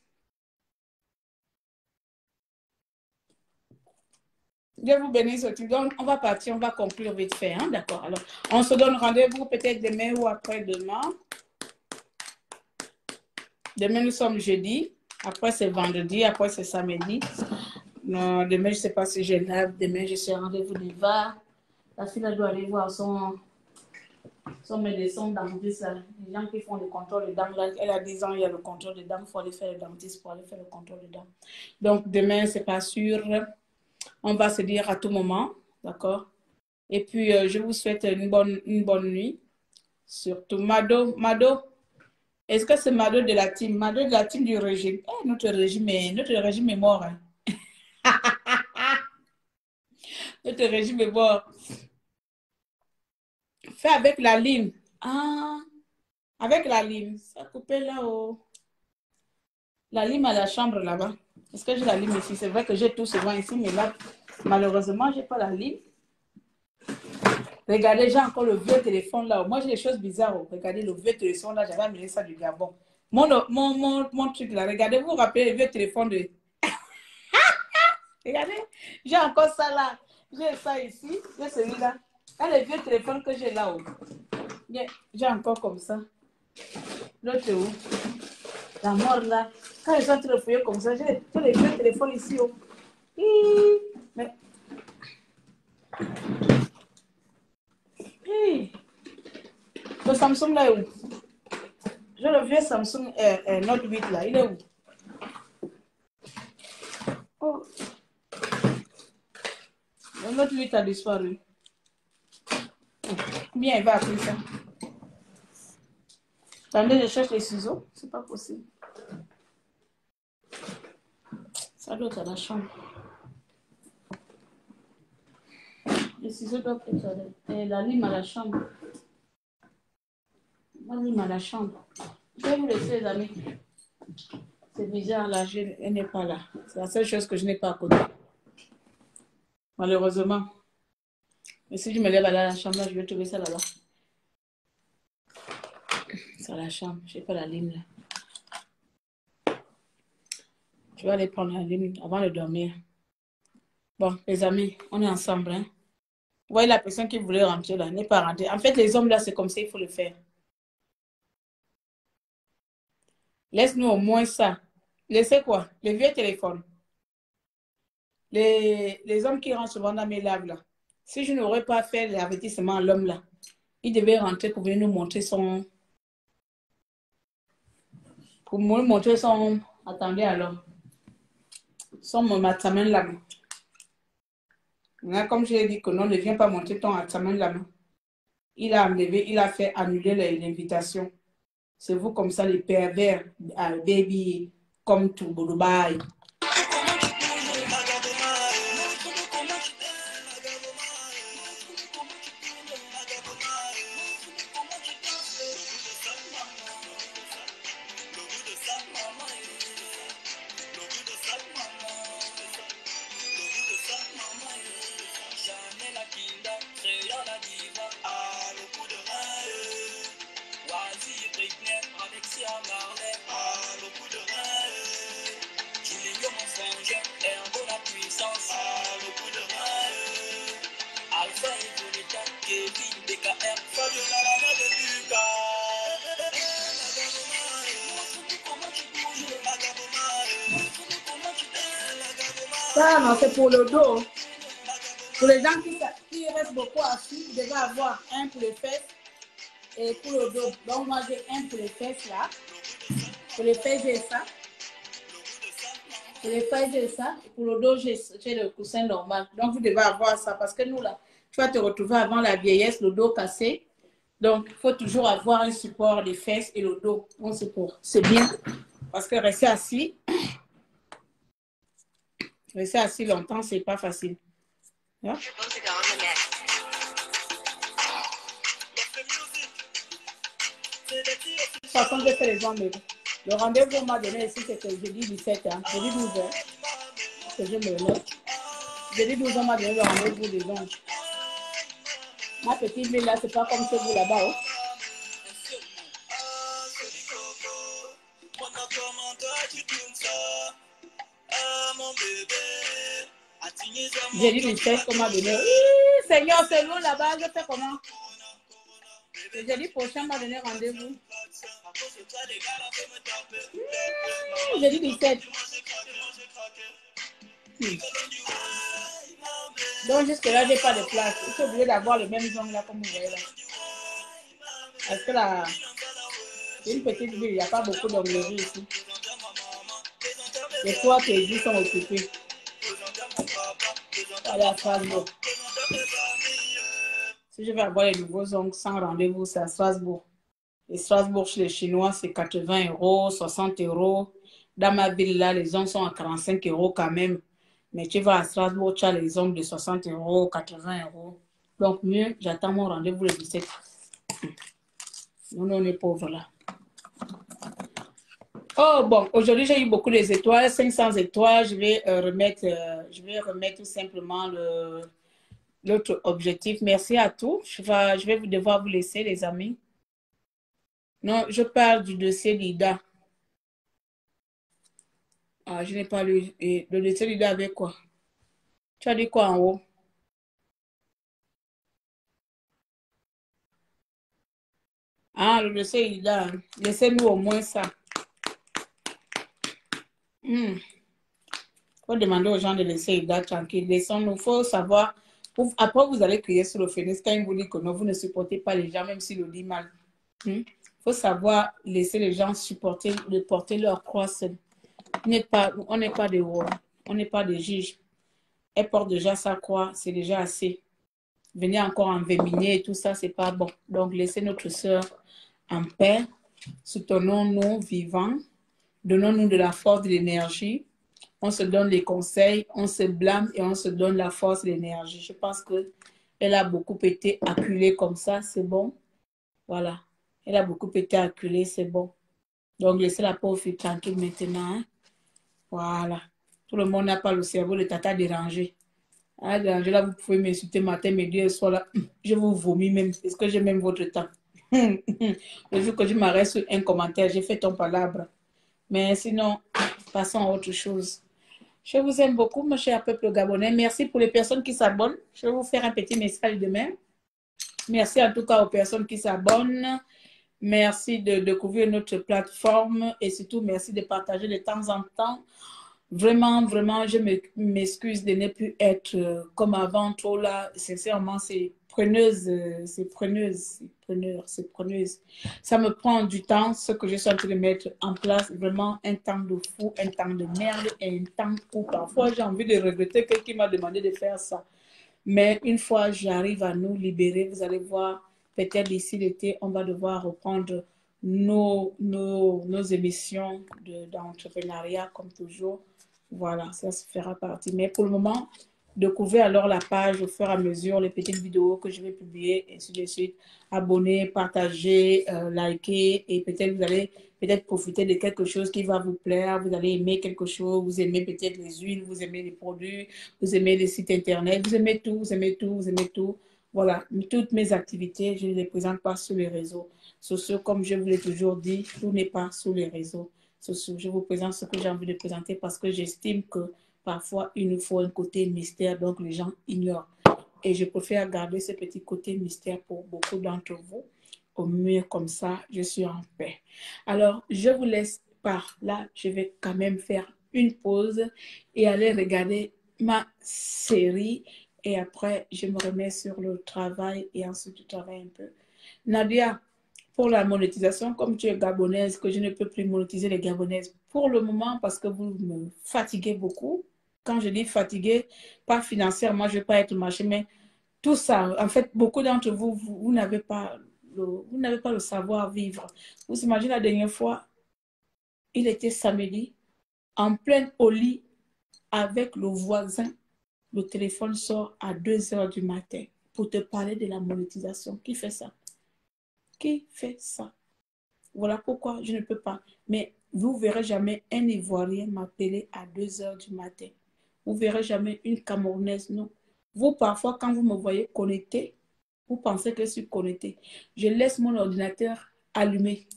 Dieu vous bénisse aussi. Donc, on va partir, on va conclure vite fait. Hein? D'accord. Alors, on se donne rendez-vous peut-être demain ou après-demain. Demain, nous sommes jeudi. Après, c'est vendredi. Après, c'est samedi. Non, demain, je ne sais pas si j'ai live. Demain, je suis rendez-vous d'Eva. La fille, elle doit aller voir son médecin dentiste. Les gens qui font le contrôle de dents. Là, elle a 10 ans, il y a le contrôle de dents. Il faut aller faire le dentiste pour aller faire le contrôle de dents. Donc, demain, ce n'est pas sûr. On va se dire à tout moment, d'accord? Et puis, je vous souhaite une bonne nuit. Surtout, Mado, est-ce que c'est Mado de la team? Mado de la team du régime. Eh, notre régime est mort. Hein? Notre régime est mort. Fais avec la lime. Ah, avec la lime. Ça coupé là-haut. La lime à la chambre là-bas. Est-ce que j'ai la lime ici? C'est vrai que j'ai tout souvent ici, mais là, malheureusement, je n'ai pas la lime. Regardez, j'ai encore le vieux téléphone là. Moi, j'ai des choses bizarres. Regardez le vieux téléphone là. J'avais amené ça du Gabon. Mon truc là. Regardez, vous vous rappelez le vieux téléphone de... Regardez, j'ai encore ça là. J'ai ça ici. J'ai celui-là. Là, le vieux téléphone que j'ai là-haut. J'ai encore comme ça. L'autre où? La mort là. Quand ils sont en train de fouiller comme ça, j'ai les vieux téléphones ici. Oh. Mais... Le Samsung là est où? J'ai le vieux Samsung Note 8 là, il est où? Oh. Le Note 8 a disparu. Bien, il va appeler ça. Attendez, je cherche les ciseaux. C'est pas possible. Ça doit être à la chambre. Les ciseaux doivent être la lime à la chambre. La lime à la chambre. Je vais vous laisser, les amis. C'est bizarre, là, elle n'est pas là. C'est la seule chose que je n'ai pas à côté. Malheureusement. Mais si je me lève à la chambre, là, je vais trouver ça là-bas. C'est à la chambre. Je n'ai pas la lime là. Je vais aller prendre la lime avant de dormir. Bon, les amis, on est ensemble. Hein? Vous voyez la personne qui voulait rentrer là, n'est pas rentrée. En fait, les hommes là, c'est comme ça, il faut le faire. Laisse-nous au moins ça. Laissez quoi? Le vieux téléphone. Les hommes qui rentrent souvent dans mes lives là. Si je n'aurais pas fait l'avertissement à l'homme là, il devait rentrer pour venir nous montrer son... Pour me montrer son... Attendez alors. Son atsamen lama. Là, comme je l'ai dit que non, ne viens pas montrer ton atsamen lama. Il a enlevé, il a fait annuler l'invitation. C'est vous comme ça, les pervers, baby, comme tout, Dubaï. Ça, non, c'est pour le dos. Pour les gens qui restent beaucoup assis, vous devez avoir un pour les fesses et pour le dos. Donc, moi, j'ai un pour les fesses là. Pour les fesses, j'ai ça. Pour les fesses, j'ai ça. Et pour le dos, j'ai le coussin normal. Donc, vous devez avoir ça parce que nous, là, tu vas te retrouver avant la vieillesse, le dos cassé. Donc, il faut toujours avoir un support des fesses et le dos. Donc, c'est bien. Parce que rester assis longtemps, c'est pas facile. Yeah? De toute façon, je fais les jambes. Le rendez-vous m'a donné ici, c'était jeudi 17 ans. Jeudi 12 h. Que je me lève. Jeudi 12 h m'a donné le rendez-vous des jambes. Ma petite ville là, c'est pas comme chez vous là-bas. Oh. J'ai dit le chef qu'on m'a donné. Oui, Seigneur, c'est lourd là-bas, je fais comment? J'ai dit prochain m'a donné rendez-vous. J'ai dit 17. Donc jusque là, j'ai pas de place. Je suis obligé d'avoir le même genre là comme vous voyez là. Parce que là, c'est une petite ville, il n'y a pas beaucoup d'horlogeries ici. Les trois pays sont occupés. Allez à Strasbourg. Si je vais avoir les nouveaux ongles sans rendez-vous, c'est à Strasbourg. Et Strasbourg, chez les Chinois, c'est 80 €, 60 €. Dans ma ville, là, les ongles sont à 45 € quand même. Mais tu vas à Strasbourg, tu as les ongles de 60 €, 80 €. Donc, mieux, j'attends mon rendez-vous le 17. Nous, on est pauvres là. Oh, bon, aujourd'hui, j'ai eu beaucoup d'étoiles, 500 étoiles. Je vais remettre tout simplement l'autre objectif. Merci à tous. Je vais devoir vous laisser, les amis. Non, je parle du dossier Lida. Ah, je n'ai pas lu. Et le dossier Lida avec quoi? Tu as dit quoi en haut? Ah, le dossier Lida. Laissez-nous au moins ça. Faut demander aux gens de laisser Lida tranquille. Laissons-nous. Il faut savoir. Après, vous allez crier sur le Phoenix quand ils vous disent que non, vous ne supportez pas les gens, même s'ils le disent mal. Il faut savoir laisser les gens porter leur croix seule. On n'est pas des rois, on n'est pas des juges. Elle porte déjà sa croix, c'est déjà assez. Venir encore envenimer et tout ça, c'est pas bon. Donc, laissez notre sœur en paix. Soutenons-nous vivants. Donnons-nous de la force, de l'énergie. On se donne les conseils, on se blâme et on se donne la force et l'énergie. Je pense qu'elle a beaucoup été acculée comme ça, c'est bon. Voilà. Elle a beaucoup été acculée, c'est bon. Donc, laissez la pauvre fille tranquille maintenant. Hein? Voilà. Tout le monde n'a pas le cerveau de tata dérangé. Ah, dérangé, là, vous pouvez m'insulter matin, midi et soir. Là, je vous vomis même. Est-ce que j'ai même votre temps? Le jour que je m'arrête sur un commentaire, j'ai fait ton palabre. Mais sinon, passons à autre chose. Je vous aime beaucoup, mon cher peuple gabonais. Merci pour les personnes qui s'abonnent. Je vais vous faire un petit message demain. Merci en tout cas aux personnes qui s'abonnent. Merci de découvrir notre plateforme et surtout merci de partager de temps en temps. Vraiment, vraiment, je m'excuse de ne plus être comme avant trop là. Sincèrement, c'est preneuse, c'est preneuse, c'est preneur, c'est preneuse. Ça me prend du temps, ce que je suis en train de mettre en place, vraiment un temps de fou, un temps de merde et un temps où parfois j'ai envie de regretter quelqu'un qui m'a demandé de faire ça. Mais une fois j'arrive à nous libérer, vous allez voir, peut-être d'ici l'été, on va devoir reprendre nos émissions d'entrepreneuriat comme toujours. Voilà, ça se fera partie. Mais pour le moment, découvrez alors la page au fur et à mesure, les petites vidéos que je vais publier, et ainsi de suite. Abonnez, partagez, likez, et peut-être vous allez profiter de quelque chose qui va vous plaire. Vous allez aimer quelque chose, vous aimez peut-être les huiles, vous aimez les produits, vous aimez les sites internet, vous aimez tout, vous aimez tout, vous aimez tout. Voilà, toutes mes activités, je ne les présente pas sur les réseaux sociaux. Comme je vous l'ai toujours dit, tout n'est pas sur les réseaux sociaux. Je vous présente ce que j'ai envie de présenter parce que j'estime que parfois, il nous faut un côté mystère, donc les gens ignorent. Et je préfère garder ce petit côté mystère pour beaucoup d'entre vous. Au mieux, comme ça, je suis en paix. Alors, je vous laisse par là. Je vais quand même faire une pause et aller regarder ma série. Et après, je me remets sur le travail et ensuite je travaille un peu. Nadia, pour la monétisation, comme tu es gabonaise, que je ne peux plus monétiser les gabonaises pour le moment parce que vous me fatiguez beaucoup. Quand je dis fatigué, pas financièrement, je ne vais pas être marché, mais tout ça, en fait, beaucoup d'entre vous, vous n'avez pas le savoir-vivre. Vous imaginez la dernière fois, il était samedi, en plein au lit, avec le voisin, le téléphone sort à 2 heures du matin pour te parler de la monétisation. Qui fait ça? Qui fait ça? Voilà pourquoi je ne peux pas. Mais vous ne verrez jamais un Ivoirien m'appeler à 2 heures du matin. Vous ne verrez jamais une Camerounaise, non. Vous, parfois, quand vous me voyez connecté, vous pensez que je suis connecté. Je laisse mon ordinateur allumé.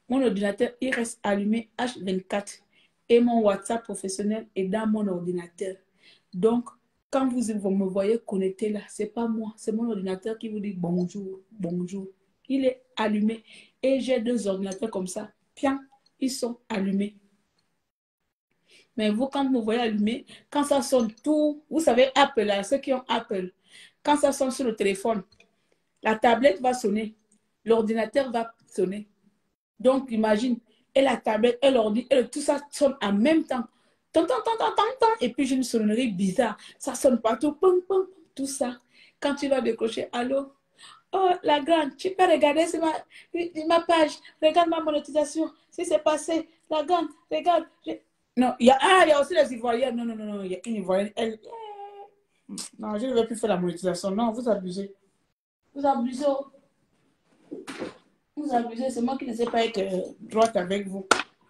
Mon ordinateur, il reste allumé H24. Et mon WhatsApp professionnel est dans mon ordinateur. Donc, quand vous me voyez connecté là, ce n'est pas moi. C'est mon ordinateur qui vous dit bonjour, bonjour. Il est allumé. Et j'ai 2 ordinateurs comme ça. Pian, ils sont allumés. Mais vous, quand vous voyez allumé, quand ça sonne tout, vous savez, Apple, là, ceux qui ont Apple, quand ça sonne sur le téléphone, la tablette va sonner, l'ordinateur va sonner. Donc, imagine, et la tablette, et l'ordi, et tout ça sonne en même temps. Et puis j'ai une sonnerie bizarre. Ça sonne partout, pom, pom, tout ça. Quand tu vas décrocher, allô? Oh, la grande, tu peux regarder ma page. Regarde ma monétisation. Si c'est passé, la grande, regarde. Non, il y a aussi les Ivoiriens. Non, il y a une Ivoirienne. Non, je ne vais plus faire la monétisation. Non, vous abusez. Vous abusez. Vous abusez. C'est moi qui ne sais pas être droite avec vous.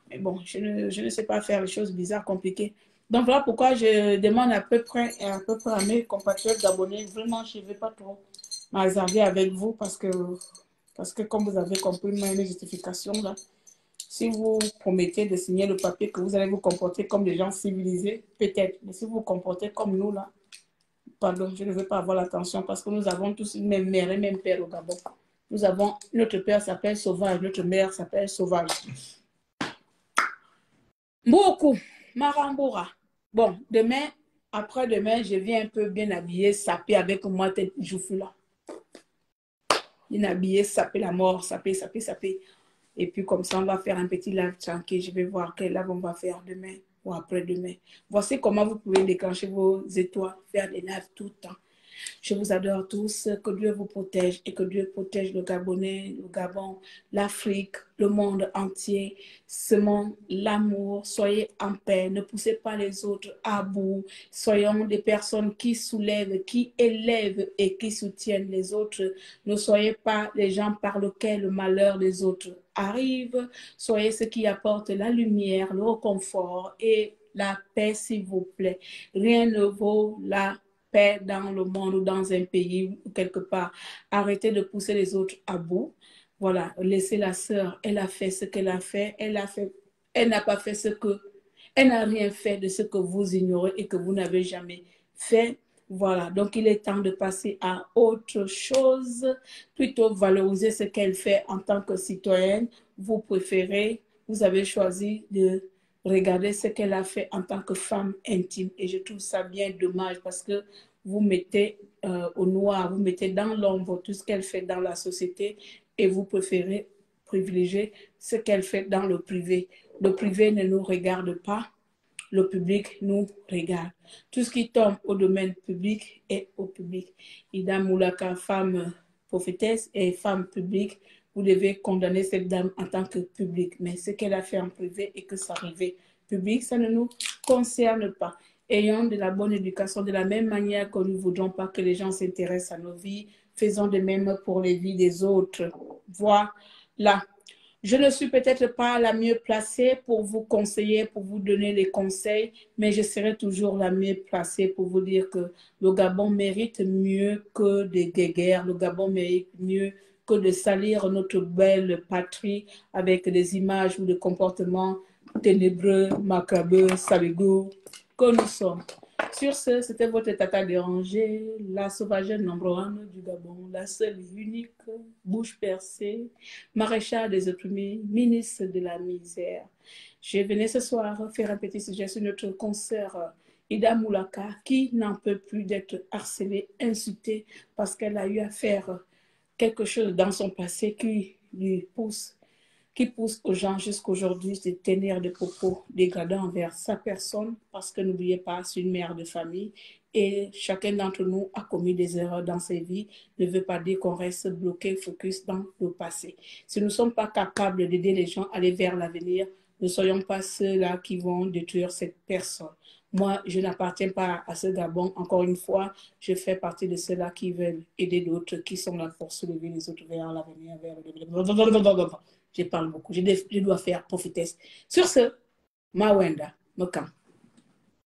Mais bon, je ne sais pas faire les choses bizarres, compliquées. Donc voilà pourquoi je demande à peu près à mes compatriotes d'abonnés. Vraiment, je ne vais pas trop m'hasarder avec vous parce que comme vous avez compris, mes justifications là, si vous promettez de signer le papier que vous allez vous comporter comme des gens civilisés, peut-être. Mais si vous vous comportez comme nous là, pardon, je ne veux pas avoir l'attention parce que nous avons tous une même mère et même père au Gabon. Notre père s'appelle Sauvage, notre mère s'appelle Sauvage. Beaucoup, Marambora. Bon, demain, après-demain, je viens un peu bien habillée, sapée avec moi, tête jouffue là. Bien habillée, sapée la mort, sapée. Et puis comme ça, on va faire un petit live tranquille. Je vais voir quel live on va faire demain ou après-demain. Voici comment vous pouvez déclencher vos étoiles, faire des lives tout le temps. Je vous adore tous, que Dieu vous protège et que Dieu protège le Gabonais, le Gabon, l'Afrique, le monde entier. Semons l'amour, soyez en paix, ne poussez pas les autres à bout. Soyons des personnes qui soulèvent, qui élèvent et qui soutiennent les autres. Ne soyez pas les gens par lesquels le malheur des autres arrive. Soyez ceux qui apportent la lumière, le réconfort et la paix, s'il vous plaît. Rien ne vaut la paix dans le monde ou dans un pays ou quelque part. Arrêtez de pousser les autres à bout. Voilà, laissez la sœur, elle a fait ce qu'elle a fait, elle n'a pas fait elle n'a rien fait de ce que vous ignorez et que vous n'avez jamais fait. Voilà, donc il est temps de passer à autre chose, plutôt valoriser ce qu'elle fait en tant que citoyenne. Vous avez choisi de regarder ce qu'elle a fait en tant que femme intime. Et je trouve ça bien dommage parce que vous mettez au noir, vous mettez dans l'ombre tout ce qu'elle fait dans la société et vous préférez privilégier ce qu'elle fait dans le privé. Le privé ne nous regarde pas, le public nous regarde. Tout ce qui tombe au domaine public est au public. Ida Moulaka, femme prophétesse et femme publique, vous devez condamner cette dame en tant que publique. Mais ce qu'elle a fait en privé et que ça arrivait public, ça ne nous concerne pas. Ayons de la bonne éducation de la même manière que nous ne voudrons pas que les gens s'intéressent à nos vies. Faisons de même pour les vies des autres. Voilà. Je ne suis peut-être pas la mieux placée pour vous conseiller, pour vous donner les conseils, mais je serai toujours la mieux placée pour vous dire que le Gabon mérite mieux que des guéguerres. Le Gabon mérite mieux que de salir notre belle patrie avec des images ou des comportements ténébreux, macabreux, salégaux que nous sommes. Sur ce, c'était votre Tata Dérangée, la sauvagère number 1 du Gabon, la seule et unique, bouche percée, maréchal des opprimés, ministre de la misère. Je venais ce soir faire un petit sujet sur notre consoeur Ida Moulaka, qui n'en peut plus d'être harcelée, insultée, parce qu'elle a eu à faire quelque chose dans son passé qui pousse aux gens jusqu'aujourd'hui de tenir des propos dégradants envers sa personne, parce que n'oubliez pas, c'est une mère de famille et chacun d'entre nous a commis des erreurs dans sa vie, ne veut pas dire qu'on reste bloqué, focus dans le passé. Si nous ne sommes pas capables d'aider les gens à aller vers l'avenir, ne soyons pas ceux-là qui vont détruire cette personne. Moi, je n'appartiens pas à ce Gabon. Encore une fois, je fais partie de ceux-là qui veulent aider d'autres, qui sont là pour soulever les autres vers l'avenir, vers le développement. Je parle beaucoup. Je dois faire prophétesse. Sur ce, Mawenda, Mokan.